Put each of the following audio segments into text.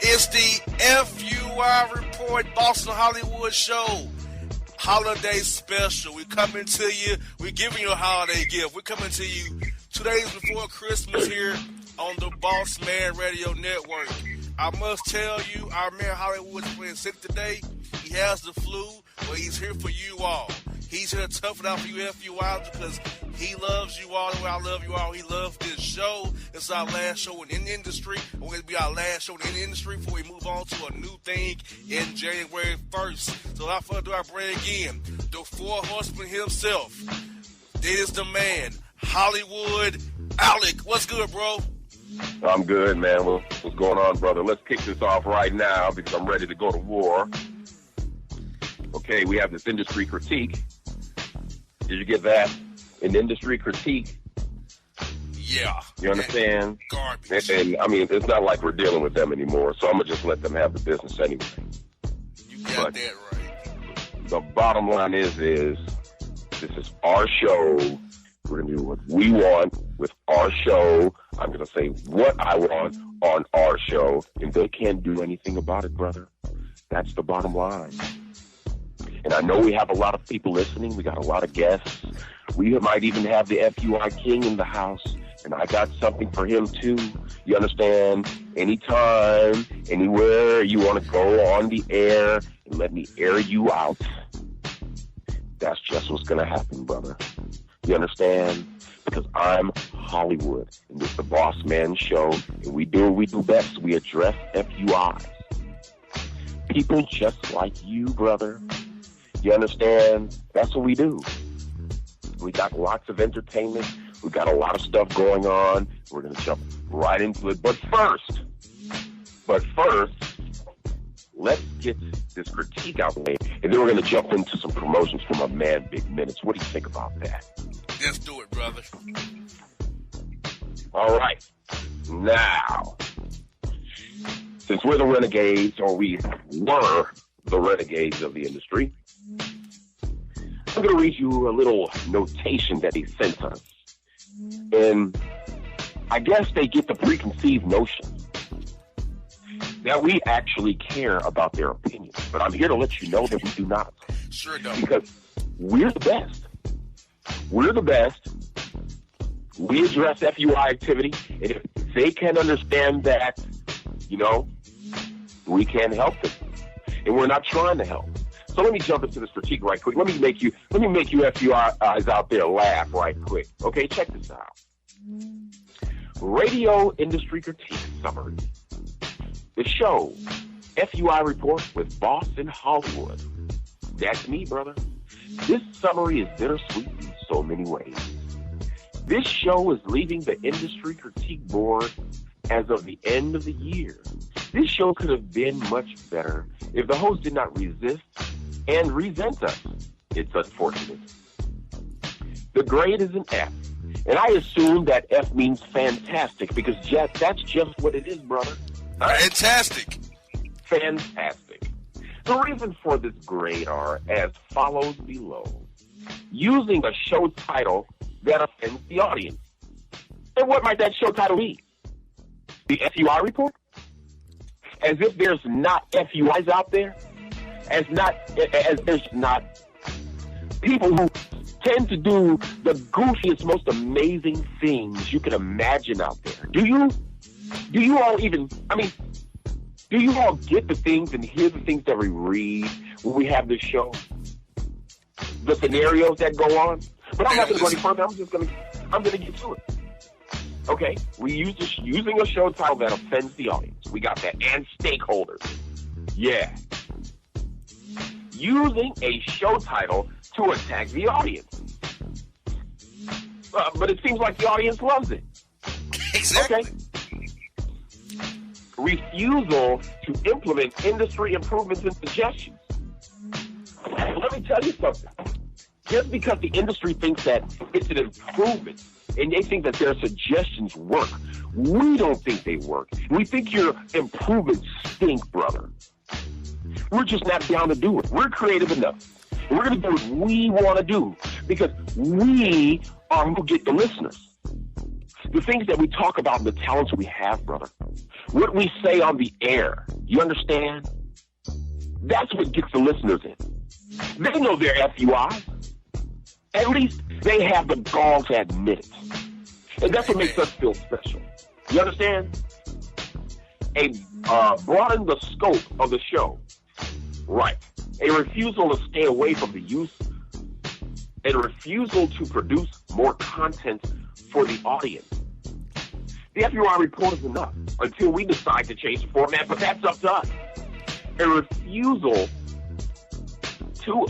It's the FUI Report, Boston Hollywood Show. Holiday special. We're coming to you. We're giving you a holiday gift. We're coming to you 2 days before Christmas here on the Bossman Radio Network. I must tell you, our man Hollywood is playing sick today. He has the flu, but he's here for you all. He's here to tough it out for you FUI because he loves you all the way I love you all. He loves this show. It's our last show in the industry. It's going to be our last show in the industry before we move on to a new thing in January 1st. So without further ado, I bring in the four horsemen himself. It is the man, Hollywood Alec. What's good, bro? I'm good, man. What's going on, brother? Let's kick this off right now because I'm ready to go to war. Okay, we have this industry critique. Did you get that? An industry critique. Yeah. You understand? Garbage. And I mean, it's not like we're dealing with them anymore, so I'm going to just let them have the business anyway. You got that right. The bottom line is this is our show. We're going to do what we want with our show. I'm going to say what I want on our show, and they can't do anything about it, brother. That's the bottom line. And I know we have a lot of people listening. We got a lot of guests. We might even have the FUI King in the house. And I got something for him, too. You understand? Anytime, anywhere you want to go on the air and let me air you out, that's just what's going to happen, brother. You understand? Because I'm Hollywood, and this is the Bossman Show, and we do what we do best. We address FUIs. People just like you, brother. You understand? That's what we do. We got lots of entertainment. We got a lot of stuff going on. We're going to jump right into it. But first, let's get this critique out of the way, and then we're going to jump into some promotions from my man, Big Minutes. What do you think about that? Let's do it, brother. All right. Now, since we're the renegades, or we were the renegades of the industry, I'm going to read you a little notation that he sent us. And I guess they get the preconceived notion that we actually care about their opinions. But I'm here to let you know that we do not. Sure don't. Because we're the best. We're the best. We address FUI activity. And if they can understand that, we can help them. And we're not trying to help. So let me jump into this critique right quick. Let me make you FUIs out there laugh right quick. Okay, check this out. Radio industry critique summary. The show, FUI Report with Boston Hollywood. That's me, brother. This summary is bittersweet in so many ways. This show is leaving the industry critique board as of the end of the year. This show could have been much better if the host did not resist and resent us. It's unfortunate. The grade is an F, and I assume that F means fantastic because that's just what it is, brother. Fantastic. Fantastic. The reasons for this grade are as follows below. Using a show title that offends the audience. And what might that show title be? The FUI Report? As if there's not FUIs out there? As there's not people who tend to do the goofiest, most amazing things you can imagine out there. Do you all get the things and hear the things that we read when we have this show? The scenarios that go on? But I'm not going to go any further. I'm going to get to it. Okay? We using a show title that offends the audience. We got that. And stakeholders. Yeah. Using a show title to attack the audience. But it seems like the audience loves it. Exactly. Okay. Refusal to implement industry improvements and suggestions. Let me tell you something. Just because the industry thinks that it's an improvement and they think that their suggestions work, we don't think they work. We think your improvements stink, brother. We're just not down to do it. We're creative enough. And we're going to do what we want to do because we are who get the listeners. The things that we talk about, the talents we have, brother. What we say on the air. You understand? That's what gets the listeners in. They know their FUI. At least they have the gall to admit it. And that's what makes us feel special. You understand? Broaden the scope of the show. Right. A refusal to stay away from the use. A refusal to produce more content for the audience. The FUI report is enough until we decide to change the format, but that's up to us. A refusal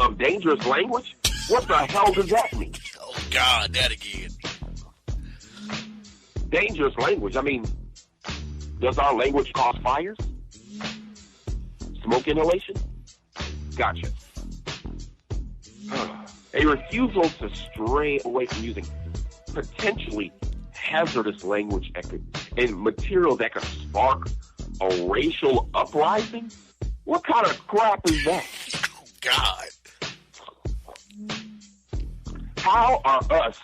of dangerous language? What the hell does that mean? Oh, God, that again. Dangerous language? I mean, does our language cause fires? Smoke inhalation? Gotcha. A refusal to stray away from using potentially hazardous language and material that could spark a racial uprising? What kind of crap is that? Oh, God. How are us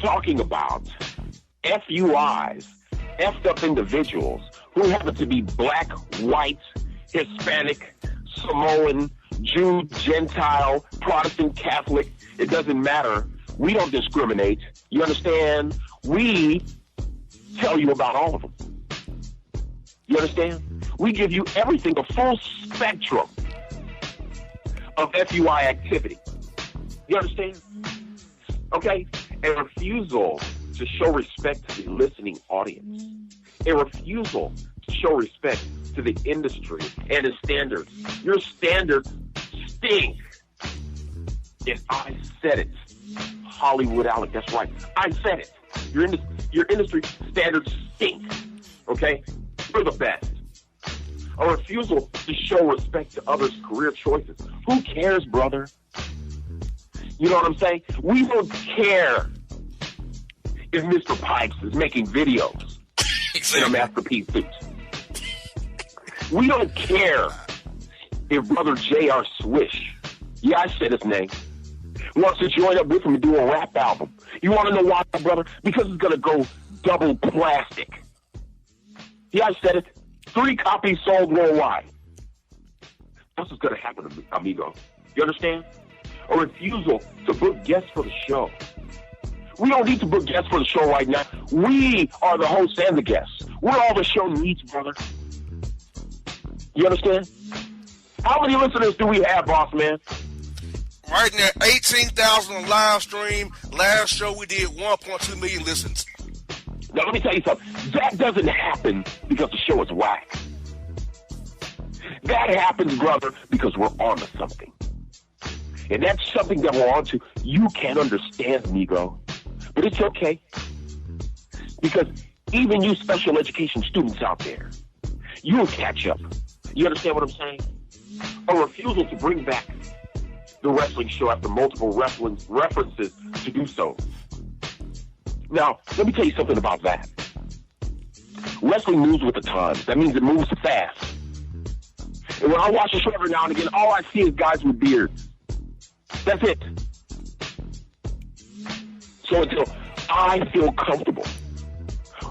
talking about FUIs, effed up individuals who happen to be black, white, Hispanic, Samoan, Jew, Gentile, Protestant, Catholic? It doesn't matter. We don't discriminate. You understand? We tell you about all of them. You understand? We give you everything, the full spectrum of FUI activity. You understand? Okay? A refusal to show respect to the listening audience. A refusal to show respect to the industry and its standards. Your standards stink. And I said it. Hollywood Alec, that's right. I said it. Your industry standards stink. Okay? You're the best. A refusal to show respect to others' career choices. Who cares, brother? You know what I'm saying? We don't care if Mr. Pipes is making videos in a Masterpiece suit. We don't care if Brother J.R. Swish, yeah, I said his name, wants to join up with him and do a rap album. You want to know why, brother? Because it's going to go double plastic. Yeah, I said it. 3 copies sold worldwide. That's what's going to happen, amigo. You understand? A refusal to book guests for the show. We don't need to book guests for the show right now. We are the hosts and the guests. We're all the show needs, brother. You understand? How many listeners do we have, Bossman? Right now, 18,000 on live stream. Last show we did 1.2 million listens. Now, let me tell you something. That doesn't happen because the show is whack. That happens, brother, because we're on to something. And that's something that we're on to. You can't understand, Negro. But it's okay. Because even you special education students out there, you'll catch up. You understand what I'm saying? A refusal to bring back the wrestling show after multiple references to do so. Now, let me tell you something about that. Wrestling moves with the times. That means it moves fast. And when I watch a show every now and again, all I see is guys with beards. That's it. So until I feel comfortable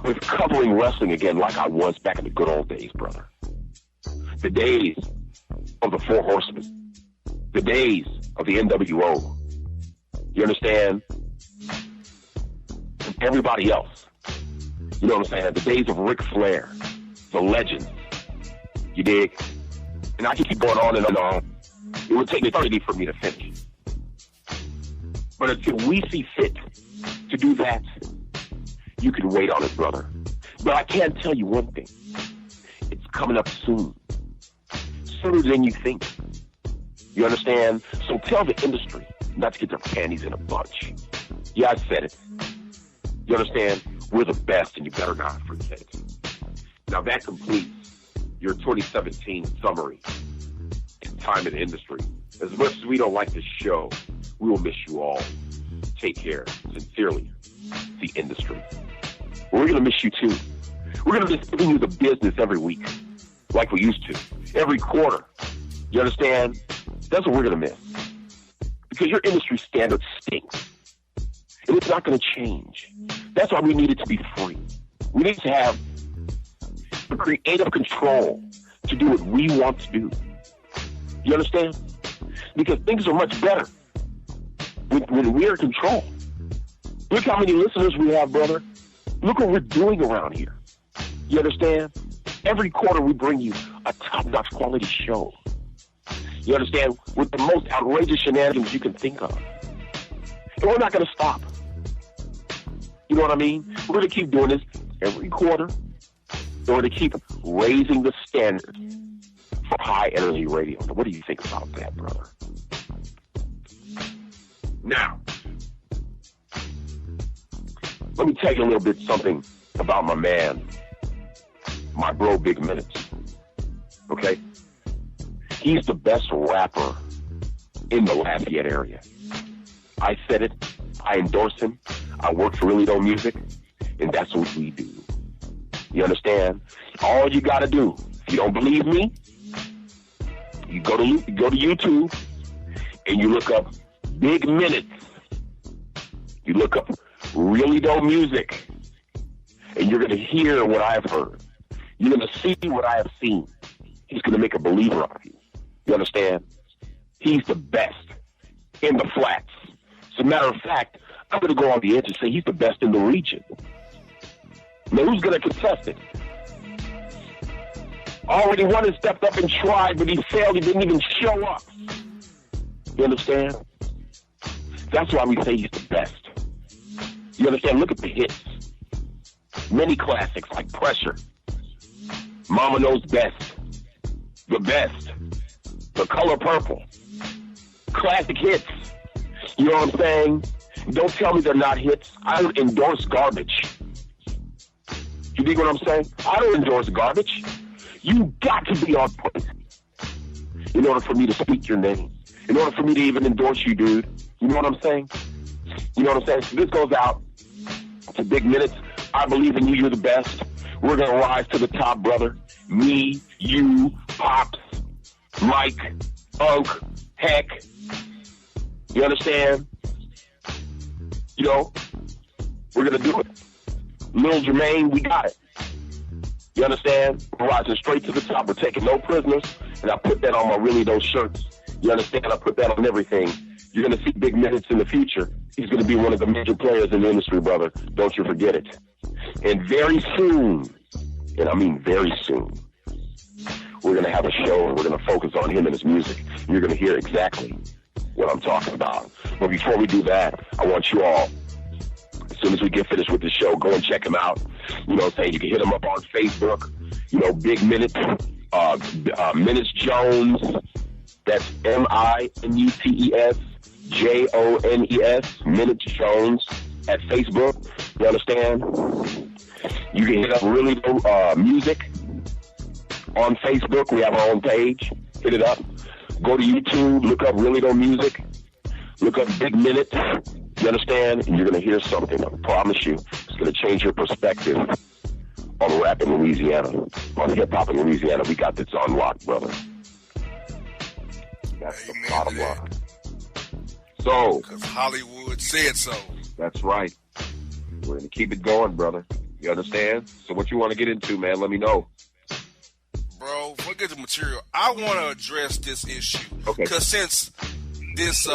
with covering wrestling again like I was back in the good old days, brother. The days of the Four Horsemen. The days of the NWO. You understand? And everybody else. You know what I'm saying? The days of Ric Flair. The legends. You dig? And I can keep going on and on. It would take eternity for me to finish. But until we see fit to do that, you can wait on it, brother. But I can tell you one thing. It's coming up soon. Sooner than you think. You understand? So tell the industry not to get their panties in a bunch. Yeah, I said it. You understand? We're the best, and you better not forget it. Now that completes your 2017 summary in time in the industry. As much as we don't like this show, we will miss you all. Take care. Sincerely, the industry. We're going to miss you too. We're going to miss giving you the business every week, like we used to, every quarter. You understand? That's what we're going to miss. Because your industry standard stinks. And it's not going to change. That's why we need it to be free. We need to have the creative control to do what we want to do. You understand? Because things are much better when we're in control. Look how many listeners we have, brother. Look what we're doing around here. You understand? Every quarter we bring you a top-notch quality show. You understand? With the most outrageous shenanigans you can think of. And we're not going to stop. You know what I mean? We're going to keep doing this every quarter. We're going to keep raising the standard for high-energy radio. Now, what do you think about that, brother? Now, let me tell you a little bit something about my man, my bro, Big Minutes. Okay? He's the best rapper in the Lafayette area. I said it. I endorse him. I work for Really Don't Music, and that's what we do. You understand? All you got to do, if you don't believe me, you go to YouTube and you look up Big Minutes. You look up Really Don't Music, and you're going to hear what I've heard. You're going to see what I have seen. He's going to make a believer out of you. You understand? He's the best in the flats. As a matter of fact, I'm going to go on the edge and say he's the best in the region. Now, who's going to contest it? Already one has stepped up and tried, but he failed. He didn't even show up. You understand? That's why we say he's the best. You understand? Look at the hits. Many classics like Pressure, Mama Knows Best, The Best, The Color Purple. Classic hits. You know what I'm saying? Don't tell me they're not hits. I don't endorse garbage. You dig what I'm saying? I don't endorse garbage. You got to be on point in order for me to speak your name. In order for me to even endorse you, dude. You know what I'm saying? You know what I'm saying? So this goes out to Big Minutes. I believe in you. You're the best. We're going to rise to the top, brother. Me, you, Pops, Mike, Unc, Heck. You understand? You know, we're going to do it. Lil Jermaine, we got it. You understand? We're rising straight to the top. We're taking no prisoners. And I put that on my Really Don't shirts. You understand? I put that on everything. You're going to see Big Minutes in the future. He's going to be one of the major players in the industry, brother. Don't you forget it. And very soon, and I mean very soon, we're going to have a show and we're going to focus on him and his music. You're going to hear exactly what I'm talking about. But before we do that, I want you all, as soon as we get finished with the show, go and check him out. You know what I'm saying? You can hit him up on Facebook. You know, Big Minutes, Minutes Jones. That's MINUTES, Minutes Jones at Facebook. You understand? You can hit up Really Music on Facebook. We have our own page. Hit it up. Go to YouTube. Look up Really Don't Music. Look up Big Minutes. You understand? And you're going to hear something. I promise you. It's going to change your perspective on rap in Louisiana. On hip-hop in Louisiana. We got this on lock, brother. That's the bottom line. So, because Hollywood said so. That's right. We're going to keep it going, brother. You understand? So what you want to get into, man, let me know. Bro, forget the material. I want to address this issue. Okay. Because since this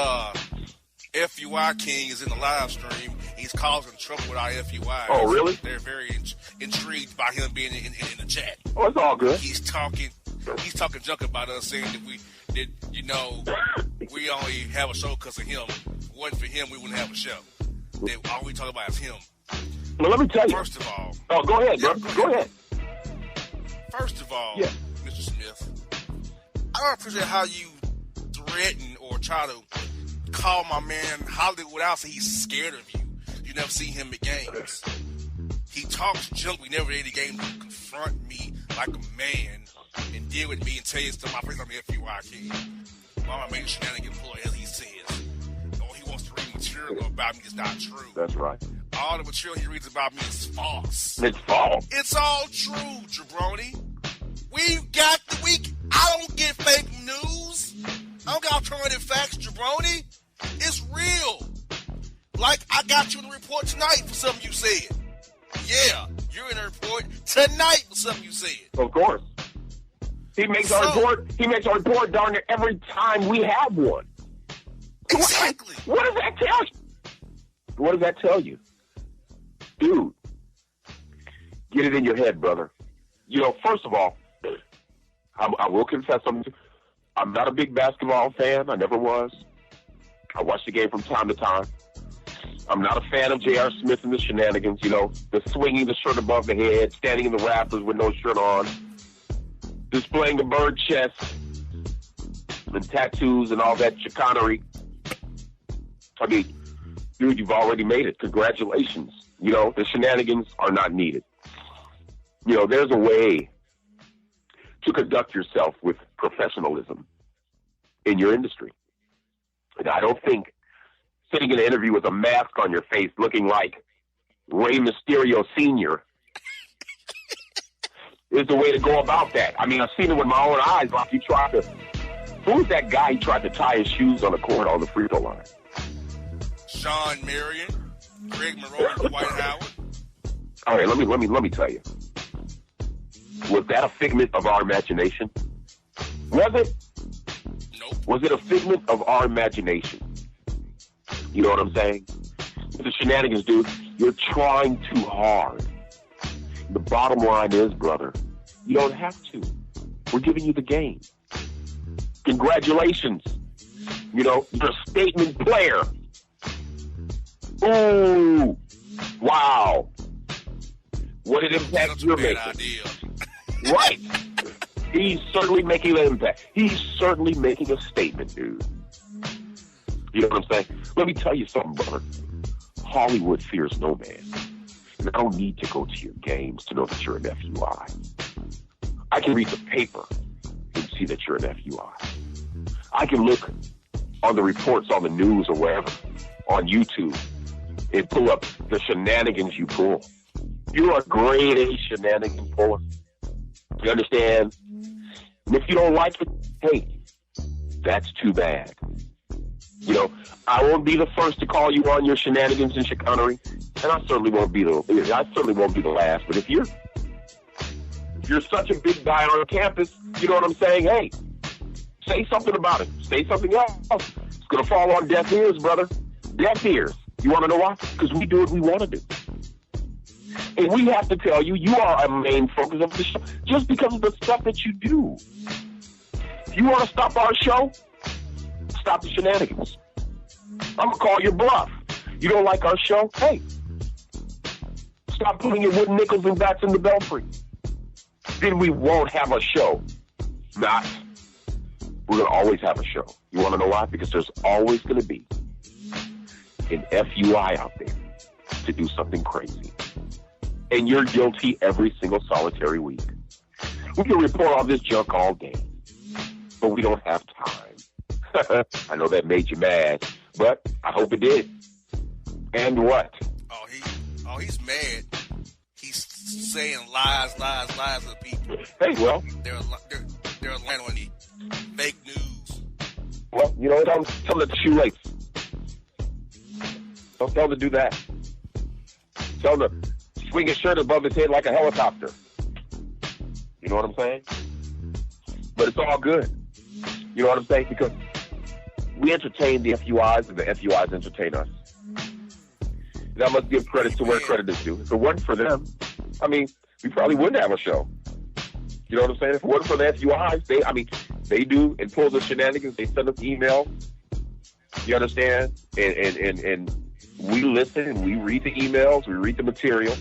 FUI King is in the live stream, he's causing trouble with our FUI. Oh, really? They're very intrigued by him being in the chat. Oh, it's all good. He's talking junk about us, saying that we only have a show because of him. If it wasn't for him, we wouldn't have a show. That all we talk about is him. Well, let me tell you. First of all. Oh, go ahead, bro. Go ahead. First of all, yeah. Mr. Smith, I don't appreciate how you threaten or try to call my man Hollywood out so he's scared of you. You never see him at games. He talks junk. We never did a game to confront me like a man and deal with me and tell you to my face I'm the FUI King. Mama made shenanigans pull as he says. Or he wants to read material about me that's not true. That's right. All the material he reads about me is false. It's false. It's all true, jabroni. We've got the week. I don't get fake news. I don't got alternative facts, jabroni. It's real. Like I got you in the report tonight for something you said. He makes our report darn near every time we have one. Exactly. What does that tell you? What does that tell you? Dude, get it in your head, brother. You know, first of all, I will confess something. I'm not a big basketball fan. I never was. I watch the game from time to time. I'm not a fan of J.R. Smith and the shenanigans, you know, the swinging the shirt above the head, standing in the rafters with no shirt on, displaying the bird chest and tattoos and all that chicanery. I mean, dude, you've already made it. Congratulations. You know, the shenanigans are not needed. You know, there's a way to conduct yourself with professionalism in your industry. And I don't think sitting in an interview with a mask on your face looking like Rey Mysterio Sr. is the way to go about that. I mean, I've seen it with my own eyes. Like who's that guy who tried to tie his shoes on the court on the free throw line? Sean Marion, Greg Monroe, Dwight Howard. All right, let me tell you. Was that a figment of our imagination? Was it? Nope. Was it a figment of our imagination? You know what I'm saying? The shenanigans, dude, you're trying too hard. The bottom line is, brother, you don't have to. We're giving you the game. Congratulations. You know, you're a statement player. Ooh. Wow. What an impact you're making. Idea. Right. He's certainly making an impact. He's certainly making a statement, dude. You know what I'm saying? Let me tell you something, brother. Hollywood fears no man. And I don't need to go to your games to know that you're an FUI. I can read the paper and see that you're an FUI. I can look on the reports on the news or wherever, on YouTube, and pull up the shenanigans you pull. You're a grade A shenanigan puller. You understand? And if you don't like it, hey, that's too bad. You know, I won't be the first to call you on your shenanigans and chicanery, and I certainly won't be the last. But if you're such a big guy on campus, you know what I'm saying? Hey, say something about it. Say something else. It's gonna fall on deaf ears, brother. Deaf ears. You want to know why? Because we do what we want to do. And we have to tell you, you are a main focus of the show just because of the stuff that you do. If you want to stop our show, stop the shenanigans. I'm going to call your bluff. You don't like our show? Hey, stop putting your wooden nickels and bats in the belfry. Then we won't have a show. Not. We're going to always have a show. You want to know why? Because there's always going to be an FUI out there to do something crazy. And you're guilty every single solitary week. We can report all this junk all day, but we don't have time. I know that made you mad, but I hope it did. And what? He's mad. He's saying lies to people. Hey, well, they're lying on the fake news. Well, you know what? Don't tell them to shoelace. Don't tell them to do that. Tell them to swing his shirt above his head like a helicopter. You know what I'm saying? But it's all good. You know what I'm saying? Because we entertain the FUIs and the FUIs entertain us. And I must give credit to where credit is due. If it wasn't for them, I mean, we probably wouldn't have a show. You know what I'm saying? If it wasn't for the FUIs, they do and pull the shenanigans. They send us emails. You understand? And we listen and we read the emails. We read the material.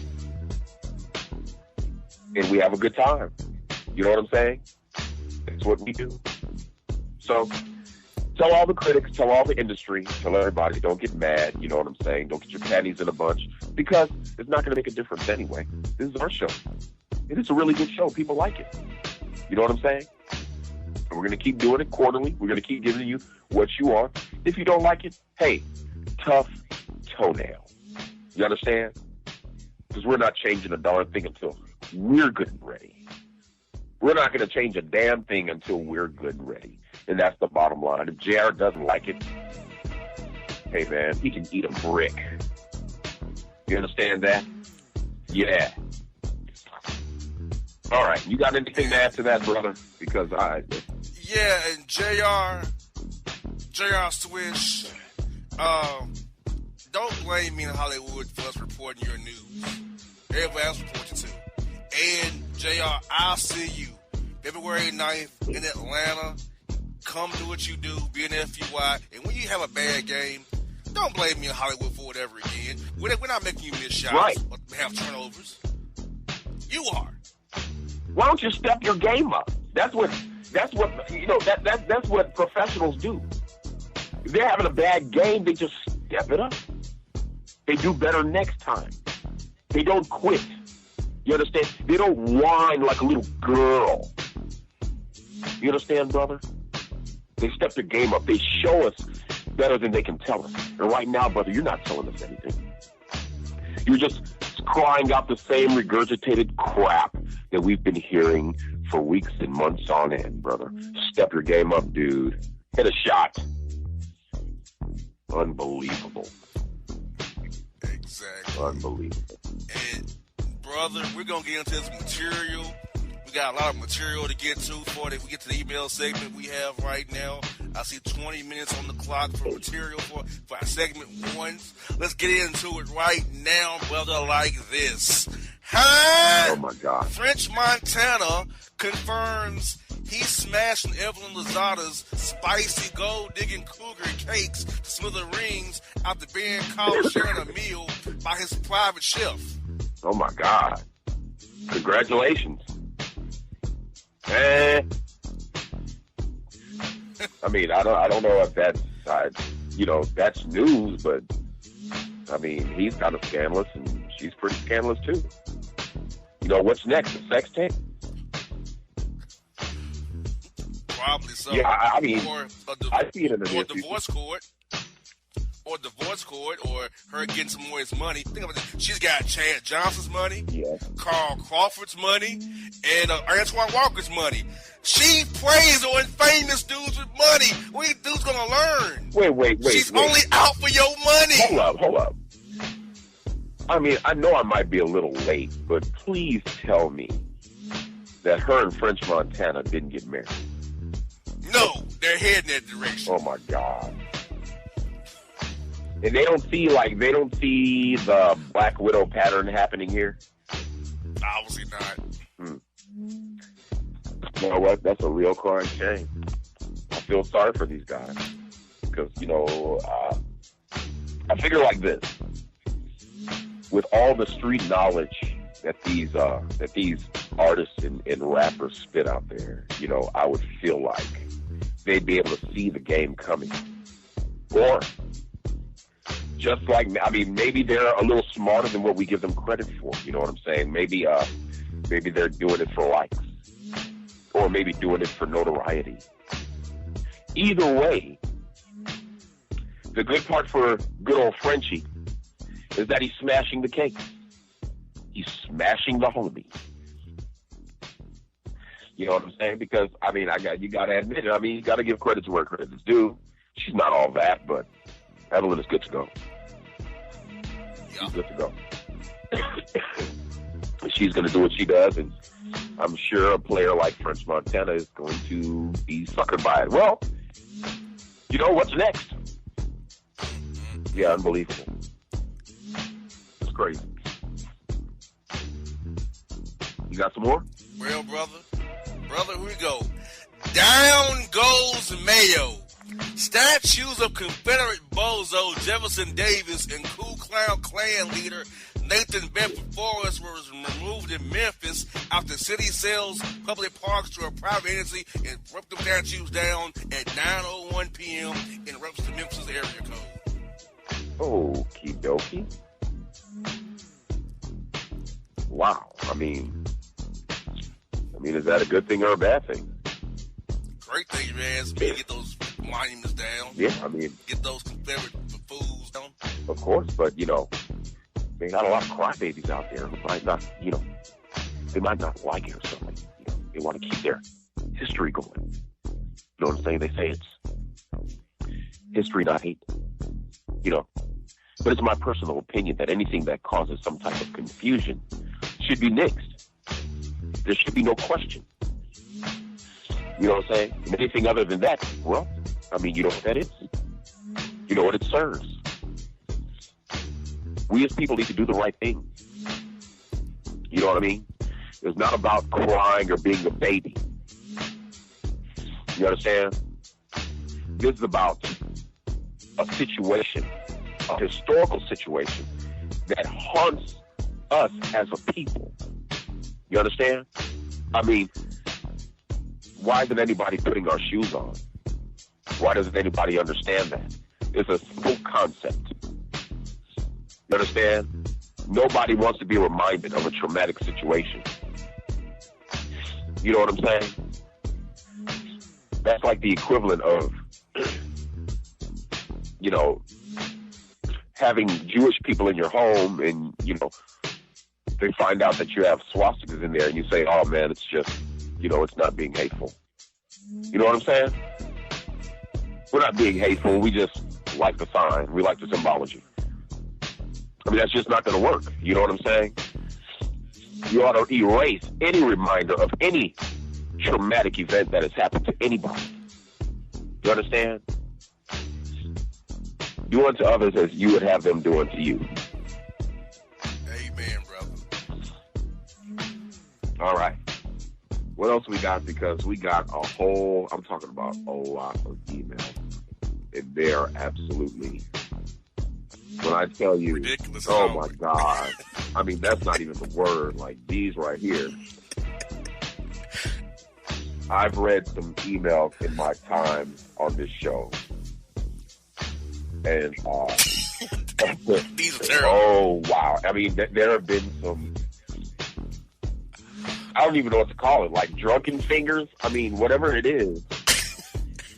And we have a good time. You know what I'm saying? That's what we do. So tell all the critics, tell all the industry, tell everybody, don't get mad. You know what I'm saying? Don't get your panties in a bunch because it's not going to make a difference anyway. This is our show. It is a really good show. People like it. You know what I'm saying? And we're going to keep doing it quarterly. We're going to keep giving you what you want. If you don't like it, hey, tough toenail. You understand? Because we're not changing a darn thing until we're good and ready. We're not going to change a damn thing until we're good and ready. And that's the bottom line. If JR doesn't like it, hey, man, he can eat a brick. You understand that? Yeah. All right. You got anything to add to that, brother? Because Yeah, and JR Swish, don't blame me in Hollywood for us reporting your news. Everybody else reports it too. And JR, I'll see you February 9th in Atlanta. Come do what you do, be an FUI. And when you have a bad game, don't blame me in Hollywood for whatever again. We're not making you miss shots right. or have turnovers. You are. Why don't you step your game up? That's what that's what professionals do. If they're having a bad game, they just step it up. They do better next time. They don't quit. You understand? They don't whine like a little girl. You understand, brother? They step their game up. They show us better than they can tell us. And right now, brother, you're not telling us anything. You're just crying out the same regurgitated crap that we've been hearing for weeks and months on end, brother. Step your game up, dude. Hit a shot. Unbelievable. Exactly. Unbelievable. And, brother, we're going to get into this material. We got a lot of material to get to before we get to the email segment we have right now. I see 20 minutes on the clock for material for our segment 1. Let's get into it right now, brother, like this. Oh, my God. French Montana confirms he smashed Evelyn Lozada's spicy gold-digging cougar cakes to smithereens after being caught sharing a meal by his private chef. Oh, my God. Congratulations. I mean, I don't know if that's, that's news, but, I mean, he's kind of scandalous, and she's pretty scandalous, too. You know, what's next? A sex tape? Probably so. Yeah, I mean, I see it in the near divorce court. Or divorce court, or her getting some more of his money. Think about it. She's got Chad Johnson's money, Carl Crawford's money, and Antoine Walker's money. She preys on famous dudes with money. What are dudes gonna learn? Wait. She's only out for your money. Hold up. I mean, I know I might be a little late, but please tell me that her and French Montana didn't get married. No, they're heading that direction. Oh my God. And they don't see the Black Widow pattern happening here? Obviously not. You know what? That's a real crying shame. I feel sorry for these guys. Because, I figure like this. With all the street knowledge that these artists and rappers spit out there, I would feel like they'd be able to see the game coming. Or just like, maybe they're a little smarter than what we give them credit for. You know what I'm saying? Maybe they're doing it for likes, or maybe doing it for notoriety. Either way, the good part for good old Frenchie is that he's smashing the cake. He's smashing the homie. You know what I'm saying? Because you gotta admit it. You gotta give credit to where credit is due. She's not all that, but Evelyn is good to go. She's good to go. She's going to do what she does, and I'm sure a player like French Montana is going to be suckered by it. Well, what's next? Yeah, unbelievable. It's crazy. You got some more? Well, brother, here we go. Down goes Mayo. Statues of Confederate bozo Jefferson Davis and Ku Klux Klan leader Nathan Bedford Forrest were removed in Memphis after the city sells public parks to a private entity and ripped the statues down at 9:01 p.m. in reference to Memphis area code. Okie dokie. Wow. Is that a good thing or a bad thing? Great thing, man. Get those monuments down. Yeah, get those Confederate fools down. Of course, but they got a lot of crybabies out there who might not, they might not like it or something. They want to keep their history going. You know what I'm saying? They say it's history, not hate. But it's my personal opinion that anything that causes some type of confusion should be nixed. There should be no question. You know what I'm saying? And anything other than that, well, I mean, you know what that is. You know what it serves. We as people need to do the right thing. You know what I mean? It's not about crying or being a baby. You understand? This is about a situation, a historical situation that haunts us as a people. You understand? I mean, why isn't anybody putting our shoes on? Why doesn't anybody understand that? It's a simple concept. You understand? Nobody wants to be reminded of a traumatic situation. You know what I'm saying? That's like the equivalent of, you know, having Jewish people in your home and, you know, they find out that you have swastikas in there and you say, oh man, it's just, you know, it's not being hateful. You know what I'm saying? We're not being hateful. We just like the sign. We like the symbology. I mean, that's just not going to work. You know what I'm saying? You ought to erase any reminder of any traumatic event that has happened to anybody. You understand? Do unto others as you would have them do unto you. Amen, brother. All right. What else we got? Because we got a whole, I'm talking about a lot of emails. And they are absolutely, when I tell you, ridiculous. Oh my God. I mean, that's not even the word. Like these right here. I've read some emails in my time on this show. And, these are terrible. Oh, wow. I mean, there have been some, I don't even know what to call it, like drunken fingers. I mean, whatever it is,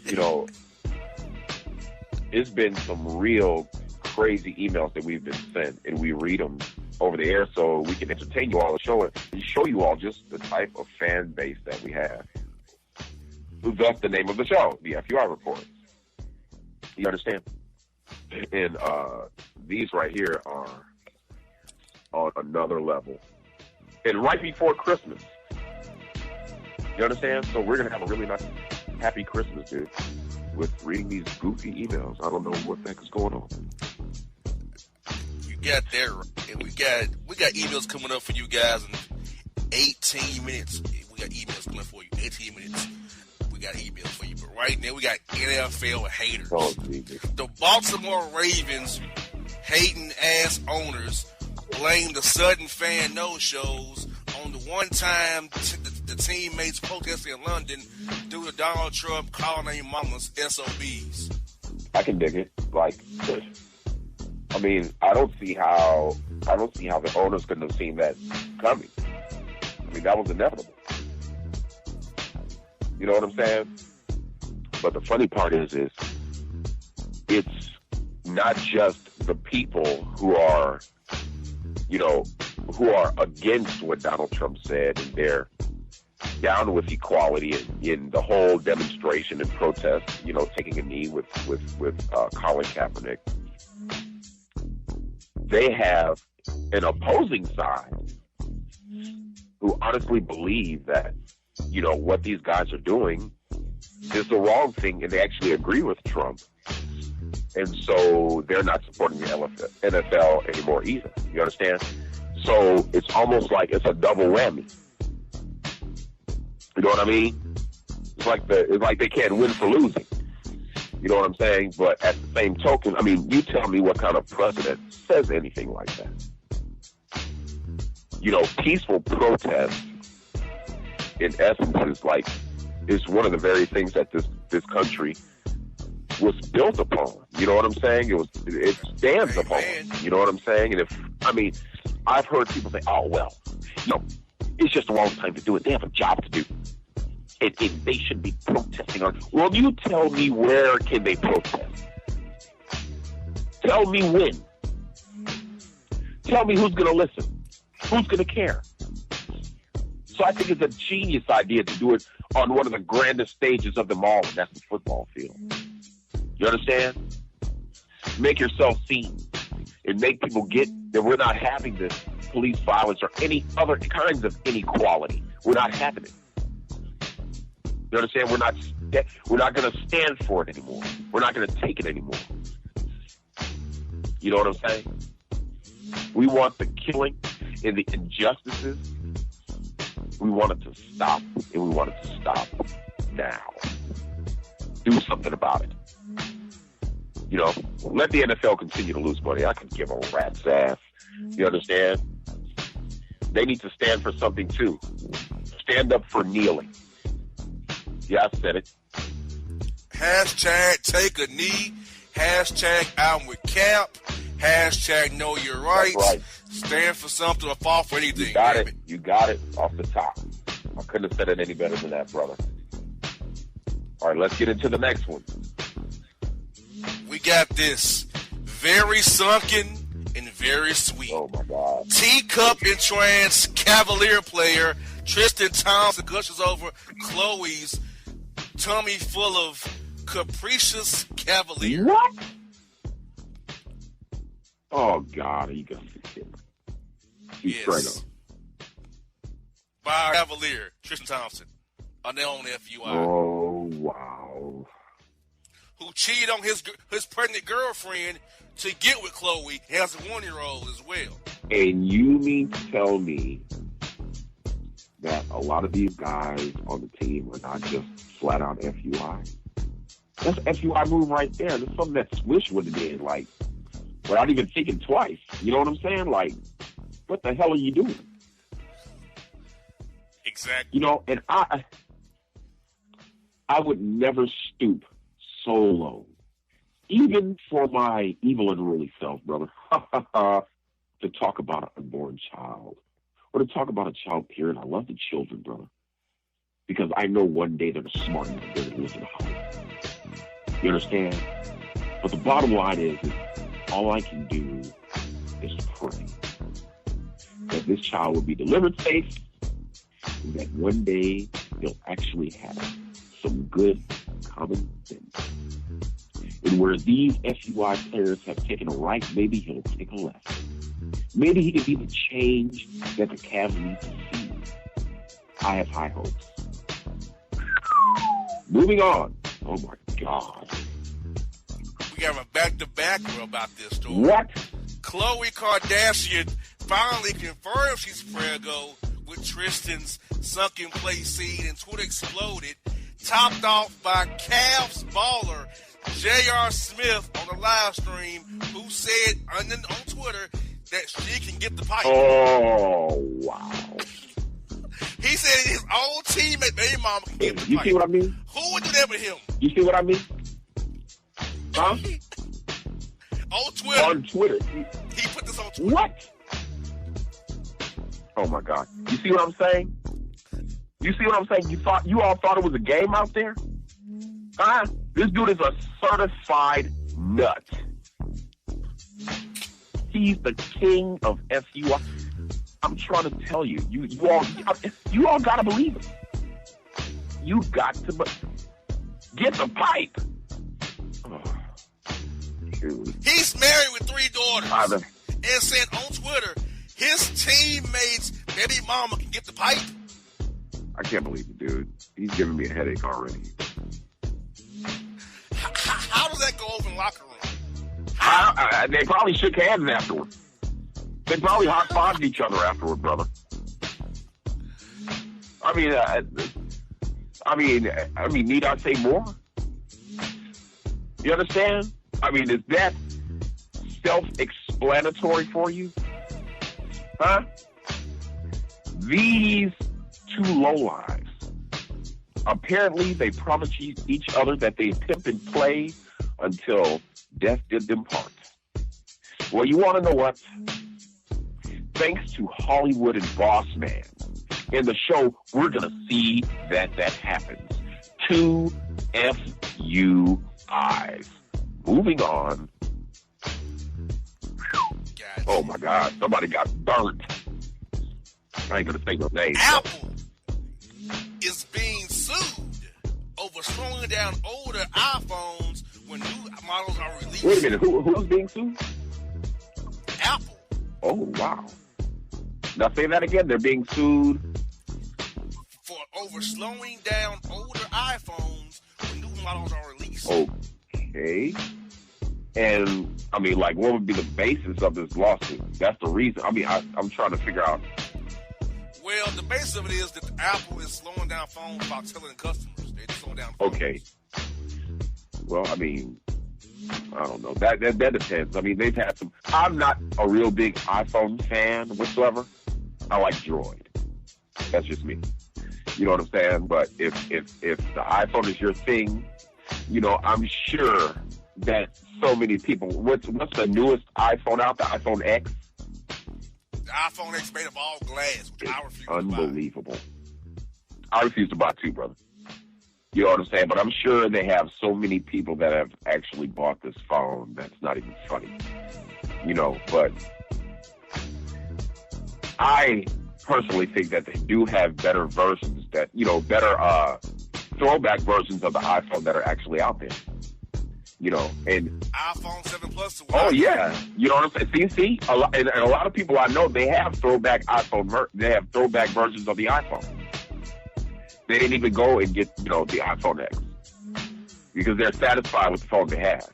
you know, it's been some real crazy emails that we've been sent, and we read them over the air so we can entertain you all and show you all just the type of fan base that we have. Thus the name of the show, the FUI Report. You understand? And these right here are on another level. And right before Christmas. You understand? So we're going to have a really nice, happy Christmas, dude, with reading these goofy emails. I don't know what the heck is going on. You got there, and we got emails coming up for you guys in 18 minutes. We got emails coming for you, 18 minutes. We got emails for you, but right now we got NFL haters. Oh, the Baltimore Ravens hating ass owners blame the sudden fan no-shows on the one time the teammates protesting in London due to Donald Trump calling their mamas SOBs. I can dig it. Like, I mean, I don't see how the owners couldn't have seen that coming. I mean, that was inevitable. You know what I'm saying? But the funny part is it's not just the people who are, you know, who are against what Donald Trump said and they're down with equality in the whole demonstration and protest, you know, taking a knee with Colin Kaepernick. They have an opposing side who honestly believe that, you know, what these guys are doing is the wrong thing, and they actually agree with Trump. And so they're not supporting the NFL anymore either. You understand? So it's almost like it's a double whammy. You know what I mean? It's like they can't win for losing. You know what I'm saying? But at the same token, I mean, you tell me what kind of president says anything like that. You know, peaceful protest in essence is one of the very things that this country was built upon. You know what I'm saying? It stands upon. You know what I'm saying? And I've heard people say, oh, well, you know, it's just the wrong time to do it. They have a job to do. And they should be protesting on. Well, you tell me, where can they protest? Tell me when. Tell me who's going to listen. Who's going to care? So I think it's a genius idea to do it on one of the grandest stages of them all, and that's the football field. You understand? Make yourself seen and make people get that we're not having this police violence or any other kinds of inequality. We're not having it. You understand? We're not going to stand for it anymore. We're not going to take it anymore. You know what I'm saying? We want the killing and the injustices. We want it to stop, and we want it to stop now. Do something about it. You know, let the NFL continue to lose money. I could give a rat's ass. You understand? They need to stand for something too. Stand up for kneeling. Yeah, I said it. Hashtag take a knee. Hashtag I'm with Cap. Hashtag know your rights. That's right. Stand for something or fall for anything. You got it. You got it off the top. I couldn't have said it any better than that, brother. All right, let's get into the next one. We got this very sunken and very sweet. Oh, my God. Teacup and trans Cavalier player Tristan Thompson gushes over Chloe's tummy full of capricious Cavalier. What? Oh, God. Are you going to be kidding me? He's straight up. By Cavalier, Tristan Thompson, on their own FUI. Oh, wow. Who cheated on his pregnant girlfriend to get with Chloe. He has a 1-year-old as well. And you mean to tell me that a lot of these guys on the team are not just flat out FUI? That's an FUI move right there. That's something that Swish would have did, like, without even thinking twice. You know what I'm saying? Like, what the hell are you doing? Exactly. You know, and I would never stoop so low, even for my evil and unruly self, brother, to talk about an unborn child or to talk about a child period. I love the children, brother, because I know one day they're smart enough to live in the house. You understand? But the bottom line is all I can do is pray that this child will be delivered safe, and that one day he'll actually have some good common sense. And where these FUI players have taken a right, maybe he'll take a left. Maybe he can be the change that the Cavs need to see. I have high hopes. Moving on. Oh, my God. We got a back-to-back about this story. What? Khloe Kardashian finally confirmed she's preggo with Tristan's sunken place scene, and Twitter exploded, topped off by Cavs baller J.R. Smith on the live stream, who said on Twitter that she can get the pipe. Oh, wow. He said his own teammate, baby mama, can get the You pipe. see what I mean? Who would do that with him? You see what I mean? Huh? On Twitter. On Twitter. He put this on Twitter. What? Oh, my God. You see what I'm saying? You see what I'm saying? You all thought it was a game out there? Huh? This dude is a certified nut. He's the king of FUI. I'm trying to tell you, you all gotta believe it. You got to get the pipe. Oh, he's married with 3 daughters and said on Twitter his teammates' baby mama can get the pipe. I can't believe it, dude. He's giving me a headache already. How does that go over in the locker room? They probably shook hands afterward. They probably high-fived each other afterward, brother. I mean, need I say more? You understand? I mean, is that self-explanatory for you? Huh? These 2 lowlives, apparently they promised each other that they'd pimp and play until death did them part. Well, you want to know what? Thanks to Hollywood and Bossman, in the show, we're going to see that happens. 2 FUIs. Moving on. Gotcha. Oh, my God. Somebody got burnt. I ain't going to say no names. Apple is being sued over slowing down older iPhones when new models are released. Wait a minute. Who's being sued? Apple. Oh, wow. Now say that again. They're being sued. for slowing down older iPhones when new models are released. Okay. And, I mean, like, what would be the basis of this lawsuit? That's the reason. I mean, I'm trying to figure out. Well, the basis of it is that Apple is slowing down phones by telling customers. They're slowing down phones. Okay. Well, I mean, I don't know. That depends. I mean, they've had some. I'm not a real big iPhone fan whatsoever. I like Droid. That's just me. You know what I'm saying? But if the iPhone is your thing, you know, I'm sure that so many people. What's the newest iPhone out? The iPhone X. The iPhone X made of all glass, which I refuse Unbelievable. To buy. I refuse to buy too, brother. You know what I'm saying? But I'm sure they have so many people that have actually bought this phone that's not even funny. You know, but I personally think that they do have better versions that, you know, better throwback versions of the iPhone that are actually out there. You know, and iPhone 7 Plus. Oh yeah, you know what I'm saying. See, a lot of people I know, they have throwback they have throwback versions of the iPhone. They didn't even go and get, you know, the iPhone X because they're satisfied with the phone they have.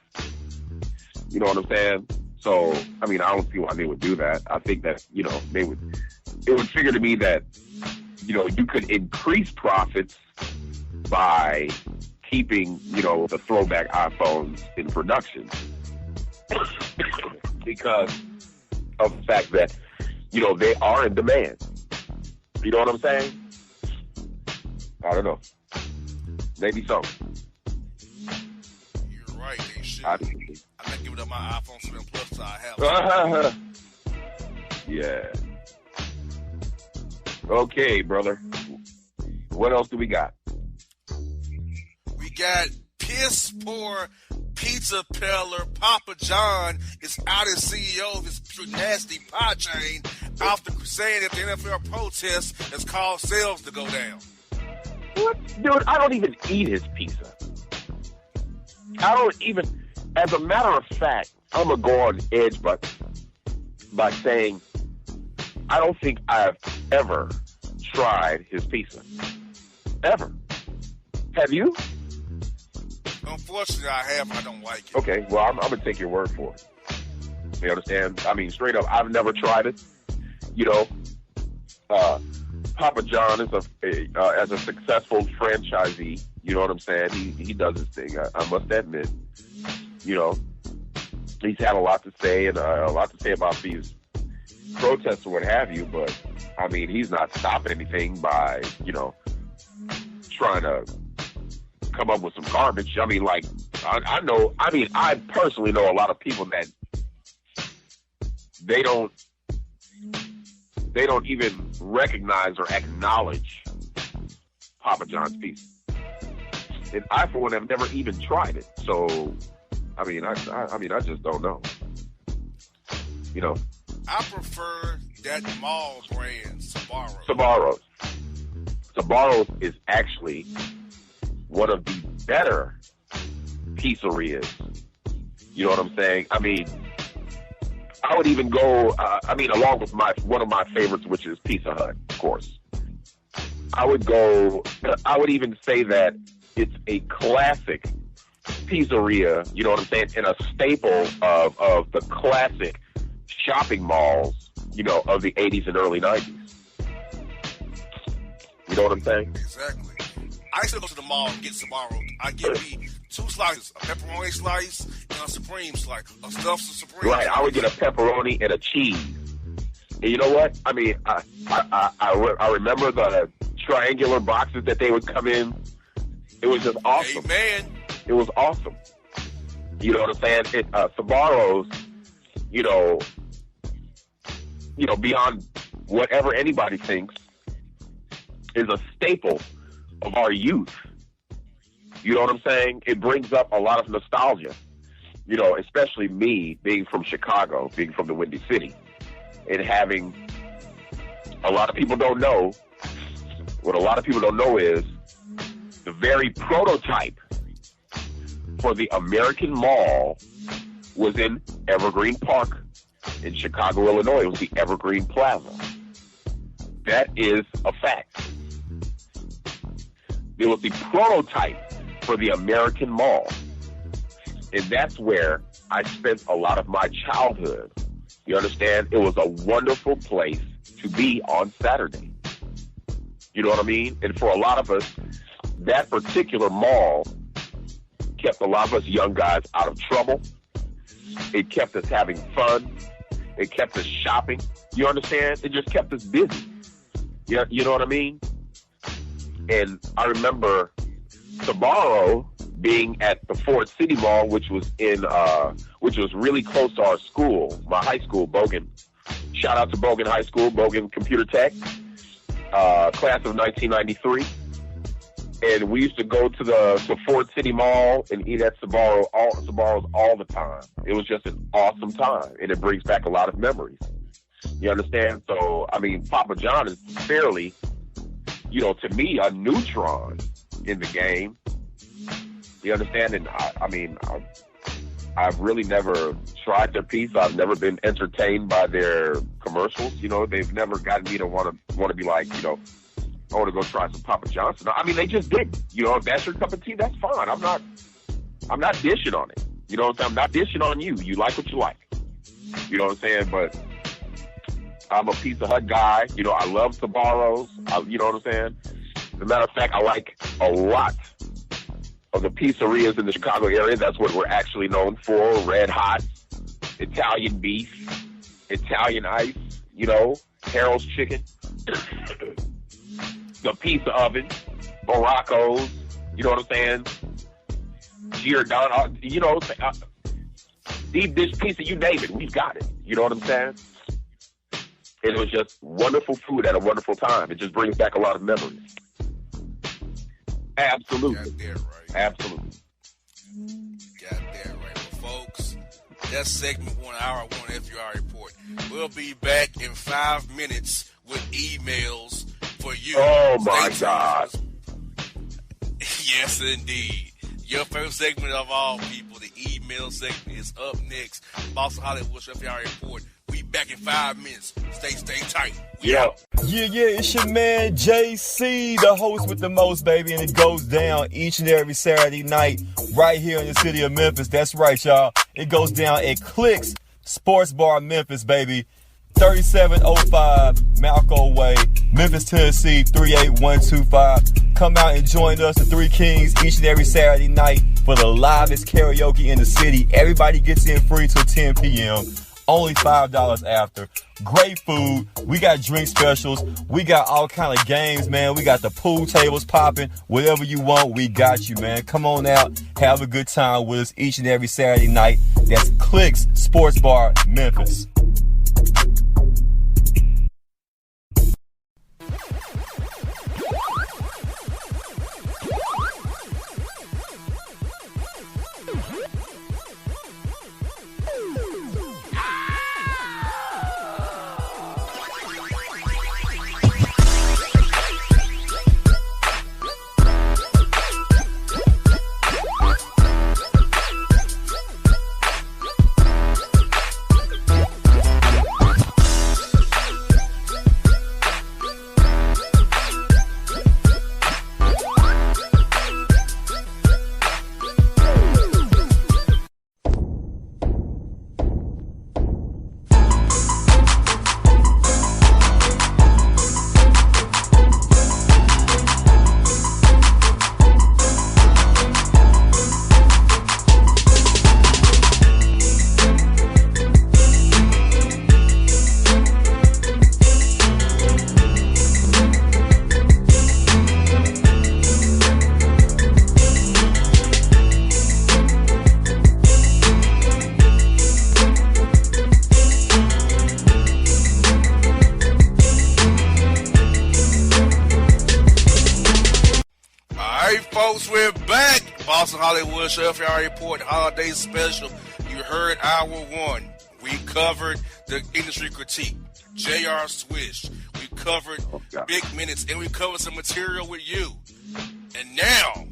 You know what I'm saying? So, I mean, I don't see why they would do that. I think that, you know, it would figure to me that, you know, you could increase profits by keeping, you know, the throwback iPhones in production because of the fact that, you know, they are in demand. You know what I'm saying? I don't know. Maybe so. You're right. They should. I'm not giving up my iPhone 7 Plus till I have it. Yeah. Okay, brother. What else do we got? We got piss poor pizza peddler Papa John is out as CEO of his nasty pie chain after saying that the NFL protest has caused sales to go down. What? Dude, I don't even eat his pizza. I don't even, as a matter of fact, I'm going to go on edge by saying I don't think I've ever tried his pizza. Ever. Have you? Unfortunately, I have. I don't like it. Okay, well, I'm going to take your word for it. You understand? I mean, straight up, I've never tried it. You know, Papa John is as a successful franchisee. You know what I'm saying? He does his thing. I must admit. You know, he's had a lot to say and a lot to say about these protests or what have you. But I mean, he's not stopping anything by, you know, trying to come up with some garbage. I mean, like I know. I mean, I personally know a lot of people that they don't even recognize or acknowledge Papa John's pizza. And I, for one, have never even tried it. So, I mean, I just don't know. You know, I prefer that mall brand, Sbarro. Sbarro's is actually one of the better pizzerias. You know what I'm saying? I mean, I would even go, along with one of my favorites, which is Pizza Hut, of course. I would even say that it's a classic pizzeria, you know what I'm saying, and a staple of the classic shopping malls, you know, of the 80s and early 90s. You know what I'm saying? Exactly. I used to go to the mall and get Sbarro. I get me 2 slices, a pepperoni slice and a supreme slice, a stuffed supreme. Right, I would get a pepperoni and a cheese. And you know what? I mean, I remember the triangular boxes that they would come in. It was just awesome. Amen. It was awesome. You know what I'm saying? Sbarro's, you know, beyond whatever anybody thinks, is a staple of our youth. You know what I'm saying? It brings up a lot of nostalgia. You know, especially me being from Chicago, being from the Windy City, and having a lot of people don't know. What a lot of people don't know is the very prototype for the American Mall was in Evergreen Park in Chicago, Illinois. It was the Evergreen Plaza. That is a fact. It was the prototype for the American Mall. And that's where I spent a lot of my childhood. You understand? It was a wonderful place to be on Saturday. You know what I mean? And for a lot of us, that particular mall kept a lot of us young guys out of trouble. It kept us having fun. It kept us shopping. You understand? It just kept us busy. Yeah, you know what I mean? And I remember Sabaro being at the Ford City Mall, which was really close to our school, my high school, Bogan. Shout out to Bogan High School, Bogan Computer Tech, class of 1993. And we used to go to Ford City Mall and eat at Sabaro's all the time. It was just an awesome time, and it brings back a lot of memories. You understand? So, I mean, Papa John is fairly, to me, a neutron in the game. You understand? And I've really never tried their piece. I've never been entertained by their commercials. They've never gotten me to want to be like, I want to go try some Papa John's. I mean, they just didn't. If that's your cup of tea, that's fine. I'm not dishing on it. You know what I'm saying? I'm not dishing on you. You like what you like. You know what I'm saying? But I'm a Pizza Hut guy. I love Sabaros. You know what I'm saying? As a matter of fact, I like a lot of the pizzerias in the Chicago area. That's what we're actually known for. Red Hot, Italian beef, Italian ice, Harold's chicken, the pizza oven, Baracos, you know what I'm saying? Giordano, deep dish pizza, you name it, we've got it. You know what I'm saying? It was just wonderful food at a wonderful time. It just brings back a lot of memories. Absolutely. Got that right. Absolutely. Got that right. Well, folks, that's segment 1 hour 1 FUI report. We'll be back in 5 minutes with emails for you. Oh my God. Yes, indeed. Your favorite segment of all, people, the email segment, is up next. Boston Hollywood FUI report. We back in 5 minutes. Stay tight. Yeah. Yeah, it's your man JC, the host with the most, baby, and it goes down each and every Saturday night right here in the city of Memphis. That's right, y'all. It goes down at Clicks Sports Bar Memphis, baby. 3705 Malco Way, Memphis, Tennessee, 38125. Come out and join us, the Three Kings, each and every Saturday night for the livest karaoke in the city. Everybody gets in free till 10 p.m. Only $5 after. Great food. We got drink specials. We got all kind of games, man. We got the pool tables popping. Whatever you want, we got you, man. Come on out. Have a good time with us each and every Saturday night. That's Clicks Sports Bar, Memphis. Hollywood Show, FUI report, holiday special. You heard hour 1. We covered the industry critique, J.R. Swish. We covered big minutes, and we covered some material with you. And now,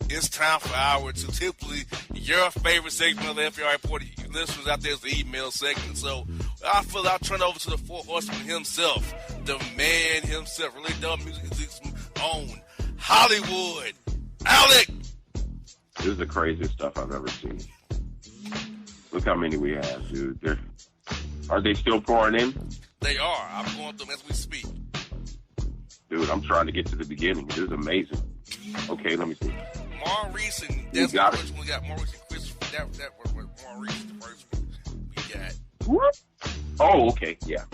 it's time for hour 2. Typically, your favorite segment of the FUI report, you listeners out there, is the email segment. So, I feel I'll turn over to the Four Horsemen himself, the man himself, really done music's own Hollywood. Alec! This is the craziest stuff I've ever seen. Look how many we have, dude. Are they still pouring in? They are. I'm going through them as we speak. Dude, I'm trying to get to the beginning. This is amazing. Okay, let me see. Maurice and that's the first one we got. Maurice and Chris. That was Maurice, the first one we got. What? Oh, okay, yeah.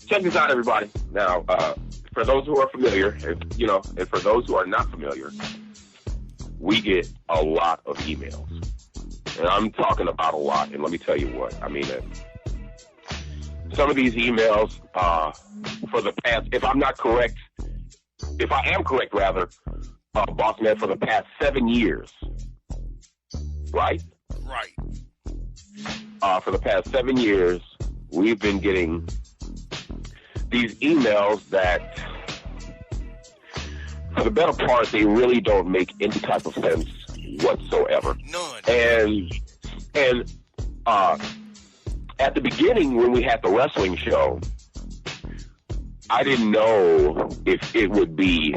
Check this out, everybody. Now, for those who are familiar, and for those who are not familiar, we get a lot of emails. And I'm talking about a lot, and let me tell you what. I mean, some of these emails, for the past, if I am correct, Bossman, for the past 7 years, right? Right. For the past 7 years, we've been getting these emails that, for the better part, they really don't make any type of sense whatsoever. None. And at the beginning, when we had the wrestling show, I didn't know if it would be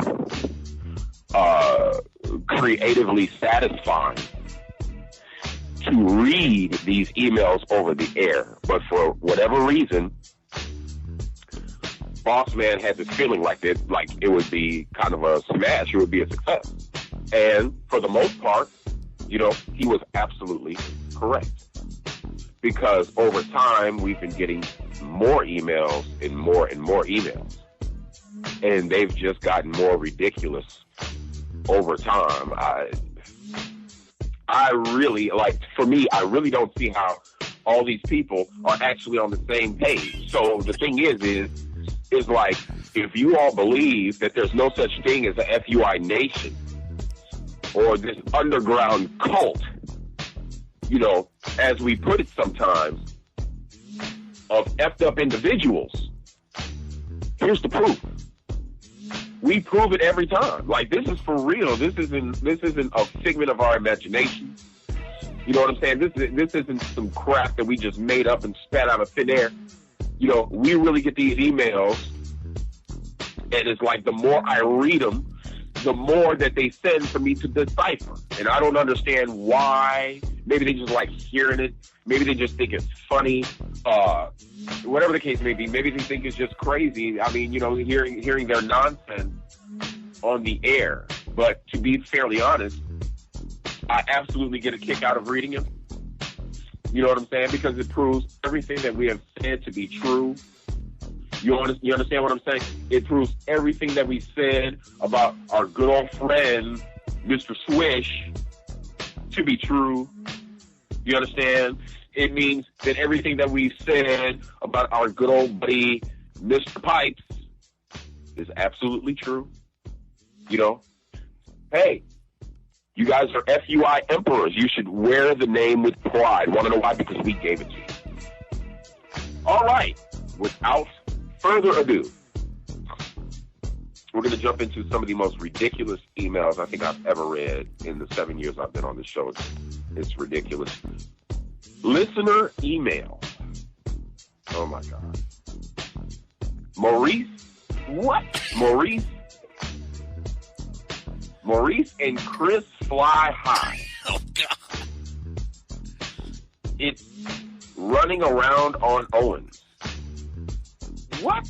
creatively satisfying to read these emails over the air. But for whatever reason, Bossman had this feeling like it would be kind of a smash, it would be a success. And for the most part, he was absolutely correct. Because over time, we've been getting more emails and more emails. And they've just gotten more ridiculous over time. I really, for me, I really don't see how all these people are actually on the same page. So the thing is like, if you all believe that there's no such thing as a FUI nation or this underground cult, as we put it sometimes, of effed up individuals, here's the proof. We prove it every time. Like, this is for real. This isn't a figment of our imagination. You know what I'm saying? This isn't some crap that we just made up and spat out of thin air. We really get these emails, and it's like the more I read them, the more that they send for me to decipher. And I don't understand why. Maybe they just like hearing it. Maybe they just think it's funny. Whatever the case may be, maybe they think it's just crazy. I mean, hearing their nonsense on the air. But to be fairly honest, I absolutely get a kick out of reading them. You know what I'm saying? Because it proves everything that we have said to be true. You understand what I'm saying? It proves everything that we said about our good old friend, Mr. Swish, to be true. You understand? It means that everything that we said about our good old buddy, Mr. Pipes, is absolutely true. Hey, you guys are FUI emperors. You should wear the name with pride. Want to know why? Because we gave it to you. All right. Without further ado, we're going to jump into some of the most ridiculous emails I think I've ever read in the 7 years I've been on this show. It's ridiculous. Listener email. Oh, my God. Maurice? What? Maurice and Chris fly high. Oh, God. It's running around on Owens. What?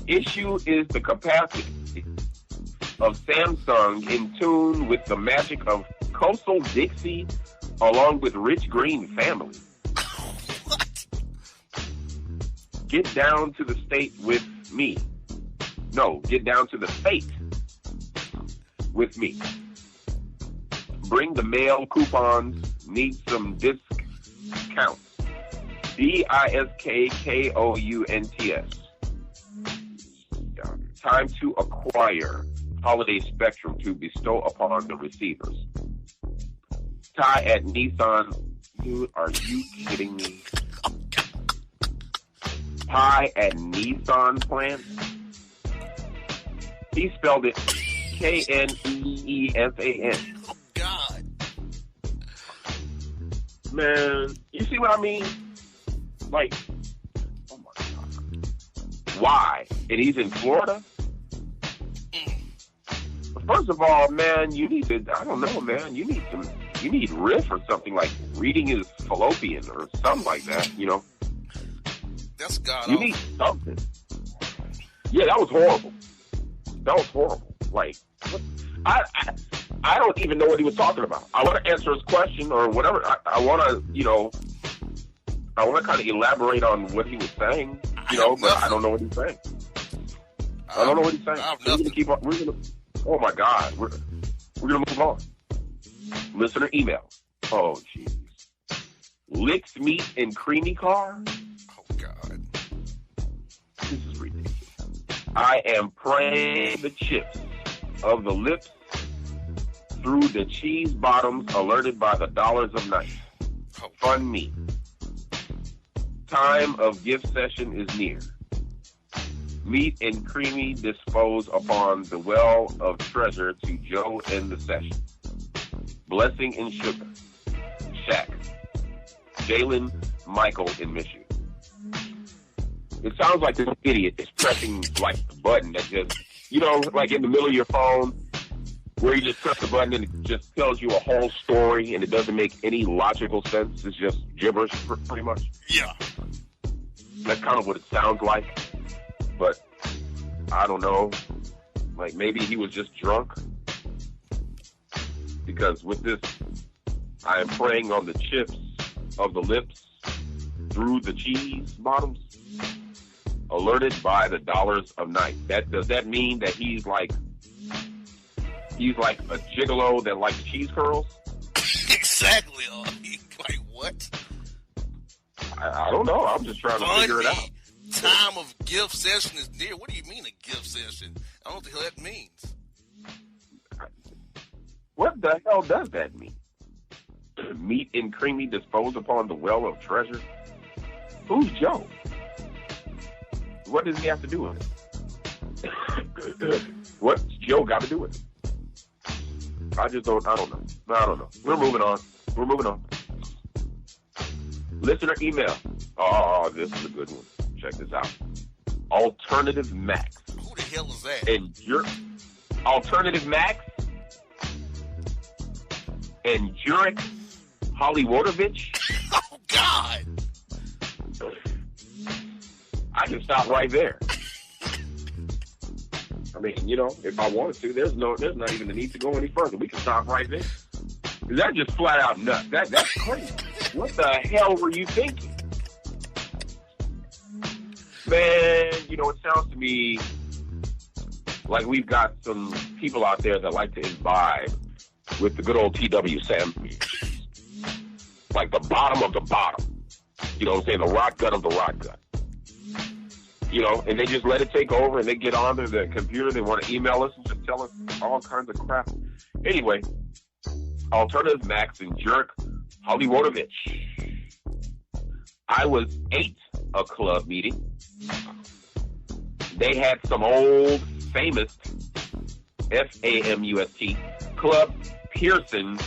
Issue is the capacity of Samsung in tune with the magic of Coastal Dixie along with Rich Green family. What? Get down to the state with me. No, get down to the fate with me. Bring the mail coupons. Need some discounts. DISKKOUNTS. Time to acquire holiday spectrum to bestow upon the receivers. Ty at Nissan. Dude, are you kidding me? Ty at Nissan plant. He spelled it KNEESAN. Oh, God. Man, you see what I mean? Like, oh my God. Why? And he's in Florida? first of all, man, you need to, I don't know, man, you need riff or something like reading is fallopian or something like that, you know. That's God. You need something. Yeah, that was horrible. That was horrible. Like, I don't even know what he was talking about. I want to answer his question or whatever. I want to, you know, I want to kind of elaborate on what he was saying, you know, but I don't know what he's saying. I don't know what he's saying. We're gonna keep on. Oh my God, we're gonna move on. Listener email. Oh jeez. Licks meat and creamy car. Oh God. This is ridiculous. I am praying the chips of the lips through the cheese bottoms, alerted by the dollars of night. Fun me. Time of gift session is near. Meat and creamy dispose upon the well of treasure to Joe in the session. Blessing and sugar. Shaq. Jalen Michael in Michigan. It sounds like this idiot is pressing like the button that just, you know, like in the middle of your phone, where you just press the button and it just tells you a whole story and it doesn't make any logical sense. It's just gibberish, pretty much. Yeah. That's kind of what it sounds like. But I don't know. Like maybe he was just drunk. Because with this, I am praying on the chips of the lips through the cheese bottoms, alerted by the dollars of night. Does that mean that he's like a gigolo that likes cheese curls? Exactly. Like what? I don't know. I'm just trying to figure it out. Time of gift session is near. What do you mean a gift session? I don't know what the hell that means. What the hell does that mean? Meat and creamy dispose upon the well of treasure? Who's Joe? What does he have to do with it? What's Joe got to do with it? I don't know. We're moving on. Listener email. Oh, this is a good one. Check this out. Alternative Max. Who the hell is that? And your Alternative Max and Jurek Hollywoodovich. Oh God! I can stop right there. I mean, you know, if I wanted to, there's not even the need to go any further. We can stop right there. That's just flat out nuts. That's crazy. What the hell were you thinking? Man, you know, it sounds to me like we've got some people out there that like to imbibe with the good old T.W. Sam. Like the bottom of the bottom. You know what I'm saying? The rock gut of the rock gut. You know, and they just let it take over and they get onto the computer. They want to email us and just tell us all kinds of crap. Anyway, Alternative Max and Jerk Hollywoodovich. I was at a club meeting. They had some old famous FAMUST Club Pearson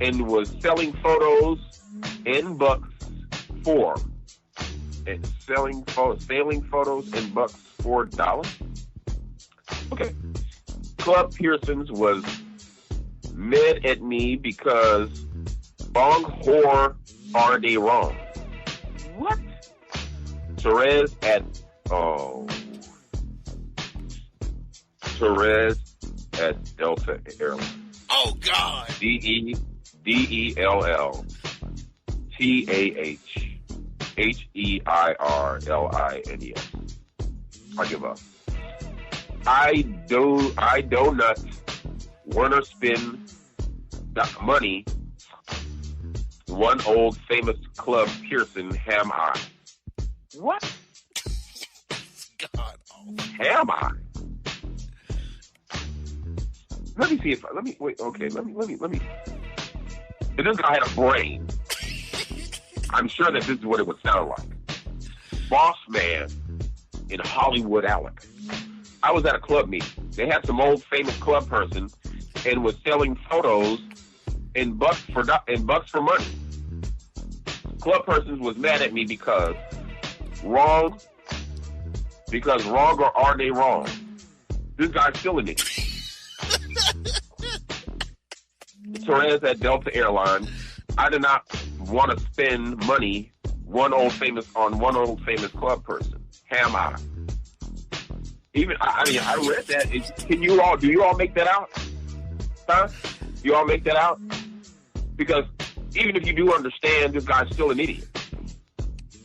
and was selling photos in bucks for and selling photos in bucks $4. Okay. Club Pearson's was mad at me because bong whore are they wrong? What? Therese at Delta Airlines. Oh God. DELLTAHHEIRLINES. I give up. I do not wanna spend that money. One old famous Club Pearson ham I. What? God. Oh. Ham I? Let me see if let me. If this guy had a brain, I'm sure that this is what it would sound like. Bossman in Hollywood, Alec. I was at a club meeting. They had some old famous club person and was selling photos in bucks for money. Club person was mad at me because wrong or are they wrong? This guy's still an idiot. Therese at Delta Airlines. I do not want to spend money one old famous club person. Am I? Even I read that. Do you all make that out? Huh? You all make that out? Because even if you do understand, this guy's still an idiot.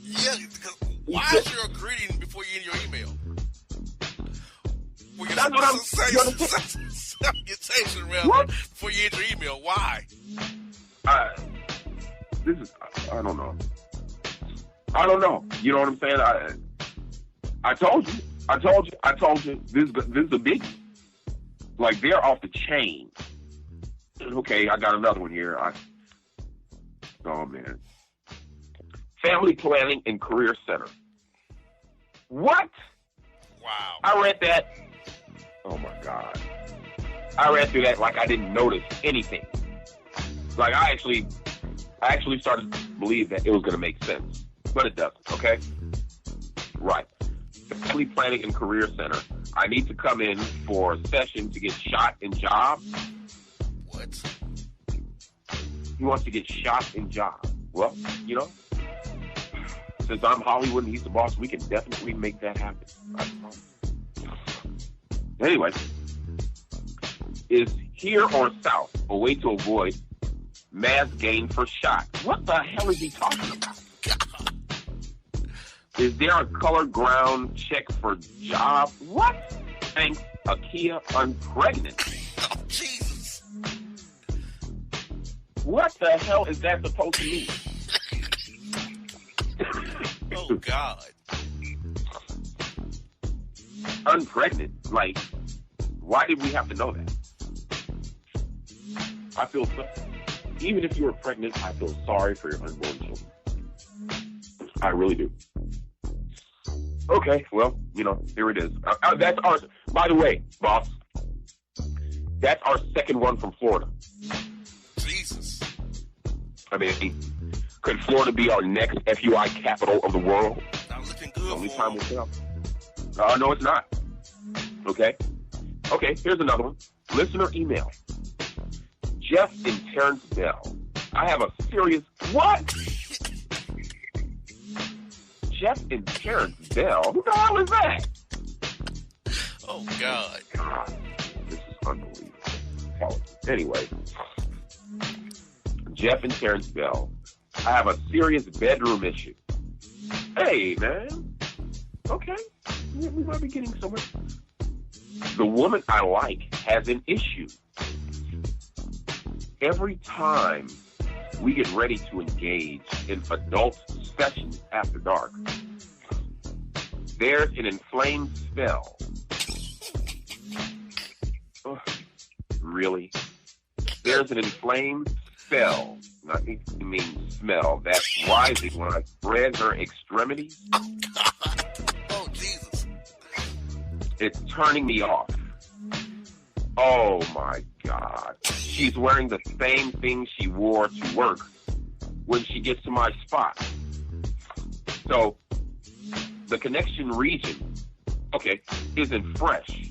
Yeah, because why is there a greeting before you end your email? That's what I'm saying. Salutation rather before you end your email. Why? I don't know. I don't know. You know what I'm saying? I told you. This is a biggie. Like, they're off the chain. Okay, I got another one here. Oh, man. Family Planning and Career Center. What? Wow. I read that. Oh, my God. I read through that like I didn't notice anything. Like, I actually started to believe that it was going to make sense. But it doesn't, okay? Right. Family Planning and Career Center. I need to come in for a session to get shot in job. What? He wants to get shot in job. Well, since I'm Hollywood and he's the boss, we can definitely make that happen. Anyway, is here or south a way to avoid mass gain for shot? What the hell is he talking about? Is there a color ground check for job? What? Thanks, Akia, I'm pregnant. Oh, Jesus. What the hell is that supposed to mean? Oh, God. I'm pregnant? Like, why did we have to know that? I feel so. Even if you were pregnant, I feel sorry for your unborn children. I really do. Okay, well, here it is. That's our, by the way, boss, that's our second one from Florida. Jesus. I mean, could Florida be our next FUI capital of the world? Not looking good. Only time will tell. No, it's not. Okay, here's another one. Listener email. Jeff in Terrence Bell. I have a serious... What? Jeff and Terrence Bell? Who the hell is that? Oh, God. God, this is unbelievable. Anyway, Jeff and Terrence Bell. I have a serious bedroom issue. Hey, man. Okay. We might be getting somewhere. The woman I like has an issue. Every time we get ready to engage in adult sessions after dark, there's an inflamed spell. Ugh, really? There's an inflamed spell, not mean smell, that's rising when I spread her extremities. Oh, God. Oh, Jesus. It's turning me off. Oh, my God. She's wearing the same thing she wore to work when she gets to my spot. So, the connection region, isn't fresh.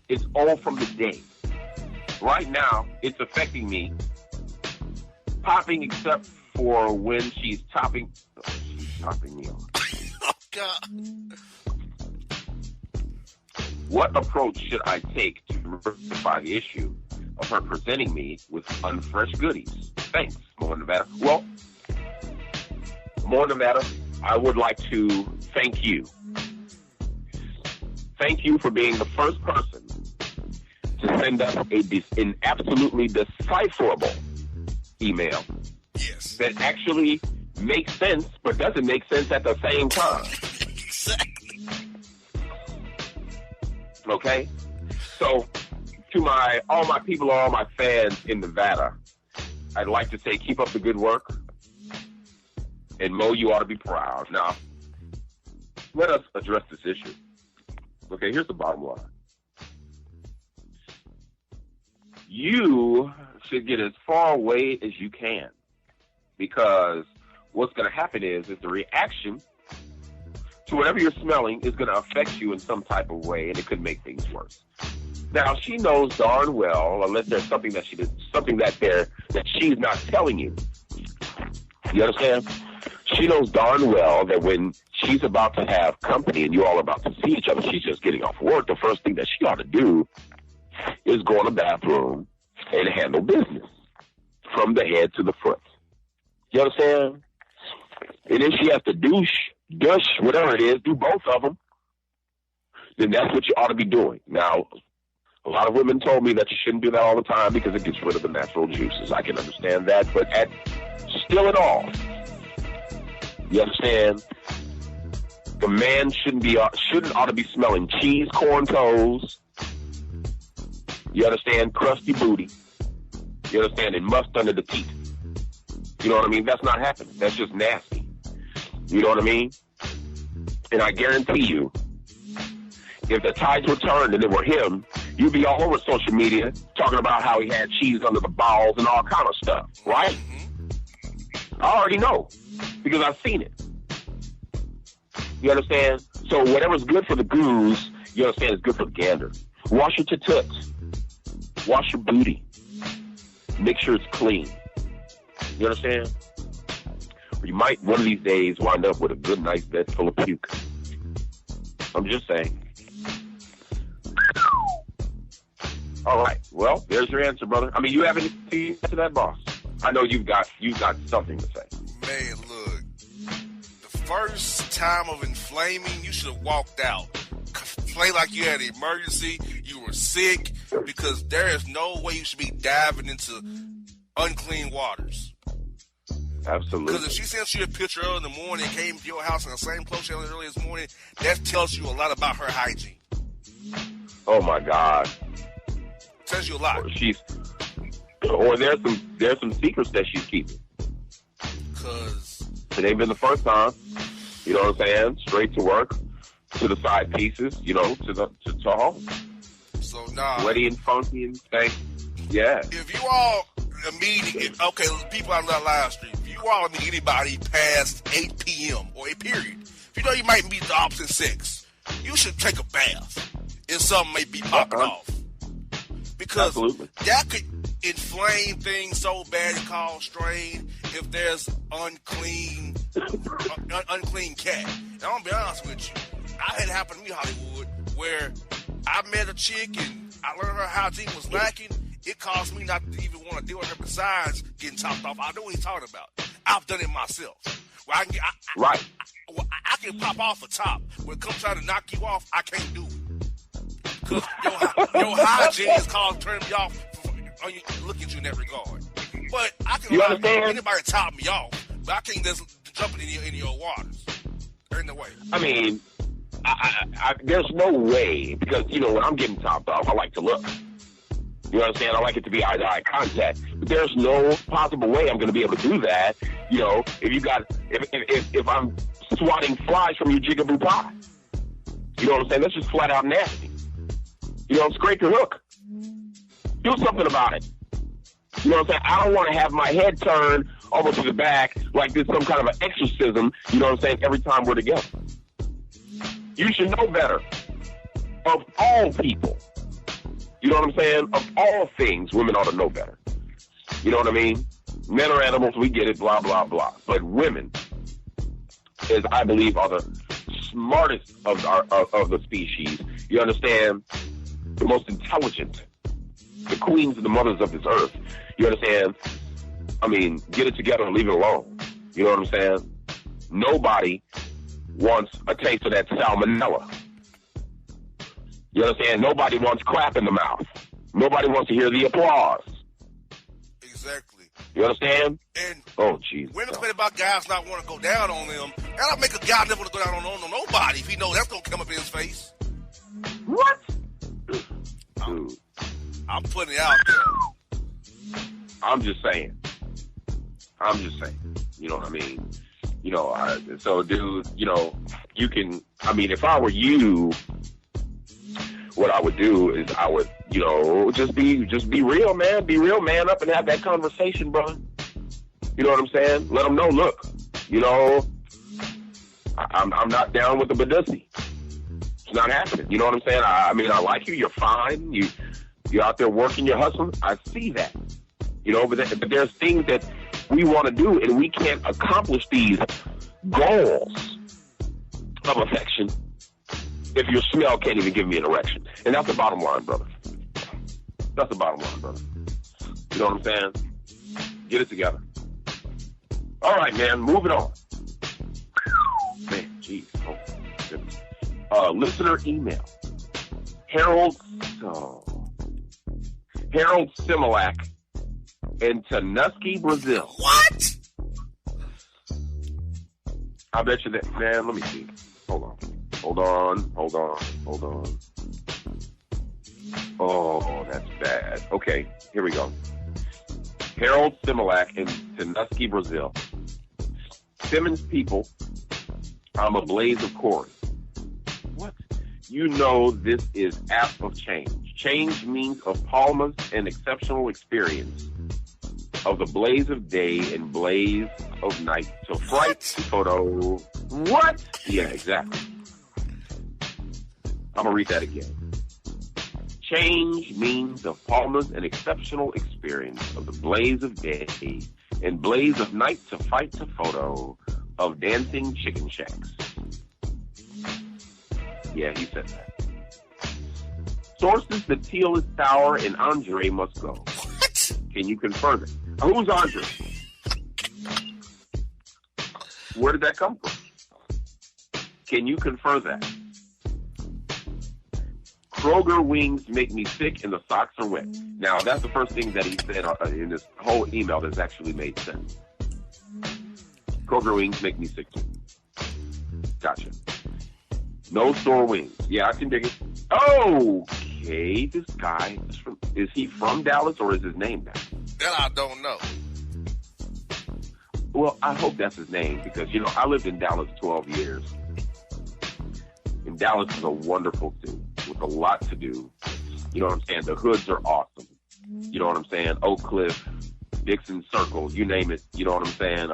It's all from the day. Right now, it's affecting me. Popping except for when she's topping me off. Oh, God. What approach should I take to rectify the issue of her presenting me with unfresh goodies? Thanks, More Nevada. Well, More Nevada, I would like to thank you. Thank you for being the first person to send us an absolutely decipherable email. Yes. That actually makes sense, but doesn't make sense at the same time. Exactly. Okay? So, to all my people, all my fans in Nevada, I'd like to say keep up the good work. And Mo, you ought to be proud. Now, let us address this issue. Okay, here's the bottom line. You should get as far away as you can. Because what's going to happen is the reaction to whatever you're smelling is going to affect you in some type of way, and it could make things worse. Now she knows darn well, unless there's something that that she's not telling you. You understand? She knows darn well that when she's about to have company and you all are about to see each other, she's just getting off work. The first thing that she ought to do is go in the bathroom and handle business from the head to the foot. You understand? And if she has to douche, whatever it is, do both of them, then that's what you ought to be doing. Now, a lot of women told me that you shouldn't do that all the time because it gets rid of the natural juices. I can understand that, but still at all, you understand? The man ought to be smelling cheese, corn toes. You understand? Crusty booty. You understand? And must under the teeth. You know what I mean? That's not happening. That's just nasty. You know what I mean? And I guarantee you, if the tides were turned and it were him, you'd be all over social media talking about how he had cheese under the balls and all kind of stuff, right? I already know because I've seen it. You understand? So whatever's good for the goose, you understand, is good for the gander. Wash your toots. Wash your booty. Make sure it's clean. You understand? Or you might one of these days wind up with a good nice bed full of puke. I'm just saying. All right. Well, there's your answer, brother. I mean, you have anything to that, boss? I know you've got something to say. Man, look. The first time of inflaming, you should have walked out. Play like you had an emergency, you were sick, because there is no way you should be diving into unclean waters. Absolutely. Because if she sent you a picture early in the morning and came to your house in the same clothes she had early this morning, that tells you a lot about her hygiene. Oh my God. Tells you a lot. Or there's some secrets that she's keeping. Because it ain't been the first time. You know what I'm saying? Straight to work, to the side pieces, you know, to home. So nah. Sweaty and funky and stank. Yeah. If you all meet, okay, people on that live stream, if you all meet anybody past 8 p.m. or a period, if you know you might meet the opposite sex, you should take a bath if something may be popping off. Because Absolutely. that could inflame things so bad it cause strain if there's unclean cat. And I'm gonna be honest with you, I had it happen to me, Hollywood, where I met a chick and I learned her hygiene was lacking. It caused me not to even want to deal with her besides getting topped off. I know what he's talking about. I've done it myself. Where I can pop off a top. When it comes trying to knock you off, I can't do it. Because your hygiene is called turning me off look at you in that regard. But I can allow anybody to top me off, but I can't just jump in your waters. There ain't no way. I mean, I there's no way, because, you know, when I'm getting topped off, I like to look. You understand? I like it to be eye-to-eye contact. But there's no possible way I'm going to be able to do that, you know, if I'm swatting flies from your jigaboo pie. You know what I'm saying? That's just flat out nasty. You know, scrape your hook. Do something about it. You know what I'm saying? I don't want to have my head turned over to the back like this some kind of an exorcism, you know what I'm saying, every time we're together. You should know better. Of all people. You know what I'm saying? Of all things, women ought to know better. You know what I mean? Men are animals, we get it, blah, blah, blah. But women, as I believe, are the smartest of the species. You understand? The most intelligent. The queens and the mothers of this earth. You understand? I mean, get it together and leave it alone. You know what I'm saying? Nobody wants a taste of that salmonella. You understand? Nobody wants crap in the mouth. Nobody wants to hear the applause. Exactly. You understand? And oh, jeez. Women complain about guys not want to go down on them. That'll make a guy never want to go down on nobody if he knows that's going to come up in his face. What? Dude. I'm putting it out there. I'm just saying. You know what I mean? You know, so, dude, you know, you can, I mean, if I were you, what I would do is I would, you know, just be real, man. Be real, man up and have that conversation, bro. You know what I'm saying? Let them know, look, you know, I'm not down with the Badussi. It's not happening. You know what I'm saying? I mean, I like you. You're fine. You're out there working, you're hustling. I see that. You know, but there's things that we want to do, and we can't accomplish these goals of affection if your smell can't even give me an erection. And that's the bottom line, brother. That's the bottom line, brother. You know what I'm saying? Get it together. All right, man, moving on. Man, jeez. Oh, goodness. Listener email. Harold Similac in Tanuski, Brazil. What? I bet you that, man, let me see. Hold on. Oh, that's bad. Okay, here we go. Harold Similac in Tanuski, Brazil. Simmons people, I'm a blaze of Corey. What? You know this is app of change. Change means of Palma's an exceptional experience of the blaze of day and blaze of night to fright photo. What? Yeah, exactly. I'm going to read that again. Change means of Palma's an exceptional experience of the blaze of day and blaze of night to fight to photo of dancing chicken shacks. Yeah, he said that. Sources, the teal is sour and Andre must go. What? Can you confirm it? Who's Andre? Where did that come from? Can you confirm that? Kroger wings make me sick and the socks are wet. Now, that's the first thing that he said in this whole email that's actually made sense. Kroger wings make me sick too. Gotcha. No store wings. Yeah, I can dig it. Okay, this guy is he from Dallas or is his name Dallas? That I don't know. Well, I hope that's his name because, you know, I lived in Dallas 12 years. And Dallas is a wonderful city with a lot to do. You know what I'm saying? The hoods are awesome. You know what I'm saying? Oak Cliff, Dixon Circle, you name it. You know what I'm saying?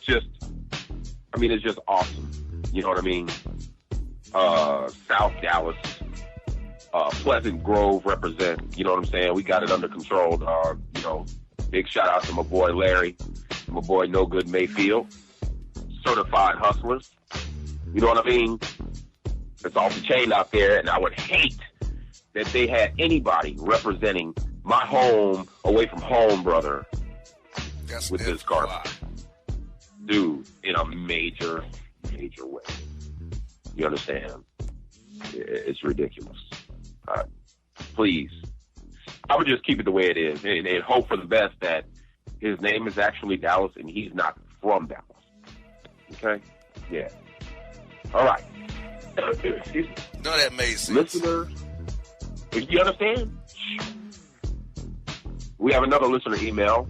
It's just awesome. You know what I mean? South Dallas, Pleasant Grove represent. You know what I'm saying? We got it under control, dog. You know, big shout out to my boy Larry, my boy No Good Mayfield, certified hustlers. You know what I mean? It's off the chain out there, and I would hate that they had anybody representing my home away from home, brother, That's with this garbage. Dude, in a major way. You understand? It's ridiculous. Please. I would just keep it the way it is and hope for the best that his name is actually Dallas and he's not from Dallas. Okay? Yeah. All right. Excuse me. No, that made sense. Listener, you understand? We have another listener email.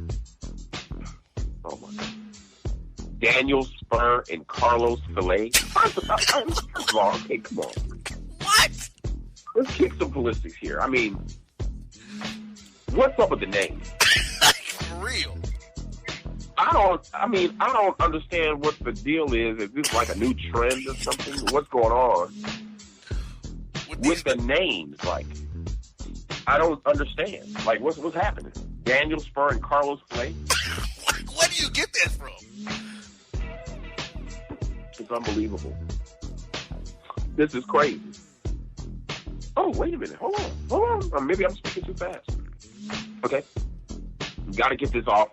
Oh, my God. Daniel Spur and Carlos Filet. First of all, okay, come on. What? Let's kick some ballistics here. I mean, what's up with the name? For real. I don't understand what the deal is. Is this like a new trend or something? What's going on with the names? Like, I don't understand. Like, what's happening? Daniel Spur and Carlos Filet? Where do you get that from? It's unbelievable. This is crazy. Oh, wait a minute. Hold on. Maybe I'm speaking too fast. Okay. Got to get this off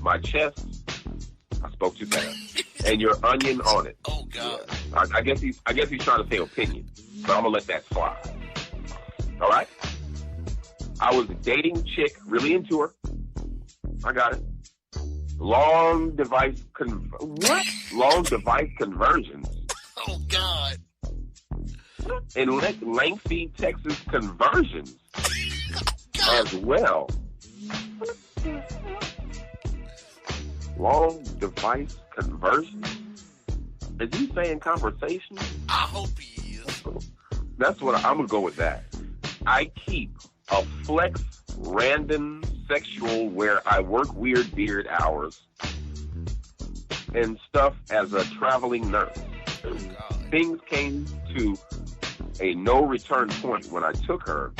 my chest. I spoke too fast. And your onion on it. Oh, God. Yeah. I guess he's trying to say opinion, but I'm gonna let that slide. All right. I was dating a chick, really into her. I got it. Long device conversions. Oh, God. And lengthy Texas conversions as well. Long device conversions? Is he saying conversation? I hope he is. That's what I'm going to go with that. I keep a flex random sexual where I work weird beard hours and stuff as a traveling nurse. Oh, God. things came to a no-return point when I took her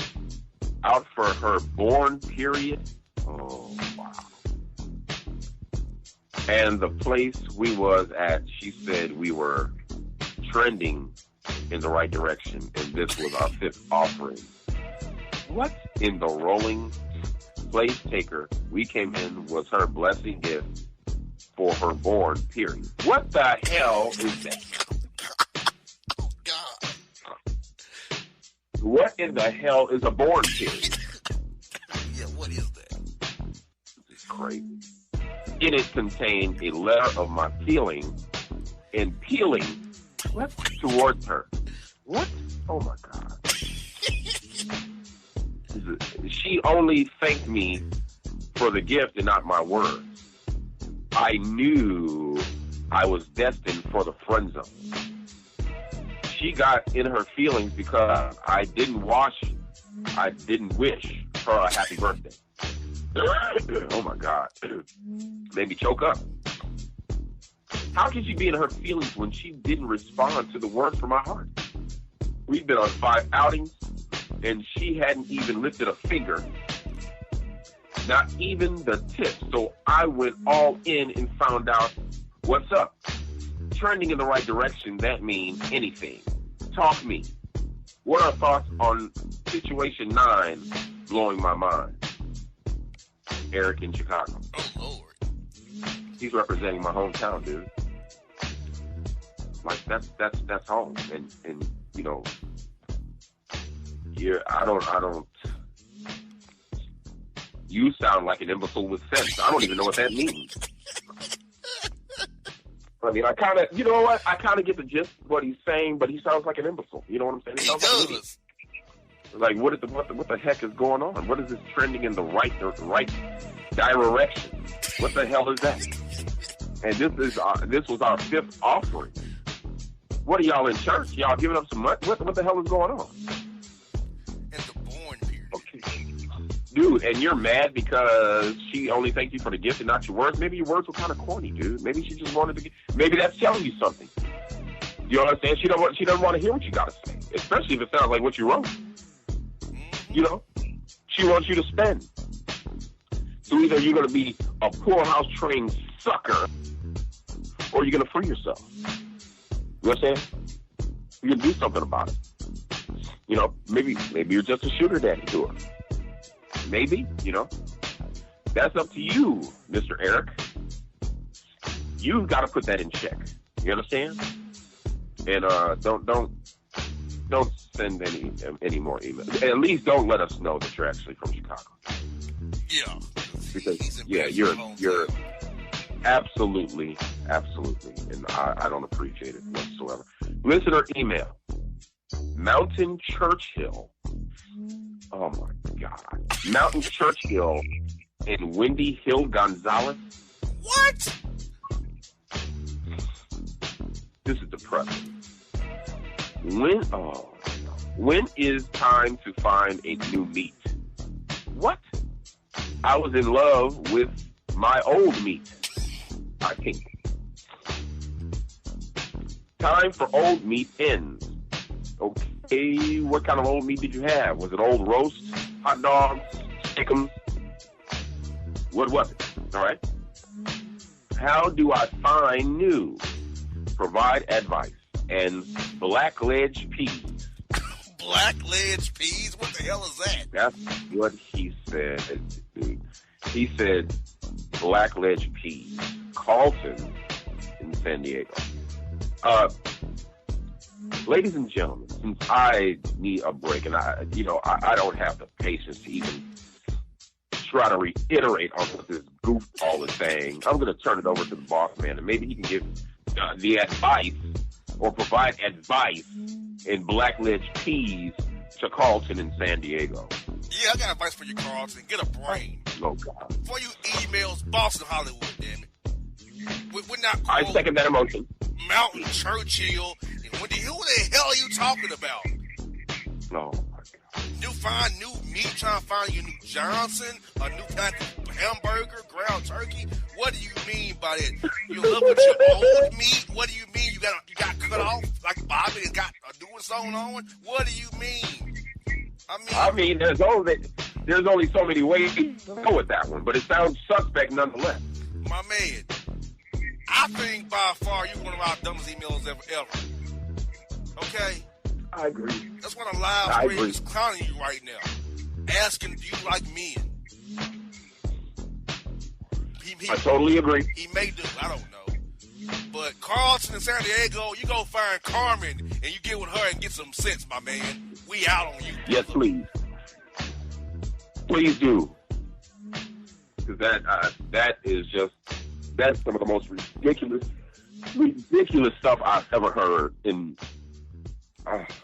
out for her born period. Oh, wow. And the place we was at, she said we were trending in the right direction, and this was our 5th offering. What in the rolling place taker we came in was her blessing gift for her born period? What the hell is that? Oh, God. What in the hell is a born period? Yeah, what is that? This is crazy. In it contained a letter of my feeling and peeling towards her. What? Oh my God. She only thanked me for the gift and not my words. I knew I was destined for the friend zone. She got in her feelings because I didn't wish her a happy birthday. Oh my God. Made me choke up. How can she be in her feelings when she didn't respond to the words from my heart? We've been on 5 outings, and she hadn't even lifted a finger. Not even the tip. So I went all in and found out what's up. Trending in the right direction, that means anything. Talk me. What are thoughts on situation 9 blowing my mind? Eric in Chicago. Oh, Lord. He's representing my hometown, dude. Like that's home. And you know, I don't you sound like an imbecile with sense. I don't even know what that means. I mean, I kind of get the gist of what he's saying, but he sounds like an imbecile. You know what I'm saying? He does. Like, what the heck is going on? What is this trending in the right direction? What the hell is that? And this was our 5th offering. What are y'all in church? Y'all giving up some money? What the hell is going on? And the born period. Okay. Dude, and you're mad because she only thanked you for the gift and not your words? Maybe your words were kind of corny, dude. Maybe she just wanted to maybe that's telling you something. You understand? She doesn't want to hear what you got to say, especially if it sounds like what you wrote. You know? She wants you to spend. So either you're going to be a poorhouse trained sucker or you're going to free yourself. You know what I'm saying? You can do something about it. You know, maybe you're just a sugar daddy to her. Maybe, you know. That's up to you, Mr. Eric. You've got to put that in check. You understand? And don't send any more emails. At least don't let us know that you're actually from Chicago. Yeah. Because you're absolutely, and I don't appreciate it whatsoever. Listener email. Mountain Churchill. Oh my God. Mountain Churchill and Wendy Hill Gonzalez. What? This is depressing. When is time to find a new meat? What? I was in love with my old meat, I think. Time for old meat ends. Okay, what kind of old meat did you have? Was it old roast, hot dogs, steakums? What was it? All right. How do I find new? Provide advice. And blackledge peas. Blackledge peas? What the hell is that? That's what he said, dude. He said blackledge peas. Carlton in San Diego. Ladies and gentlemen, since I need a break and I don't have the patience to even try to reiterate on what this goofball is saying, I'm going to turn it over to the boss man, and maybe he can give the advice or provide advice in blackledge peas to Carlton in San Diego. Yeah, I got advice for you, Carlton. Get a brain. Oh, God. For you emails, Boston, Hollywood, damn it. We're not cool. I second that emotion. Mountain Churchill. Who the hell are you talking about? Oh, my God. Find new meat, trying to find your new Johnson, a new pack of hamburger, ground turkey. What do you mean by that? You love with your old meat? What do you mean? You got cut off like Bob me and got doing something on? What do you mean? I mean, there's only so many ways to go with that one, but it sounds suspect nonetheless. My man, I think by far you're one of our dumbest emails ever. Okay? I agree. That's what a live stream is clowning you right now. Asking, do you like men? I totally agree. He may do. I don't know. But Carlton and San Diego, you go find Carmen and you get with her and get some sense, my man. We out on you. Yes, please. Please do. Because that's some of the most ridiculous stuff I've ever heard.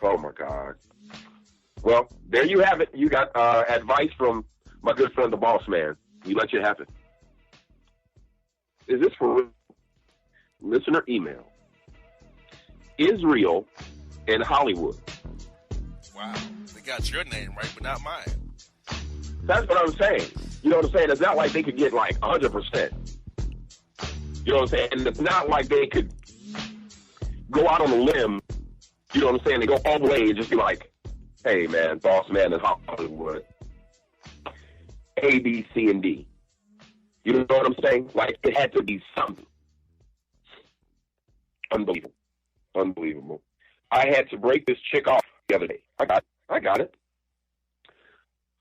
Oh my God. Well, there you have it. You got advice from my good friend, the Bossman. We let you have it. Is this for listener email? Israel and Hollywood. Wow. They got your name right, but not mine. That's what I'm saying. You know what I'm saying? It's not like they could get like 100%. You know what I'm saying? And it's not like they could go out on a limb, you know what I'm saying? They go all the way and just be like, hey, man, Bossman in Hollywood. A, B, C, and D. You know what I'm saying? Like, it had to be something. Unbelievable. I had to break this chick off the other day. I got it.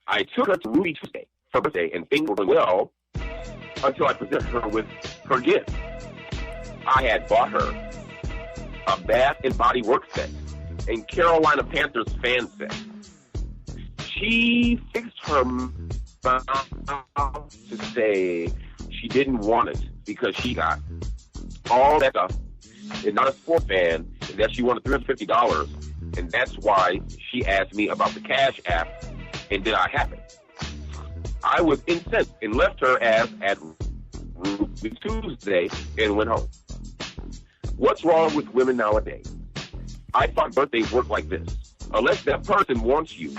I took her to Ruby Tuesday, her birthday, and things were going well until I presented her with her gift. I had bought her a Bath and Body Works set and Carolina Panthers fan set. She fixed her mouth to say she didn't want it because she got all that stuff and not a sports fan, and that she wanted $350, and that's why she asked me about the Cash App, and did I have it? I was incensed and left her ass at Ruby Tuesday and went home. What's wrong with women nowadays? I thought birthdays work like this. Unless that person wants you,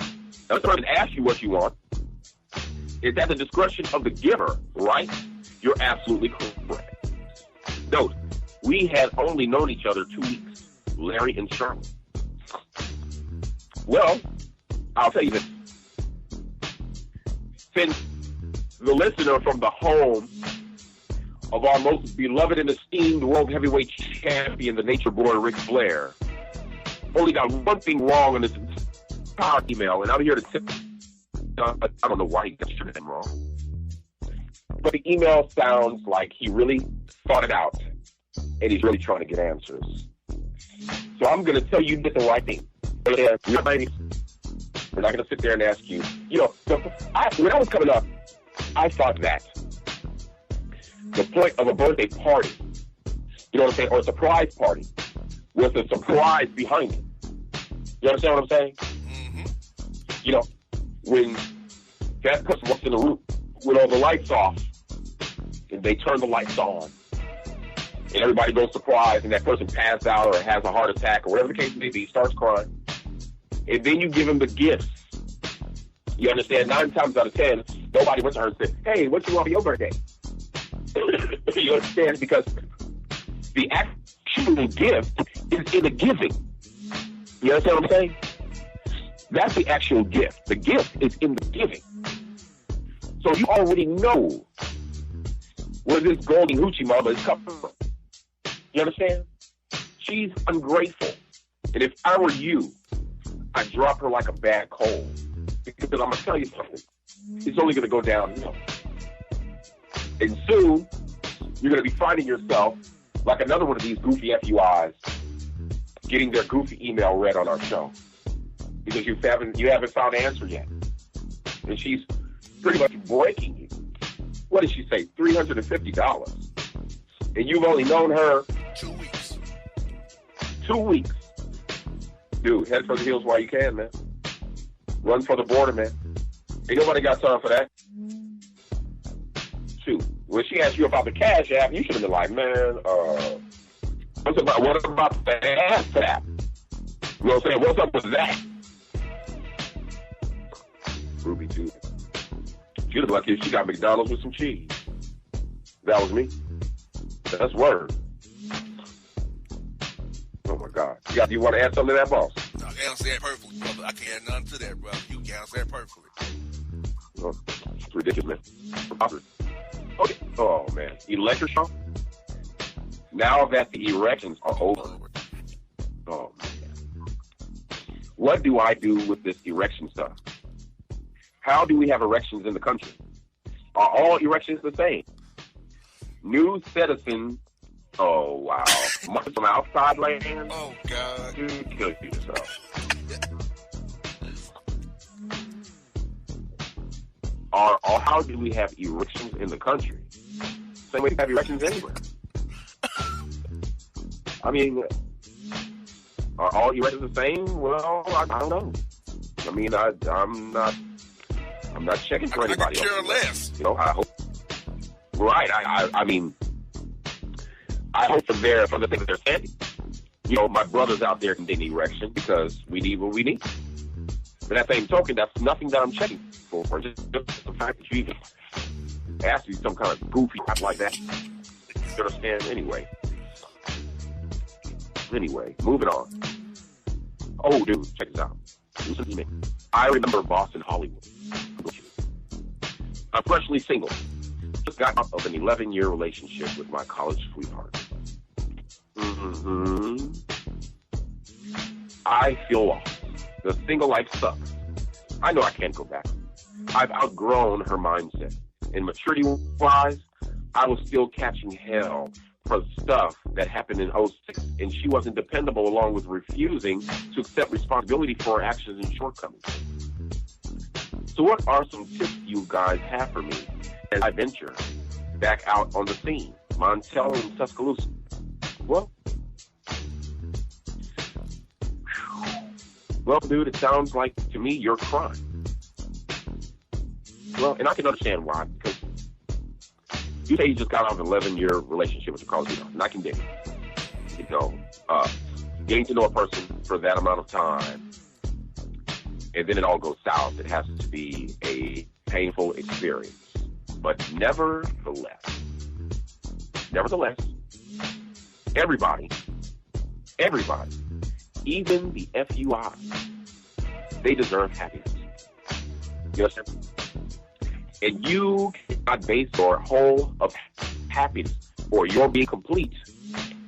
unless the person asks you what you want, it's at the discretion of the giver, right? You're absolutely correct. Note, we had only known each other 2 weeks, Larry and Charlotte. Well, I'll tell you this. Since the listener from the home of our most beloved and esteemed world heavyweight champion, the Nature Boy, Ric Flair, only got one thing wrong in this entire email, and I'm here to tip. I don't know why he got your name wrong. But the email sounds like he really thought it out, and he's really trying to get answers. So I'm going to tell you did the right thing. We're not going to sit there and ask you. You know, when I was coming up, I thought that the point of a birthday party, you know what I'm saying, or a surprise party, was the surprise behind it. You understand what I'm saying? Mm-hmm. You know, when that person walks in the room with all the lights off, and they turn the lights on, and everybody goes surprised, and that person passed out or has a heart attack or whatever the case may be, starts crying, and then you give them the gifts. You understand? 9 times out of 10, nobody went to her and said, hey, what you want for your birthday? You understand? Because the actual gift is in the giving. You understand what I'm saying? That's the actual gift. The gift is in the giving. So you already know where this golden hoochie mama is coming from. You understand? She's ungrateful. And if I were you, I'd drop her like a bad coal. Because I'm going to tell you something. It's only going to go downhill. And soon, you're going to be finding yourself like another one of these goofy FUIs getting their goofy email read on our show. Because you haven't found an answer yet. And she's pretty much breaking you. What did she say? $350. And you've only known her 2 weeks. 2 weeks. Dude, head for the hills while you can, man. Run for the border, man. Ain't nobody got time for that. 2. When she asked you about the Cash App, you should have been like, man, what about the ass app? You know what I'm saying? What's up with that? Ruby, too. She was lucky if she got McDonald's with some cheese. That was me. That's word. Oh, my God. You want to add something to that, boss? No, I answer that perfectly, brother. I can't add nothing to that, brother. You can answer that perfectly. Oh, it's ridiculous, man. Okay. Oh, man. Electric shock? Now that the erections are over. Oh, man. What do I do with this erection stuff? How do we have erections in the country? Are all erections the same? New citizens. Oh, wow. Marcus from outside land. Oh, God. You kill yourself. Or how do we have erections in the country? Same way we have erections anywhere. I mean, are all erections the same? Well, I don't know. I mean, I'm not checking for anybody else. I care less. You know, I hope. Right. I mean, I hope for the things they're saying. You know, my brothers out there can get an erection because we need what we need. But that same token, that's nothing that I'm checking for. Just the fact that you even ask me some kind of goofy crap like that. You understand? Anyway, moving on. Oh, dude, check this out. Listen to me. I remember Boston, Hollywood. I'm freshly single. Just got out of an 11-year relationship with my college sweetheart. I feel lost. The single life sucks. I know I can't go back. I've outgrown her mindset. And maturity-wise, I was still catching hell for stuff that happened in '06, and she wasn't dependable, along with refusing to accept responsibility for her actions and shortcomings. So what are some tips you guys have for me as I venture back out on the scene? Montel and Tuscaloosa. Well, dude, it sounds like to me you're crying. Well, and I can understand why, because you say you just got out of an 11-year relationship with your college sweetheart, and I can dig it. You know, getting to know a person for that amount of time, and then it all goes south. It has to be a painful experience. But nevertheless, everybody, even the FUI, they deserve happiness. You understand? And you cannot base your whole of happiness or your being complete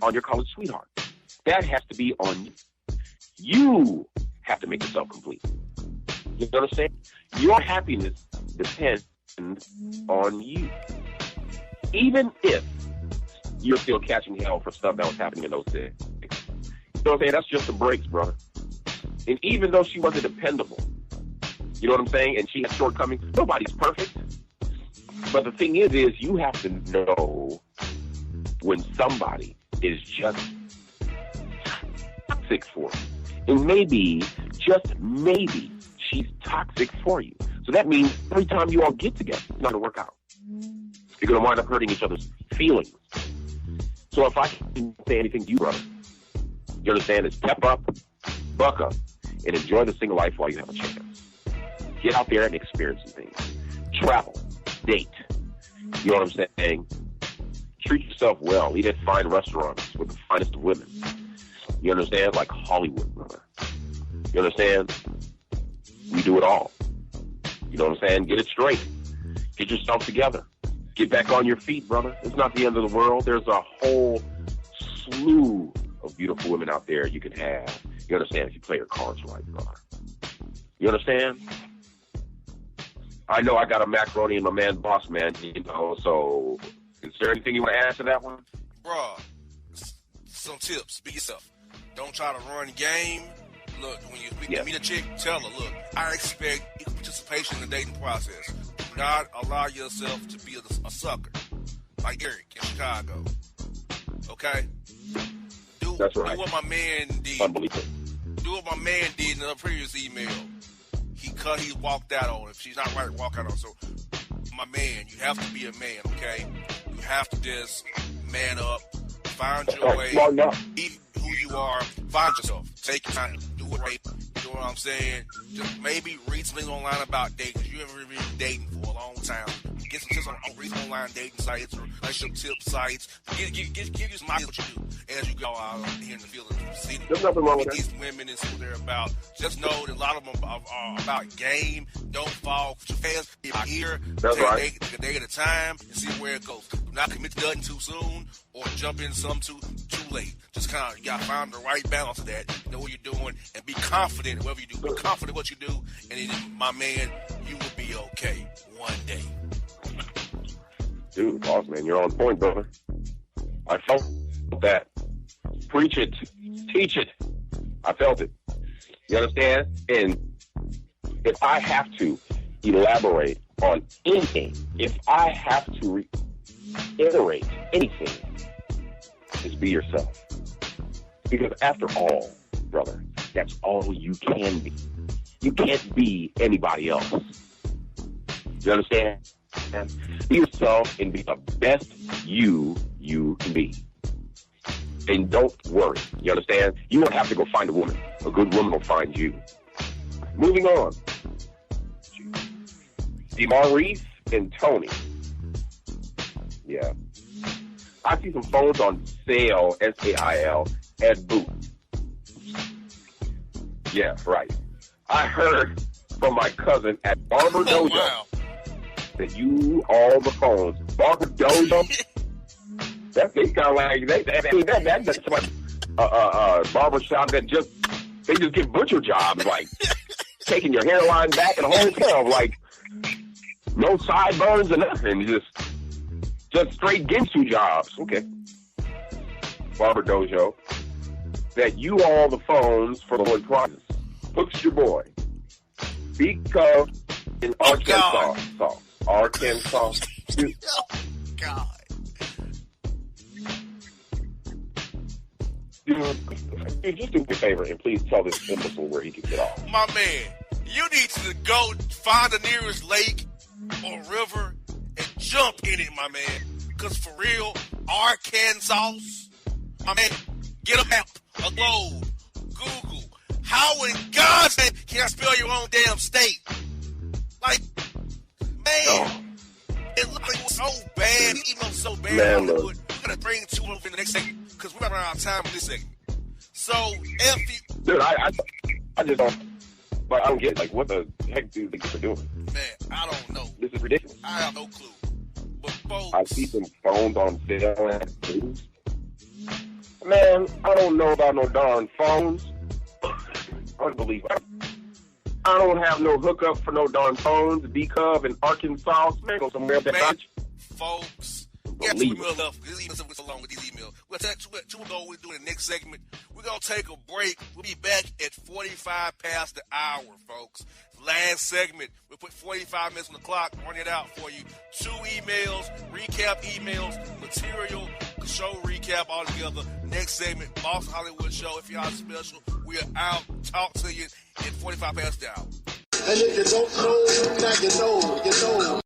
on your college sweetheart. That has to be on you. You have to make yourself complete. You understand? Your happiness depends on you. Even if you're still catching hell for stuff that was happening in those days. You know what I'm saying? That's just the breaks, brother. And even though she wasn't dependable, you know what I'm saying? And she had shortcomings. Nobody's perfect. But the thing is you have to know when somebody is just toxic for you. And maybe, just maybe, she's toxic for you. So that means every time you all get together, it's not going to work out. You're going to wind up hurting each other's feelings. So if I can say anything to you, brother, you understand, is step up, buck up, and enjoy the single life while you have a chance. Get out there and experience some things. Travel. Date. You know what I'm saying? Treat yourself well. Eat at fine restaurants with the finest of women. You understand? Like Hollywood, brother. You understand? We do it all. You know what I'm saying? Get it straight. Get yourself together. Get back on your feet, brother. It's not the end of the world. There's a whole slew of beautiful women out there you can have. You understand? If you play your cards right, brother. You understand? I know I got a macaroni and my man Bossman, you know, so is there anything you want to add to that one? Bruh, some tips. Be yourself. Don't try to run game. Look, when you meet a chick, tell her, look, I expect equal participation in the dating process. Do not allow yourself to be a sucker, like Eric in Chicago. Okay? That's right. Do what my man did. Unbelievable. Do what my man did in a previous email. He walked out on. If she's not right, walk out on. So, my man, you have to be a man, okay? You have to just man up, find your way, be who you are, find yourself, take your time, do it right. You know what I'm saying? Just maybe read something online about dating, because you haven't really been dating for a long time. get some tips on online dating sites or relationship tip sites. Give you some ideas what you do as you go out here in the field of the city. There's nothing wrong with these women and see what they're about. Just know that a lot of them are about game. Don't fall too fast. Here, that's take right. a day at a time and see where it goes. Do not commit to nothing too soon or jump in some too late. Just kind of, you got to find the right balance of that. Know what you're doing and be confident in whatever you do. Be confident in what you do, and then, my man, you will be okay one day. Dude, Bossman, you're on point, brother. I felt that. Preach it. Teach it. I felt it. You understand? And if I have to elaborate on anything, if I have to reiterate anything, just be yourself. Because after all, brother, that's all you can be. You can't be anybody else. You understand? Be yourself and be the best you can be. And don't worry. You understand? You don't have to go find a woman. A good woman will find you. Moving on. DeMaurice and Tony. Yeah. I see some phones on sale, SAIL, at Boots. Yeah, right. I heard from my cousin at Barber Dojo that you all the phones. Barber Dojo? That's kind of like that's like barber shop that just give butcher jobs, like taking your hairline back and a whole pair of like no sideburns or nothing, just straight Ginsu jobs. Okay. Barber Dojo. That you all the phones for the Lord prizes. Hooks your boy. Because in Arkansas. Arkansas. Oh, God. Dude, just do me a favor and please tell this imbecile where he can get off. My man, you need to go find the nearest lake or river and jump in it, my man. Because for real, Arkansas, my man, get a map, a globe, Google. How in God's name can I spell your own damn state? Like, man, it looked like it was so bad. It even so bad. Man, We're going to bring two over in the next segment because we're running out of time in this segment. So, Dude, I just don't, but I don't get, like, what the heck do you think they're doing? Man, I don't know. This is ridiculous. I have no clue. But, folks, I see some phones on sale at Boots. Man, I don't know about no darn phones. Unbelievable. I don't have no hookup for no darn phones. D-Cub in Arkansas. Man, go somewhere with that bitch. Folks, we got 2 emails left. This email is so long with these emails. We'll take two ago. We're doing the next segment. We're going to take a break. We'll be back at 45 past the hour, folks. Last segment. We'll put 45 minutes on the clock, run it out for you. 2 emails, recap emails, material, show recap all together. Next segment, Boston Hollywood Show. If y'all special, we are out. Talk to you at 45 past the hour. And if you don't know, now you know, you know.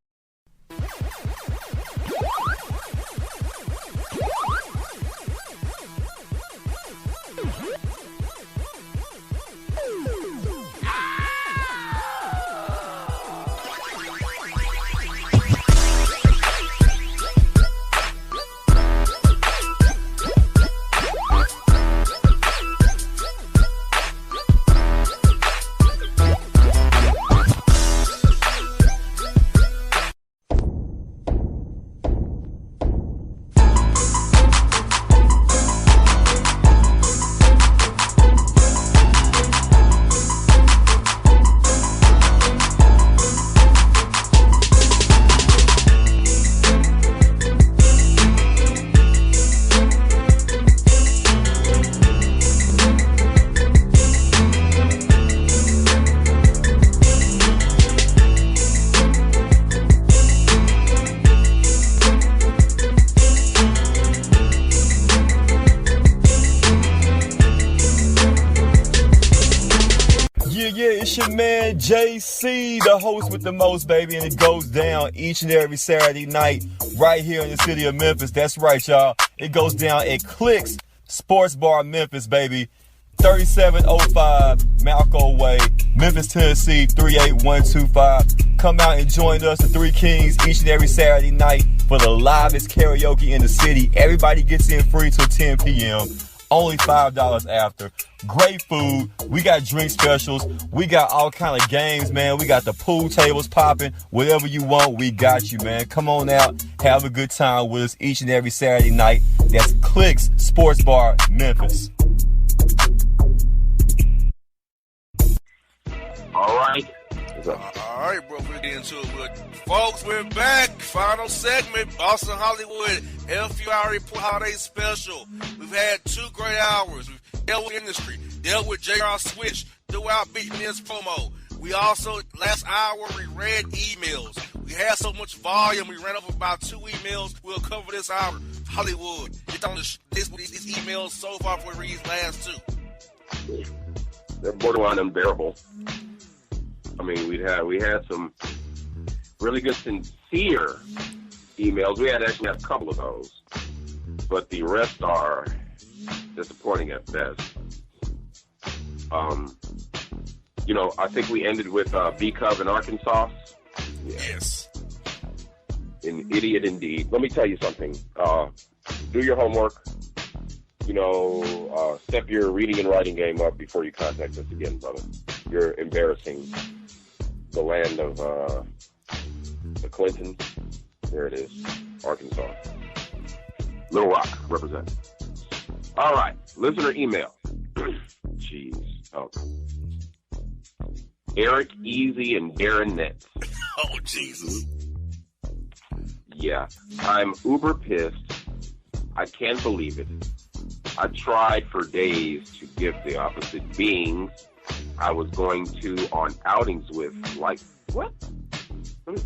It's your man JC, the host with the most, baby, and it goes down each and every Saturday night right here in the city of Memphis. That's right, y'all. It goes down at Clicks Sports Bar Memphis, baby. 3705 Malco Way, Memphis, Tennessee 38125. Come out and join us, the Three Kings, each and every Saturday night for the livest karaoke in the city. Everybody gets in free till 10 p.m. Only $5 after. Great food. We got drink specials. We got all kind of games, man. We got the pool tables popping. Whatever you want, we got you, man. Come on out. Have a good time with us each and every Saturday night. That's Clicks Sports Bar, Memphis. All right. All right, bro, we're getting into it. Folks, we're back. Final segment, Boston Hollywood FUI Report Holiday Special. We've had 2 great hours. We've dealt with industry, dealt with JR Switch throughout beating this promo. We also, last hour, we read emails. We had so much volume, we ran up about 2 emails. We'll cover this hour. Hollywood, get on these emails so far before we read these last 2. They're borderline unbearable. I mean, we had some really good, sincere emails. We actually had a couple of those, but the rest are disappointing at best. I think we ended with B-Cub in Arkansas. Yeah. Yes. An idiot indeed. Let me tell you something. Do your homework. Step your reading and writing game up before you contact us again, brother. You're embarrassing the land of the Clintons. There it is, Arkansas. Little Rock, represent. All right, listener email. Jeez. Oh. Eric Easy and Darren Nets. Oh, Jesus. Yeah, I'm uber pissed. I can't believe it. I tried for days to give the opposite beings I was going to on outings with, like, what?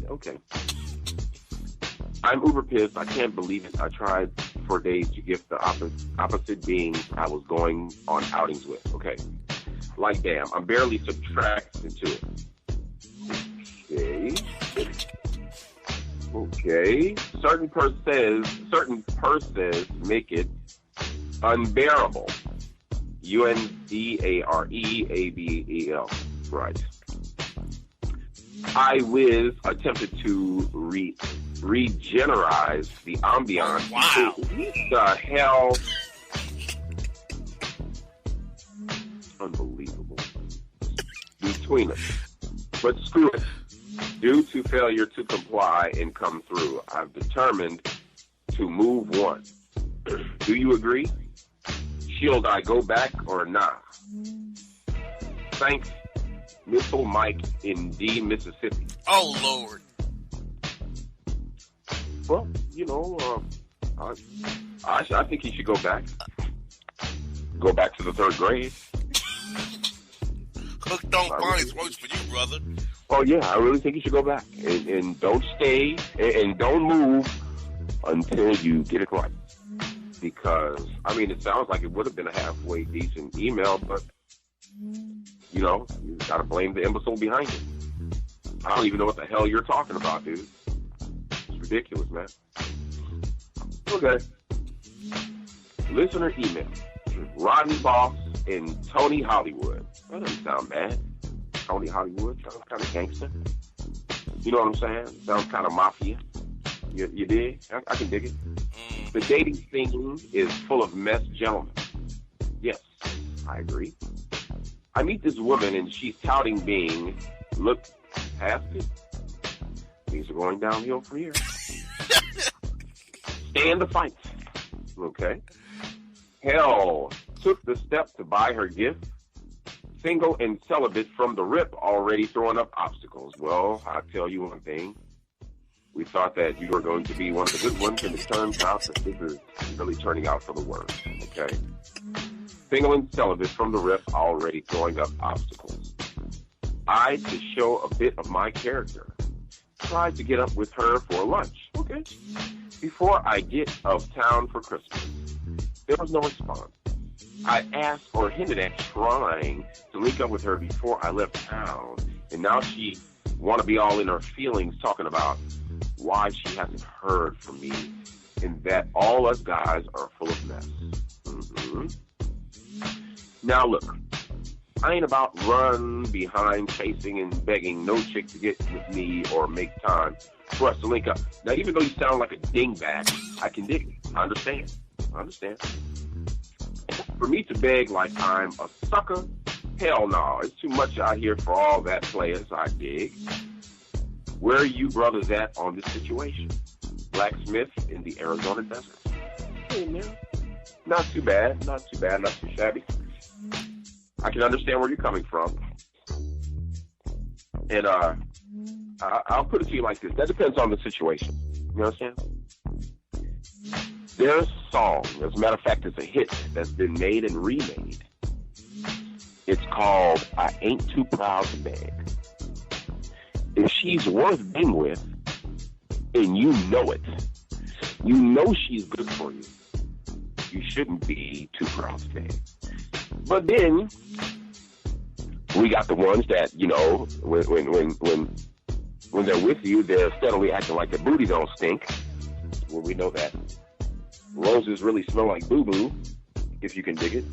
Okay. I'm uber pissed. I can't believe it. I tried for days to give the opposite beings I was going on outings with. Okay. Like, damn, I'm barely subtracted to it. Okay. Certain persons make it unbearable. UNDAREABEL. Right. I attempted to regenerate the ambiance. Wow. What the hell? Unbelievable. Between us. But screw it. Due to failure to comply and come through, I've determined to move on. Do you agree? Should I go back or not? Thanks, Missile Mike in D, Mississippi. Oh, Lord. Well, I think he should go back. Go back to the 3rd grade. Hooked on phonics works for you, brother. Oh, yeah, I really think you should go back. And don't stay and don't move until you get it right. Because, it sounds like it would have been a halfway decent email, but, you got to blame the imbecile behind it. I don't even know what the hell you're talking about, dude. It's ridiculous, man. Okay. Listener email. Rodney Boss and Tony Hollywood. That doesn't sound bad. Tony Hollywood sounds kind of gangster. You know what I'm saying? Sounds kind of mafia. You dig? I can dig it. The dating scene is full of mess, gentlemen. Yes, I agree. I meet this woman and she's touting being, look past it. Things are going downhill from here. Stand the fight. Okay. Hell, took the step to buy her gift. Single and celibate from the rip, already throwing up obstacles. Well, I'll tell you one thing. We thought that you were going to be one of the good ones, and it turns out that this is really turning out for the worst, okay? Single and celibate from the rip, already throwing up obstacles. I, to show a bit of my character, tried to get up with her for lunch, okay? Before I get of town for Christmas. There was no response. I asked or hinted at trying to link up with her before I left town, and now she want to be all in her feelings talking about why she hasn't heard from me and that all us guys are full of mess. Now look, I ain't about run behind chasing and begging no chick to get with me or make time for us to link up. Now, even though you sound like a dingbat, I can dig it. I understand. For me to beg like I'm a sucker, hell no. It's too much out here for all that players. I dig. Where are you brothers at on this situation? Blacksmith in the Arizona desert. Hey, man. Not too bad, not too shabby. I can understand where you're coming from. And I'll put it to you like this. That depends on the situation. You understand? There's a song, as a matter of fact, it's a hit that's been made and remade. It's called I Ain't Too Proud to Beg. If she's worth being with, and you know it, you know she's good for you, you shouldn't be too proud to beg. But then we got the ones that, you know, when they're with you, they're steadily acting like their booty don't stink. Well, we know that roses really smell like boo-boo, if you can dig it.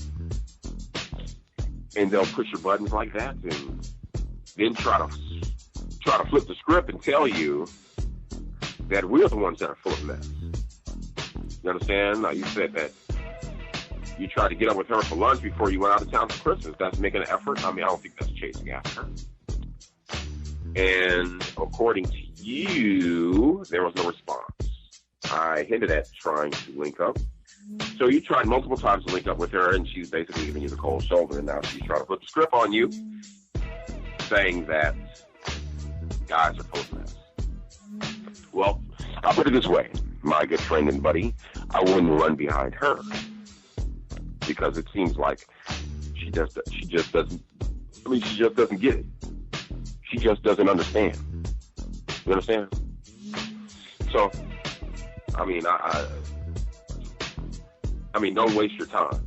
And they'll push your buttons like that, and then try to flip the script and tell you that we're the ones that are full of mess. You understand? Now, you said that you tried to get up with her for lunch before you went out of town for Christmas. That's making an effort. I mean, I don't think that's chasing after her. And according to you, there was no response. I hinted at trying to link up. So you tried multiple times to link up with her, and she's basically giving you the cold shoulder, and now she's trying to flip the script on you, saying that guys are full of mess. Well, I'll put it this way, my good friend and buddy. I wouldn't run behind her, because it seems like she just doesn't get it. She just doesn't understand. You understand? So, I mean, don't waste your time.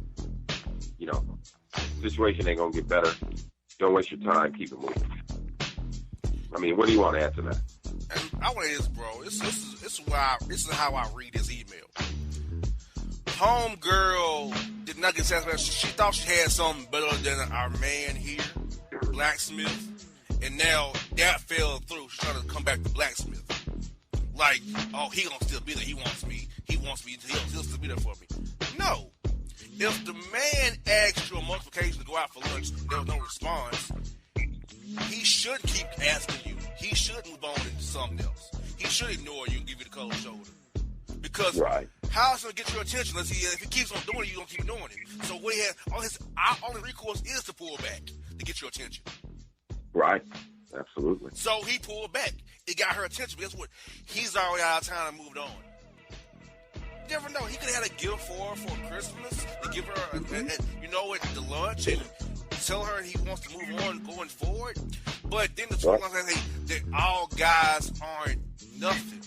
You know, situation ain't gonna get better. Don't waste your time. Keep it moving. I mean, what do you want to add to that? And I want to add this, bro. This is how I read this email. Homegirl did not get satisfied. She thought she had something better than our man here, Blacksmith, and now that fell through. She's trying to come back to Blacksmith. Like, oh, he gonna still be there. He wants me. He'll still be there for me. No. If the man asked you on multiple occasions to go out for lunch, there was no response, he should keep asking you. He should move on into something else. He should ignore you and give you the cold shoulder. Because how is it going to get your attention? If he keeps on doing it, you're going to keep doing it. So our only recourse is to pull back to get your attention. Right. Absolutely. So he pulled back. It got her attention. But guess what? He's already out of town and moved on. You never know. He could have had a gift for her for Christmas to give her, the lunch and tell her he wants to move on going forward. But then the truth is that all guys aren't nothing.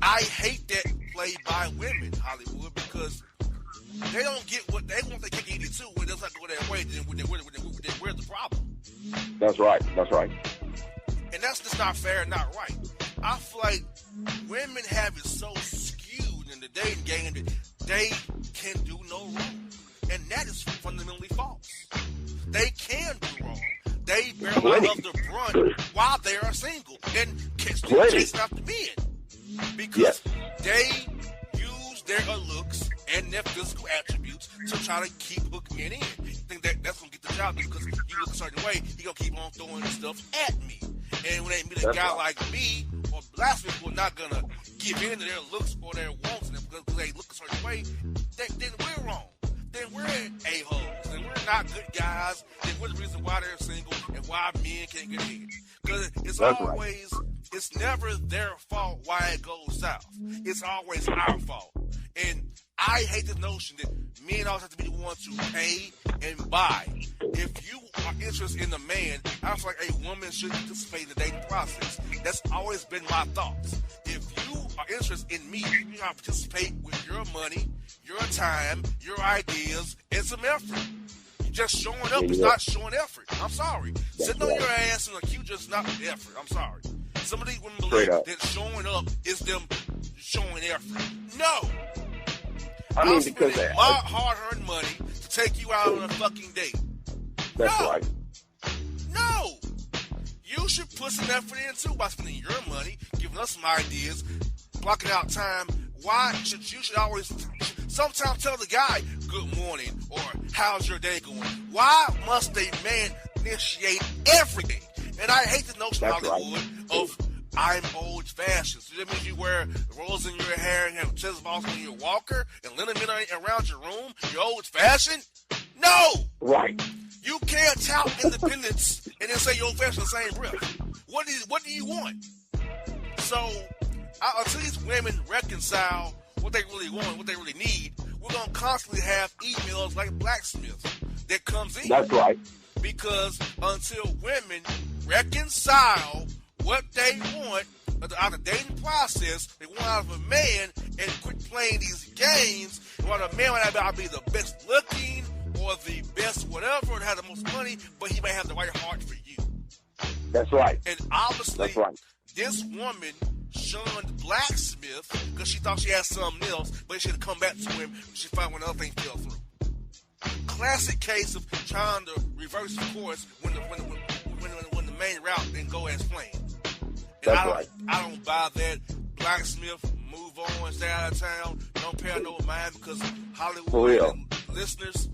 I hate that play by women, Hollywood, because they don't get what they want. They can't get it too. When it doesn't go their way, then where's the problem? That's right. And that's just not fair and not right. I feel like women have it so skewed in the dating game that they can do no wrong. And that is fundamentally false. They can do wrong. They bear a lot of the brunt while they are single and still chasing after men. Because they use their looks and their physical attributes to try to keep hooking men in. Think that's going to get the job done because you look a certain way, he going to keep on throwing stuff at me. And when they meet a guy like me or Blacksmith who are not going to give in to their looks or their wants because they look a certain way, then we're wrong. Then we're a-holes. Then we're not good guys. Then we're the reason why they're single and why men can't get in. Because it's never their fault why it goes south. It's always our fault. And I hate the notion that men always have to be the ones to pay and buy. If you are interested in a man, I feel like a woman should participate in the dating process. That's always been my thoughts. If you are interested in me, you gotta participate with your money, your time, your ideas, and some effort. Just showing up is not showing effort. I'm sorry. Sitting on your ass and you just not effort. I'm sorry. Some of these women believe that showing up is them showing effort. No. I mean, because my hard-earned money to take you out on a fucking date. That's No. right. No. You should put some effort in too by spending your money, giving us some ideas, blocking out time. Why should you always sometimes tell the guy good morning or how's your day going? Why must a man initiate everything? And I hate the notion That's of Hollywood of I'm old fashioned. So that means you wear rolls in your hair and have chest balls on your walker and liniment around your room. You're old fashioned? No! Right. You can't tout independence and then say you're old fashioned in the same breath. What do you want? So until these women reconcile what they really want, what they really need, we're gonna constantly have emails like blacksmiths that comes in. That's right. Because until women reconcile what they want out of the dating process, they want out of a man, and quit playing these games. They want a man might be the best looking or the best whatever, or have the most money, but he may have the right heart for you. That's right. And obviously, That's right. this woman shunned blacksmith because she thought she had something else, but she had to come back to him when she found when other thing fell through. Classic case of trying to reverse the course when the main route didn't go as planned. And I don't buy that. Blacksmith, move on, stay out of town. Don't pay no mind because Hollywood and listeners,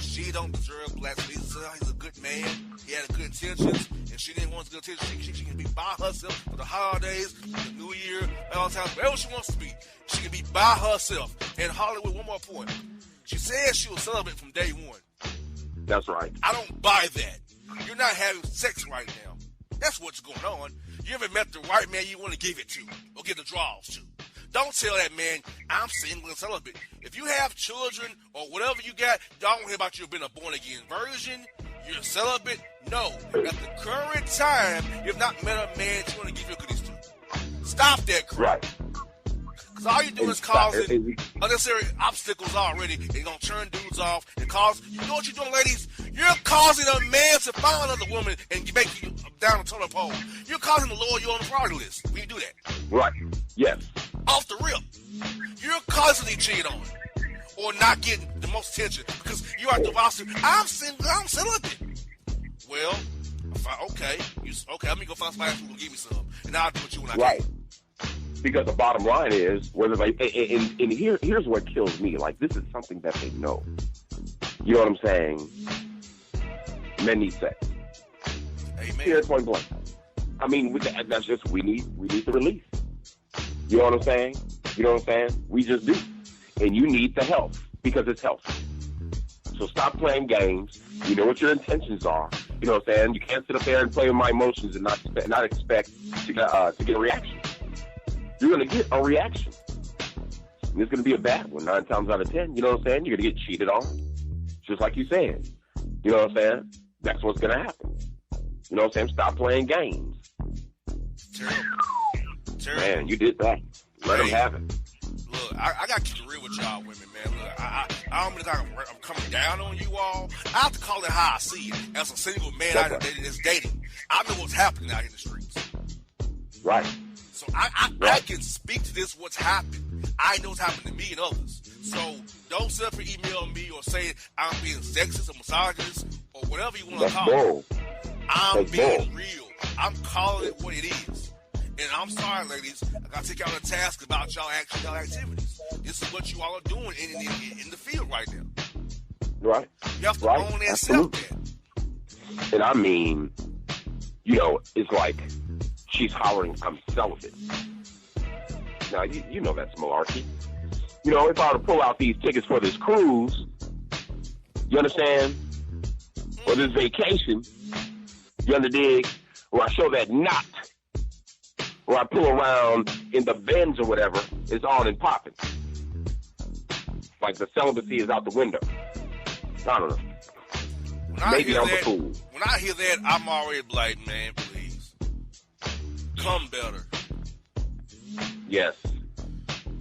she don't deserve blacksmith. He's a good man. He had good intentions, and she didn't want good intentions. She can be by herself for the holidays, the New Year, all the time, wherever she wants to be. She can be by herself. And Hollywood, one more point. She said she was celibate from day one. That's right. I don't buy that. You're not having sex right now. That's what's going on. You ever met the right man you want to give it to or give the draws to? Don't tell that man, I'm single and celibate. If you have children or whatever you got, y'all don't hear about you being a born-again virgin, you're celibate. No. At the current time, you've not met a man that you want to give your goodies to. Stop that crap. Right. Because all you're doing is causing unnecessary obstacles already. They're going to turn dudes off and cause... You know what you're doing, ladies? You're causing a man to find another woman and make you down the toilet pole. You're causing to lower you on the priority list when you do that. Right. Yes. Off the rip. You're constantly cheating on or not getting the most attention because you are divorced. I'm single. I'm celibate. Well, okay. Okay, let me go find somebody who will give me some. And I'll do what you want. Right. Because the bottom line is, whether they, and here's what kills me. Like, this is something that they know. You know what I'm saying? Men need sex. Amen. Here's point blank. I mean, that's just, we need the release. You know what I'm saying? You know what I'm saying? We just do. And you need the health because it's healthy. So stop playing games. You know what your intentions are. You know what I'm saying? You can't sit up there and play with my emotions and not expect to get a reaction. You're going to get a reaction. And it's going to be a bad one 9 times out of 10. You know what I'm saying? You're going to get cheated on. Just like you said. You know what I'm saying? That's what's going to happen. You know what I'm saying? Stop playing games. Terrible. Man, you did that. Let them have it. Look, I got to keep it real with y'all women, man. Look, I don't mean that I'm coming down on you all. I have to call it how I see it. As a single man that's dating, I know what's happening out in the streets. Right. So I can speak to this, what's happened. I know what's happened to me and others. So don't sit up and email me or say I'm being sexist or misogynist or whatever you want to call it. I'm being real. I'm calling it what it is. And I'm sorry, ladies. I got to take y'all to task about y'all activities. This is what you all are doing in the field right now. Right. You have to own and accept that. And I mean, you know, it's like she's hollering, I'm celibate. Now, you know that's malarkey. You know, if I were to pull out these tickets for this cruise, you understand? Or this vacation, you underdig? Or I show that knot, or I pull around in the Benz or whatever, it's on and popping. Like the celibacy is out the window. I don't know. Maybe I'm a fool. When I hear that, I'm already like, man, please. Come better. Yes.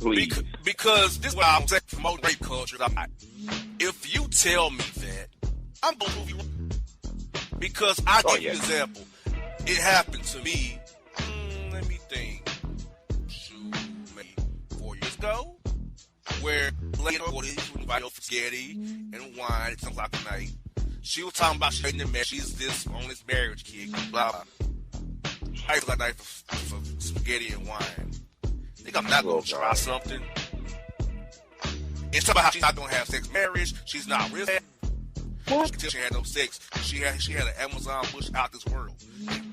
Please. Because this is what I'm saying, promote rape culture. If you tell me that, I'm going to prove you wrong. Because I give you an example. It happened to me, let me think, maybe 4 years ago, where later on he was invited for spaghetti and wine at 10 o'clock at night. She was talking about she's in the marriage. She's this on this marriage kick. Blah blah. I got night for spaghetti and wine. I think I'm not gonna try something. It's about how she's not gonna have sex marriage. She's not real. She had no sex. She had an Amazon bush out this world.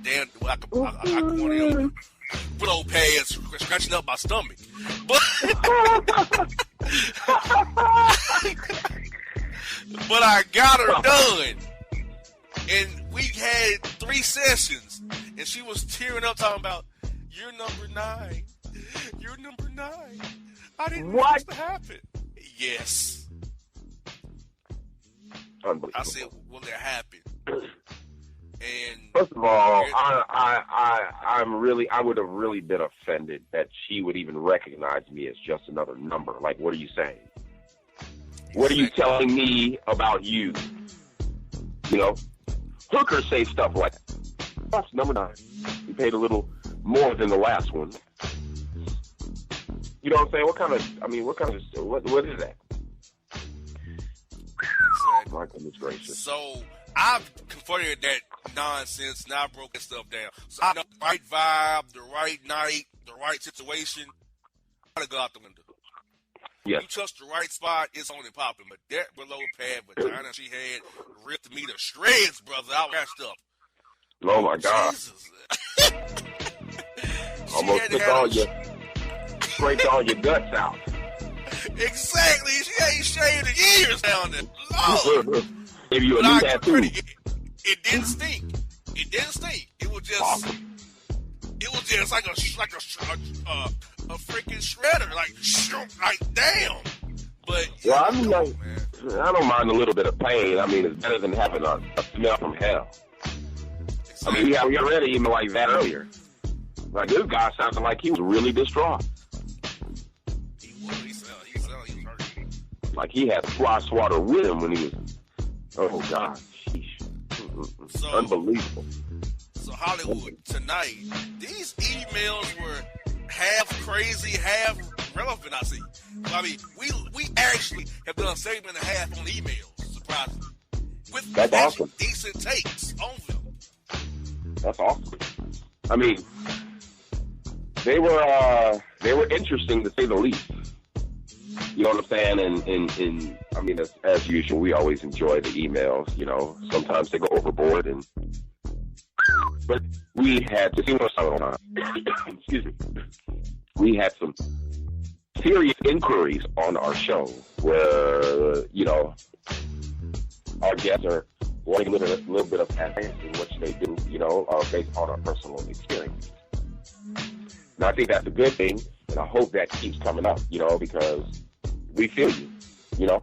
Damn, I could one of them good old pads scratching up my stomach. But but I got her done. And we had 3 sessions. And she was tearing up talking about, you're number 9. You're number 9. I didn't want this to happen. Yes. I said, will it happen? And first of all, I would have really been offended that she would even recognize me as just another number. Like, what are you saying? What are you telling me about you? You know, hookers say stuff like, that's number 9. You paid a little more than the last one. You know what I'm saying? What is that? Exactly. My goodness gracious. So I've confronted that nonsense, and I broke that stuff down. So I know the right vibe, the right night, the right situation. I gotta go out the window. Yes. You touch the right spot, it's only popping. But that below pad vagina she had ripped me to shreds, brother. I was messed up. Oh my God. Jesus. Almost took all your, scraped all your guts out. Exactly. She ain't shaved in years down there. Lord. Give you a new tattoo. It didn't stink. It didn't stink. It was just. Awesome. It was just like a freaking shredder. Like damn. But well, I mean, I don't mind a little bit of pain. I mean, it's better than having a smell from hell. Exactly. I mean, we already even like that earlier. Like, this guy sounded like he was really distraught. He was hurt. Like he had fly swatter with him when he was. Oh God, sheesh. Unbelievable. So Hollywood tonight, these emails were half crazy, half relevant. I see. I mean, we actually have done a segment and a half on emails, surprisingly, with that's awesome. Decent takes on them. That's awesome. I mean, they were interesting to say the least. You know what I'm saying? And I mean, as usual, we always enjoy the emails. You know, sometimes they go overboard, but we had to see what's going on. Excuse me. We had some serious inquiries on our show where, you know, our guests are wanting a little bit of advice in what they do, you know, based on our personal experience. Now, I think that's a good thing, and I hope that keeps coming up, you know, because we feel you, you know.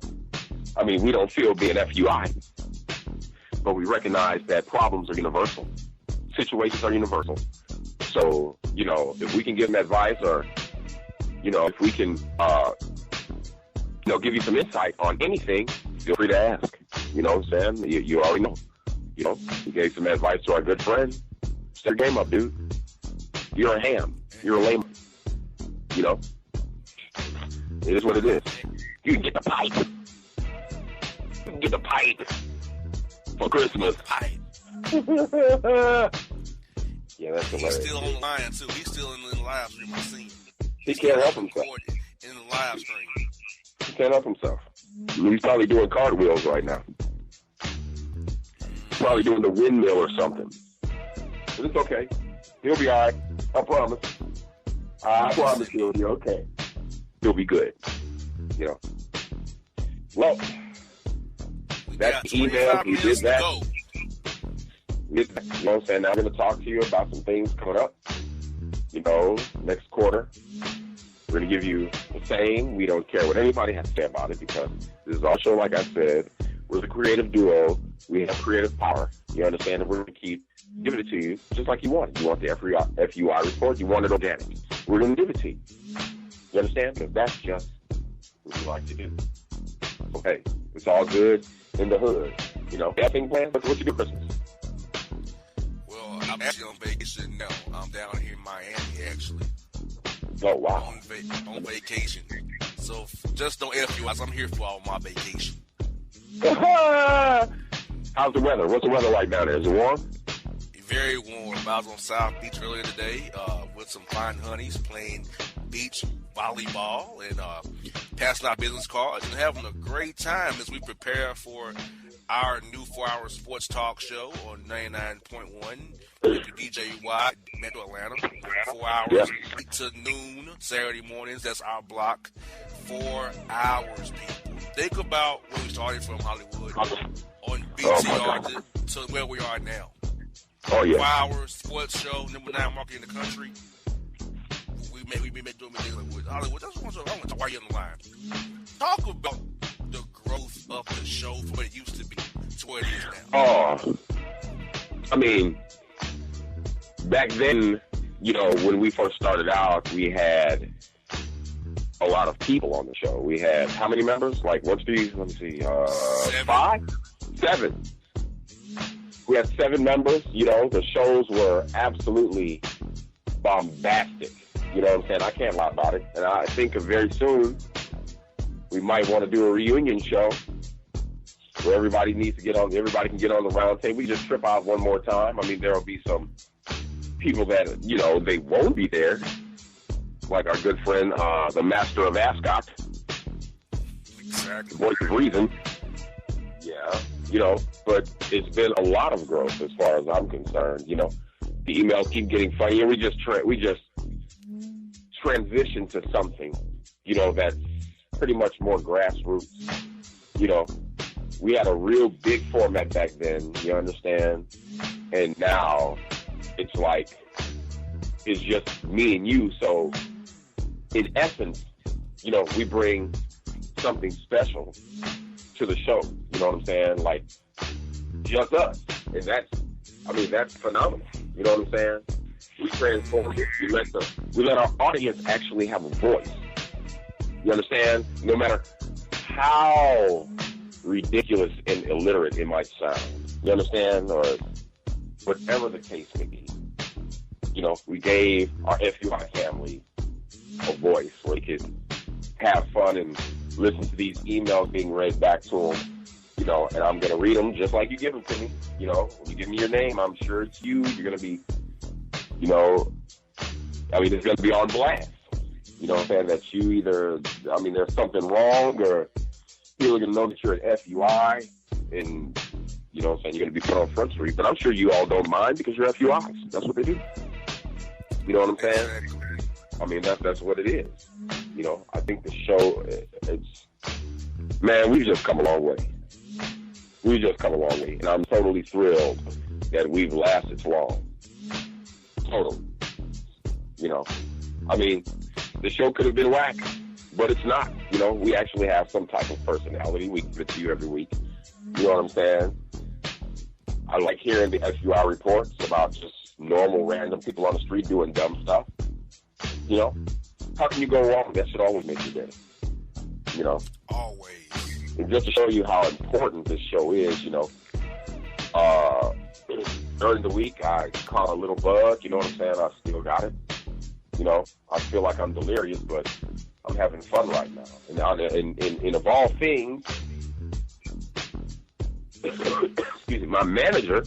I mean, we don't feel being FUI, but we recognize that problems are universal. Situations are universal. So, you know, if we can give them advice or, you know, if we can, you know, give you some insight on anything, feel free to ask. You know what I'm saying? You already know. You know, we gave some advice to our good friend. Step your game up, dude. You're a ham. You're a lame. You know? It is what it is. You can get the pipe. You can get the pipe for Christmas. Yeah, that's hilarious. He's still on the line, too. He's still in the live stream. I seen him. He can't help himself. In the live stream. He can't help himself. He's probably doing cartwheels right now. Probably doing the windmill or something. But it's okay. He'll be all right. I promise. I promise he'll be okay. He'll be good. You know. Well, that's the email. He did that. You know what I'm saying? Now I'm going to talk to you about some things coming up. You know, next quarter. We're going to give you the same. We don't care what anybody has to say about it because this is our show, like I said. We're the creative duo. We have creative power. You understand? And we're going to keep giving it to you just like you want it. You want the FUI report. You want it organic. We're going to give it to you. You understand? Because that's just what we like to do. Okay. It's all good in the hood. You know, nothing planned, but what you do Christmas? Well, I'm actually on vacation now. I'm down here in Miami, actually. Oh, wow. On vacation. So just don't FUIs. I'm here for all my vacation. How's the weather? What's the weather like down there? Is it warm? Very warm. I was on South Beach earlier today with some fine honeys playing beach volleyball and passing out business cards and having a great time as we prepare for our new 4-hour sports talk show on 99.1 WDJY, Metro Atlanta. 4 hours, 8 to noon, Saturday mornings. That's our block. 4 hours, people. Think about where we started from Hollywood on BTR to where we are now. Oh, yeah. 4 hours, sports show, number 9 market in the country. We've been doing things with Hollywood. That's one show I want to why you on the line. Talk about the growth of the show from what it used to be to where it is now. Oh, I mean, back then, you know, when we first started out, we had a lot of people on the show. We had how many members? Like, what's these? Let me see. 7. We had 7 members. You know, the shows were absolutely bombastic. You know what I'm saying? I can't lie about it. And I think very soon we might want to do a reunion show where everybody can get on the round table. We just trip out one more time. I mean, there will be some people that, you know, they won't be there. Like our good friend, the Master of Ascot. Exactly. Voice of Reason. Yeah. You know, but it's been a lot of growth as far as I'm concerned. You know, the emails keep getting funnier. We just transition to something, you know, that's pretty much more grassroots. You know, we had a real big format back then, you understand? And now it's like, it's just me and you. So in essence, you know, we bring something special to the show. You know what I'm saying? Like, just us. And that's phenomenal. You know what I'm saying? We transform it. We let our audience actually have a voice. You understand? No matter how ridiculous and illiterate it might sound. You understand? Or whatever the case may be. You know, we gave our FUI family a voice where they could have fun and listen to these emails being read back to them. You know, and I'm going to read them just like you give them to me. You know, when you give me your name, I'm sure it's you. You're going to be, you know, I mean, it's going to be on blast. You know what I'm saying? That you either, I mean, there's something wrong or people are going to know that you're an FUI and, you know what I'm saying, you're going to be put on Front Street. But I'm sure you all don't mind because you're FUIs. That's what they do. You know what I'm saying? I mean, that's what it is. You know, I think the show, man, we've just come a long way. We've just come a long way. And I'm totally thrilled that we've lasted so long. Totally. You know, I mean, the show could have been whack, but it's not. You know, we actually have some type of personality. We give it to you every week. You know what I'm saying? I like hearing the FUI reports about just normal, random people on the street doing dumb stuff. You know, how can you go wrong? That should always make you day. You know? Always. And just to show you how important this show is, you know, during the week, I caught a little bug, you know what I'm saying? I still got it. You know, I feel like I'm delirious, but I'm having fun right now. And of all things, excuse me, my manager,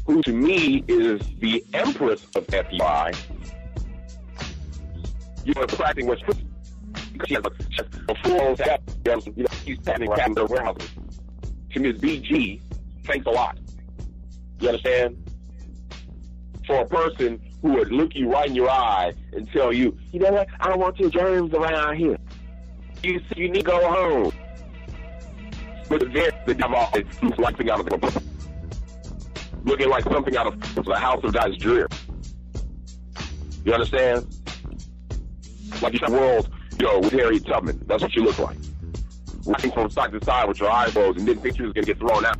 who to me is the empress of FUI, you know, practicing what's she has a full staff, you know, she's standing around their warehouses. To Ms. BG, thanks a lot. You understand? For a person who would look you right in your eye and tell you, you know what, I don't want your germs around here. You need to go home. But the damn office looks like something out of the looking like something out of the House of Dice Dreer. You understand? Like the world, you know, with Harriet Tubman. That's what you look like. Walking from side to side with your eyes closed and didn't think you was going to get thrown out.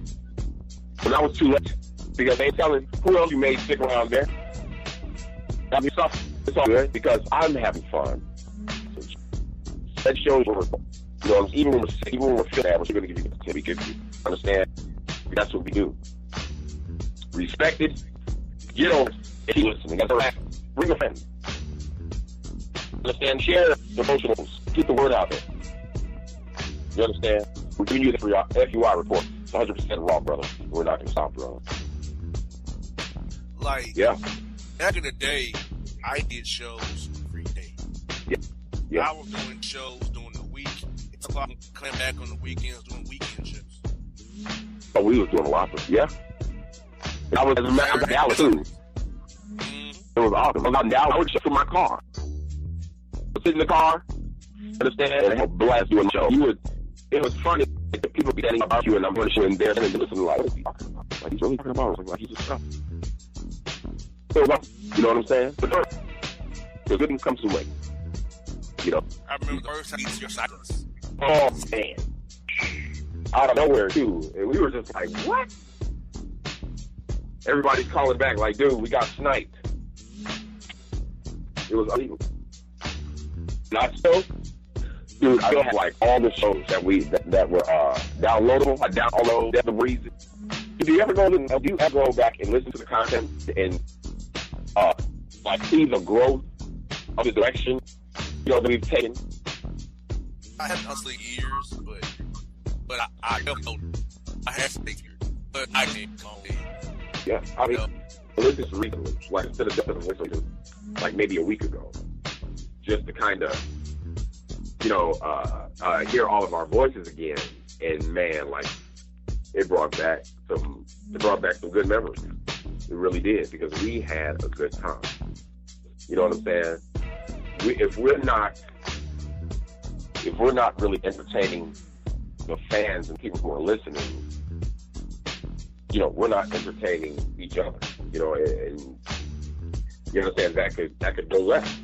But that was too late. Because they ain't telling who else you made stick around there. Now, it's all good because I'm having fun. That shows you know, even when we're fit, we're going to give you the tip. You understand? That's what we do. Respect it. Get over it. And keep listening. That's all right. Bring a friend. Understand? Share the emotionals. get the word out there. You understand? We're giving you the FUI report. It's 100% raw, brother. We're not going to stop, brother. Like, yeah. Back in the day, I did shows every day. Yeah. I was doing shows during the week. It's like coming back on the weekends doing weekend shows. Oh, we was doing a lot of yeah. I was in Dallas too. It was awesome. I was out in Dallas. I would from my car. I would sit in the car, understand, and have blast doing the show. It was funny. People be standing about you, and I'm going to show in there and listening like, what is he talking about? Like, he's really talking about it. Like, he's just stuff. So, you know what I'm saying? But the good comes to way. You know. I remember the first time you your silence. Oh, man. Out of nowhere, too. And we were just like, what? Everybody's calling back like, dude, we got sniped. It was illegal. Not so. Dude, I have like all the shows that were downloadable. I download that's the reason. Do you ever go back and listen to the content and like see the growth of the direction that we've taken? I haven't hustled years, but I don't know. I have to take years, but I can't call it. Yeah, I mean, this is recently, like instead of just listening, like maybe a week ago, just to kind of hear all of our voices again, and man, like it brought back some good memories. It really did, because we had a good time. You know what I'm saying? If we're not really entertaining the fans and people who are listening, we're not entertaining each other. And you understand that could go left.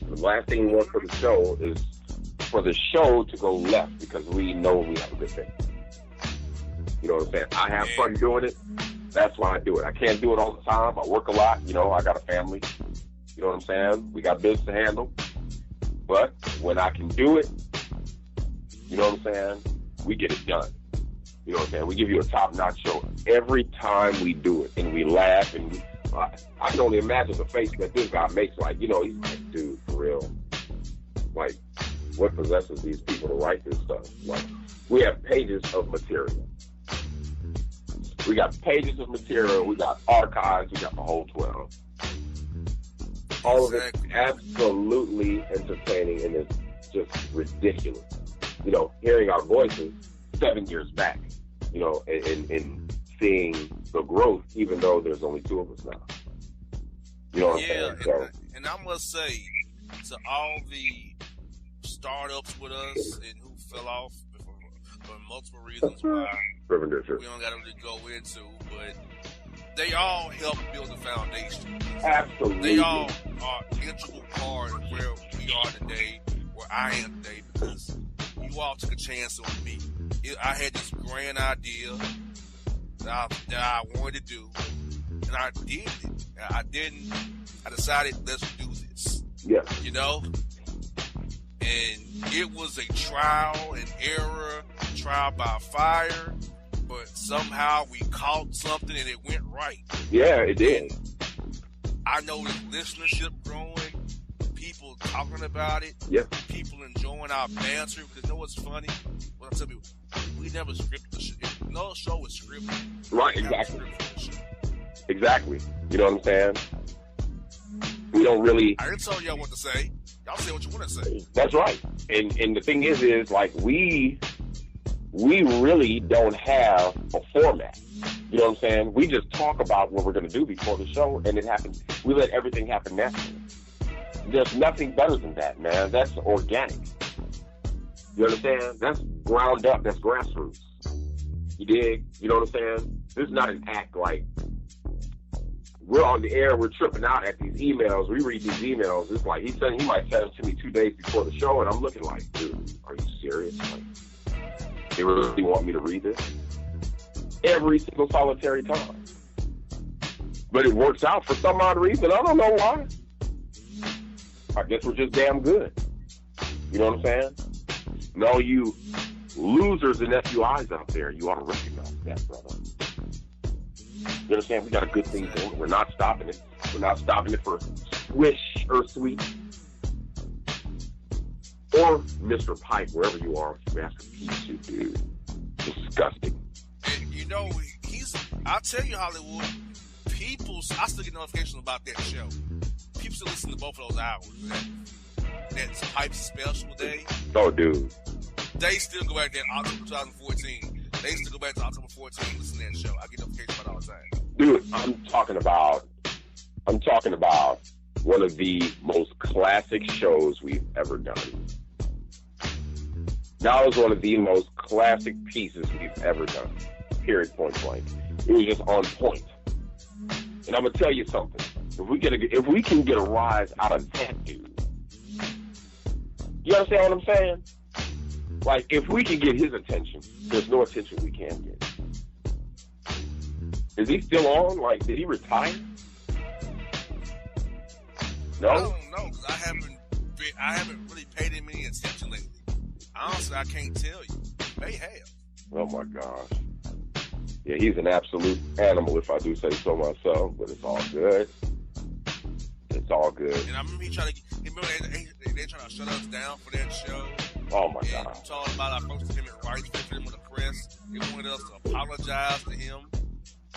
The last thing we want for the show is for the show to go left, because we know we have a good thing. You know what I'm saying? I have fun doing it. That's why I do it. I can't do it all the time. I work a lot. I got a family. You know what I'm saying? We got business to handle. But when I can do it, you know what I'm saying? We get it done. You know what I'm saying? We give you a top-notch show every time we do it, and we laugh, and I can only imagine the face that this guy makes. Like, he's like, dude, for real. Like, what possesses these people to write this stuff? Like, we have pages of material. We got pages of material. We got archives. We got the whole 12. All of it absolutely entertaining, and it's just ridiculous. Hearing our voices 7 years back, and seeing the growth, even though there's only two of us now. You know what I'm saying? So, and I must say, to all the startups with us and who fell off for multiple reasons why we don't got to really go into, but they all help build the foundation. Absolutely. They all are an integral part of where we are today, where I am today, because you all took a chance on me. I had this grand idea that I wanted to do, and I did it. I decided, let's do this. Yeah. And it was a trial and error, trial by fire, but somehow we caught something and it went right. Yeah, it did. I know the listenership growing, people talking about it, people enjoying our banter, because what's funny? When I tell people, we never scripted the show. No show is scripted. Right, exactly. Exactly. You know what I'm saying? We don't really... I didn't tell y'all what to say. Y'all say what you want to say. That's right. And the thing is like, we really don't have a format. You know what I'm saying? We just talk about what we're going to do before the show, and it happens. We let everything happen naturally. There's nothing better than that, man. That's organic. You understand? That's ground up. That's grassroots. You dig? You know what I'm saying? This is not an act like we're on the air, we're tripping out at these emails. We read these emails. It's like he might send them to me 2 days before the show, and I'm looking like, dude, are you serious? Like, they really want me to read this? Every single solitary time. But it works out for some odd reason. I don't know why. I guess we're just damn good. You know what I'm saying? And all you losers and FUIs out there, you ought to recognize that, brother. You understand? We got a good thing going. We're not stopping it. We're not stopping it for swish or sweet. or Mr. Pipe, wherever you are, Master Pizza, dude. Disgusting. And, you know, I'll tell you, Hollywood, I still get notifications about that show. People still listen to both of those hours. That's Pipe Special Day. Oh, dude. They still go back to October 2014. They still go back to October 14 and listen to that show. I get notifications about it all the time. Dude, I'm talking about one of the most classic shows we've ever done. That was one of the most classic pieces we've ever done. Period, point blank. It was just on point. And I'm gonna tell you something. If we can get a rise out of that dude, you understand what I'm saying? Like, if we can get his attention, there's no attention we can get. Is he still on? Like, did he retire? No? I don't know, because I haven't really paid him any attention lately. Honestly, I can't tell you. He may have. Oh my gosh. Yeah, he's an absolute animal, if I do say so myself, but it's all good. It's all good. And I remember they tried to shut us down for that show. Oh my and God. I'm talking about I posted him at rights for him with the press. They wanted us to apologize to him.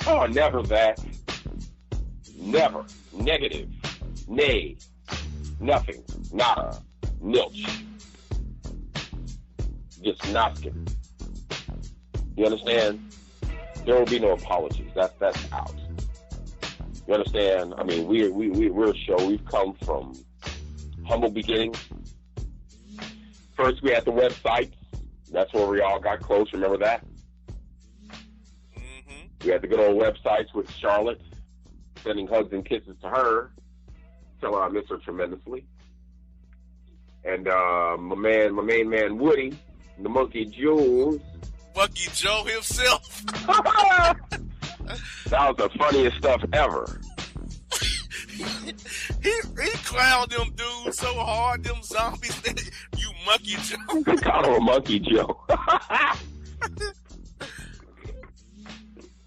Oh, never that. Never. Negative. Nay. Nothing. Nada. Nilch. Just Noskin. You understand? There will be no apologies. That's out. You understand? I mean, we're a show. We've come from humble beginnings. First, we had the website. That's where we all got close. Remember that? Mm-hmm. We had the good old websites with Charlotte, sending hugs and kisses to her, telling her I miss her tremendously. And my main man Woody, the Monkey Jules. Monkey Joe himself. That was the funniest stuff ever. he clowned them dudes so hard, them zombies. You Monkey Joe. They called him a Monkey Joe.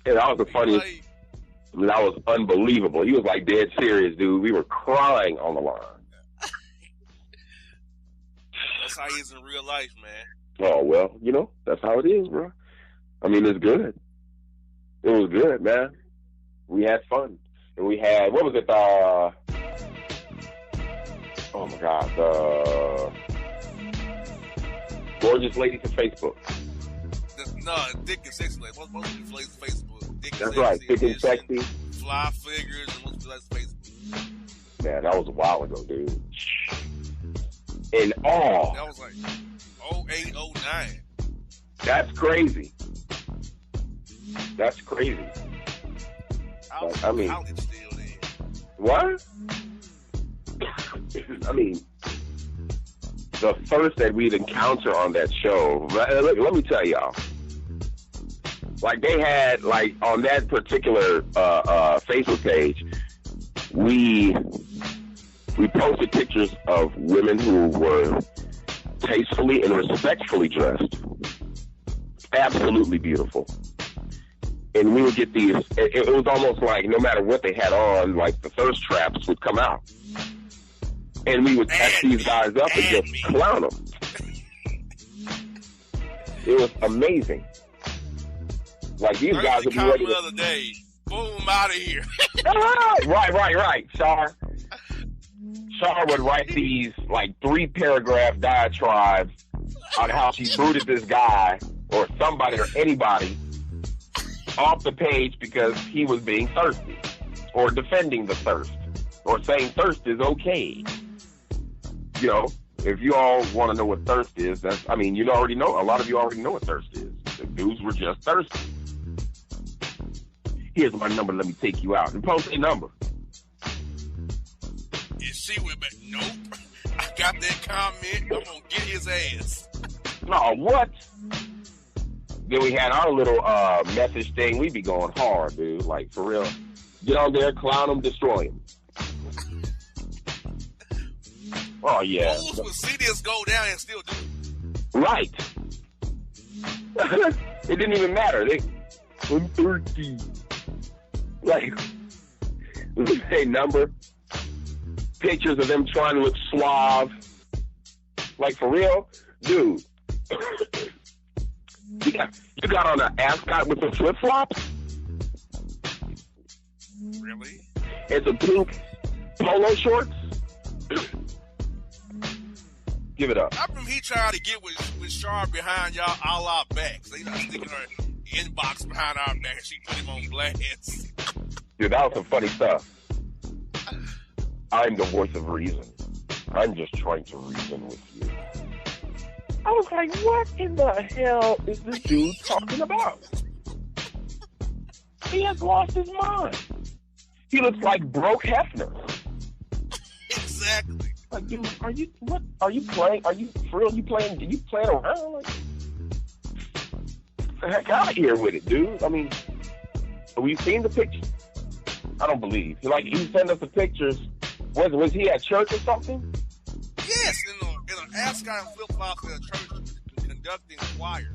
Yeah, that was the funniest. That was unbelievable. He was like dead serious, dude. We were crying on the line. That's how he is in real life, man. Oh, well, you know, that's how it is, bro. I mean, it's good. It was good, man. We had fun. And we had, what was it, oh my God, Gorgeous Ladies to Facebook. No, Dick and Sexy Ladies. Most of the Facebook. Dick That's right, Dick and Sexy. Fly Figures and most of the Facebook. Man, that was a while ago, dude. In all. That was like 08, 09. That's crazy. That's crazy. I mean, still then. what? I mean, the first that we'd encounter on that show, let me tell y'all. Like, they had, like, on that particular Facebook page, we posted pictures of women who were tastefully and respectfully dressed. Absolutely beautiful. And we would get these, it was almost like no matter what they had on, like the thirst traps would come out. And we would catch these guys up and just clown them. It was amazing. Like, these guys would be ready the other day. Boom, out of here. Right. Char would write these, like, 3-paragraph diatribes on how she booted this guy or somebody or anybody off the page because he was being thirsty or defending the thirst or saying thirst is okay. You know, if you all want to know what thirst is, you already know. A lot of you already know what thirst is. The dudes were just thirsty. Here's my number, let me take you out. And post a number. And she went back, nope. I got that comment, I'm going to get his ass. Oh, what? Then we had our little message thing. We be going hard, dude. Like, for real. Get on there, clown them, destroy them. Oh, yeah. Fools would see this go down and still do it. Right. It didn't even matter. I'm thirsty. Like, a number. Pictures of them trying to look suave. Like, for real? Dude. you got on an ascot with some flip-flops? Really? And some pink polo shorts? Give it up. I remember he tried to get with Char behind y'all all our backs. They not sticking her inbox behind our back and she put him on blast. Dude, that was some funny stuff. I'm the voice of reason. I'm just trying to reason with you. I was like, what in the hell is this dude talking about? He has lost his mind. He looks like broke Hefner. Exactly. Like, dude, are you playing? Are you for real? You playing around? Like, get the heck out of here with it, dude. I mean, have we seen the pictures? I don't believe. He sent us the pictures. Was he at church or something? Yes, in an ascot and flip-flops in a church conducting choir.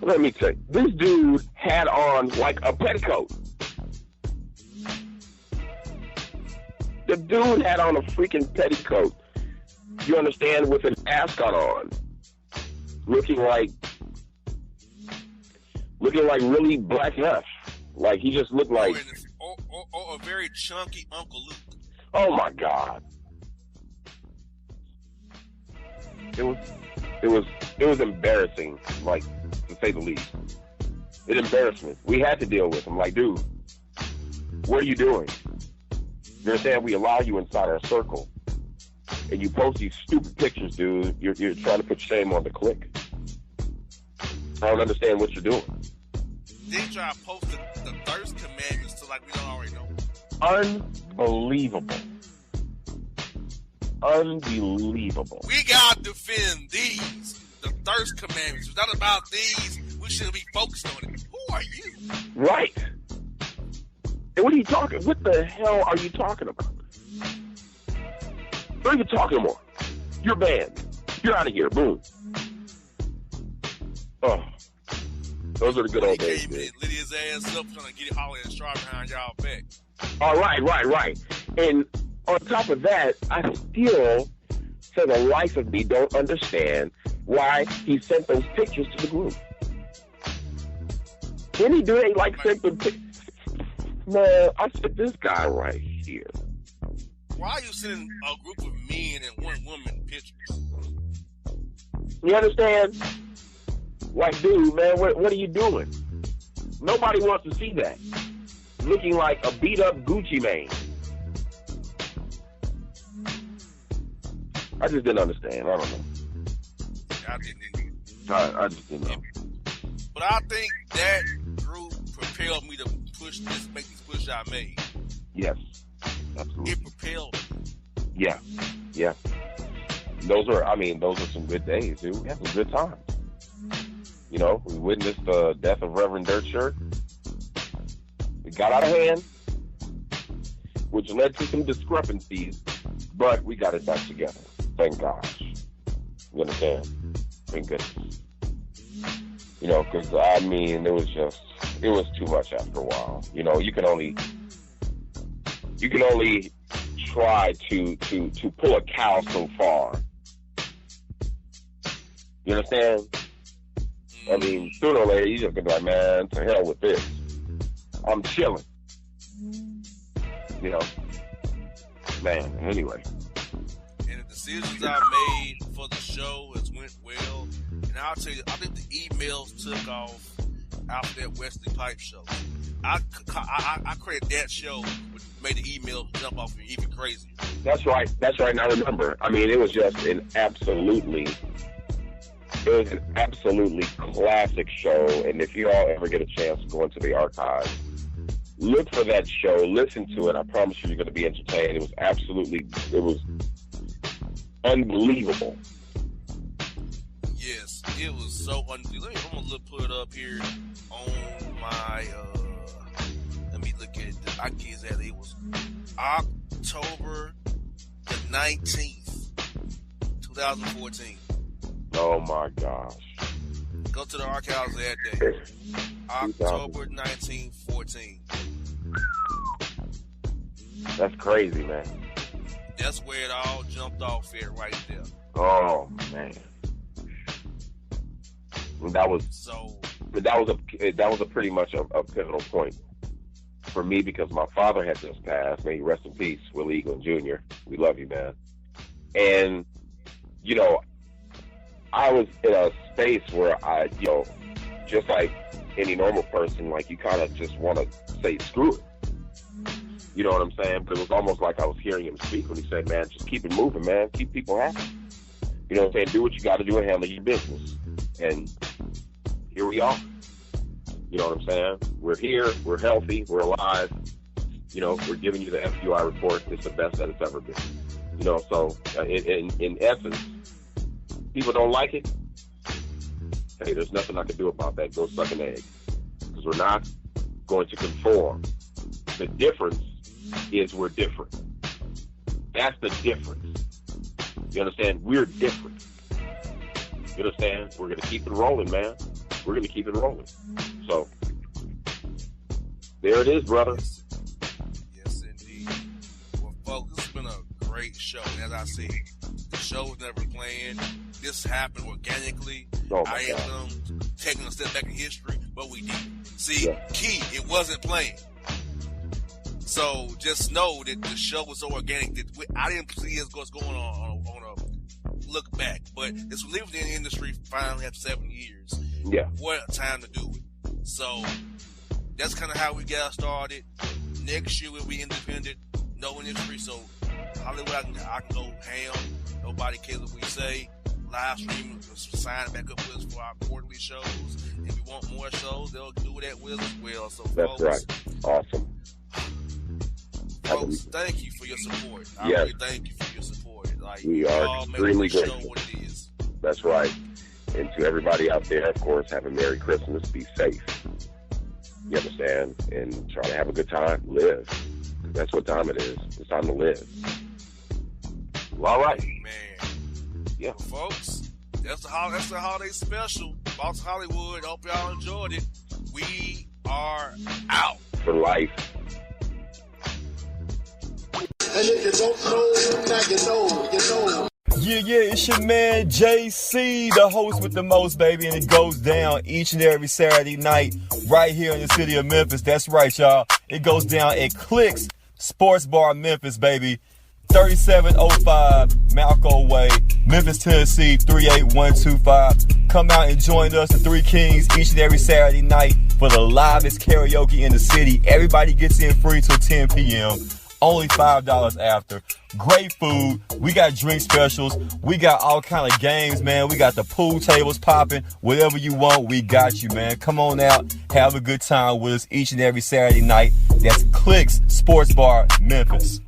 Let me tell you, this dude had on like a petticoat. The dude had on a freaking petticoat. You understand? With an ascot on, looking like really black nuts. Like he just looked like or a very chunky Uncle Luke. Oh my God! It was embarrassing, like to say the least. It embarrassed me. We had to deal with him. Like, dude, what are you doing? You understand? We allow you inside our circle, and you post these stupid pictures, dude. You're trying to put shame on the clique. I don't understand what you're doing. They try to post the thirst commandments to like we don't already know. Unbelievable. Unbelievable. We gotta defend these, the thirst commandments. It's not about these. We shouldn't be focused on it. Who are you? Right. And what are you talking? What the hell are you talking about? Don't even talk anymore. You're banned. You're out of here. Boom. Oh. Those are the good old days. He came in, lit his ass up, trying to get it Holly and Sharp behind y'all back. All right. And on top of that, I still, for the life of me, don't understand why he sent those pictures to the group. Didn't he do it? Like, sent the pictures? Man, I said, this guy right here. Why are you sending a group of men and one woman pictures? You understand? Like, dude, man, what are you doing? Nobody wants to see that. Looking like a beat-up Gucci Mane. I just didn't understand. I don't know. I didn't either. I just didn't know. But I think that group propelled me to make this push I made. Yes, absolutely. It propelled me. Yeah. Those are some good days, dude. We had some good times. You know, we witnessed the death of Reverend Dirtshirt. It got out of hand, which led to some discrepancies, but we got it back together. Thank gosh. You understand? Thank goodness. You know, because, it was too much after a while. You know, you can only try to pull a cow so far. You understand? I mean, sooner or later, you just gonna be like, man, to hell with this. I'm chilling. You know? Man, anyway. And the decisions I made for the show went well. And I'll tell you, I think the emails took off after that Wesley Pipe show. I credit that show, which made the emails jump off me even crazier. That's right. And I remember. I mean, it was just an absolutely classic show. And if you all ever get a chance to go into the archives, look for that show, listen to it. I promise you're going to be entertained. It was unbelievable. Yes, it was so unbelievable. I'm going to put it up here on my, let me look at it. I can exactly, it was October the 19th, 2014. Oh my gosh. Go to the archives of that day. October 1914. That's crazy, man. That's where it all jumped off at right there. Oh man, that was a pretty much a pivotal point for me because my father had just passed. May he rest in peace, Willie Eaglin Jr. We love you, man. And you know, I was in a space where I, you know, just like any normal person, like you kind of just want to say screw it. You know what I'm saying? But it was almost like I was hearing him speak when he said, man, just keep it moving, man. Keep people happy. You know what I'm saying? Do what you got to do and handle your business. And here we are. You know what I'm saying? We're here. We're healthy. We're alive. You know, we're giving you the FUI report. It's the best that it's ever been. You know, so in essence, people don't like it. Hey, there's nothing I can do about that. Go suck an egg. Because we're not going to conform. The difference is we're different. That's the difference. You understand? We're different. You understand? We're going to keep it rolling, man. We're going to keep it rolling. So, there it is, brother. Yes, indeed. Well, folks, it's been a great show. As I said, the show was never planned. This happened organically. Oh I am taking a step back in history, but we did. See, key, it wasn't planned. So just know that the show was so organic that I didn't see what's going on a look back. But it's leaving the industry finally after 7 years. Yeah. What a time to do it. So that's kind of how we got started. Next year we'll be independent, no industry. So Hollywood, I can go ham. Nobody cares what we say. Live streaming, sign back up with us for our quarterly shows. If we want more shows, they'll do that with us as well. So that's folks, right. Awesome. Folks, thank you for your support. I really thank you for your support. Like, we are extremely grateful. Show what it is. That's right. And to everybody out there, of course, have a Merry Christmas. Be safe. You understand? And try to have a good time. Live. That's what time it is. It's time to live. Well, all right. Man. Yeah. Well, folks, that's the holiday special. Boston Hollywood. Hope y'all enjoyed it. We are out. For life. And if you don't know, now you know, you know. Yeah, it's your man JC, the host with the most, baby, and it goes down each and every Saturday night right here in the city of Memphis. That's right, y'all. It goes down at Clicks Sports Bar Memphis, baby. 3705 Malco Way, Memphis, Tennessee, 38125. Come out and join us, the Three Kings, each and every Saturday night for the livest karaoke in the city. Everybody gets in free till 10 p.m. Only $5 after. Great food. We got drink specials. We got all kind of games, man. We got the pool tables popping. Whatever you want, we got you, man. Come on out. Have a good time with us each and every Saturday night. That's Clicks Sports Bar, Memphis.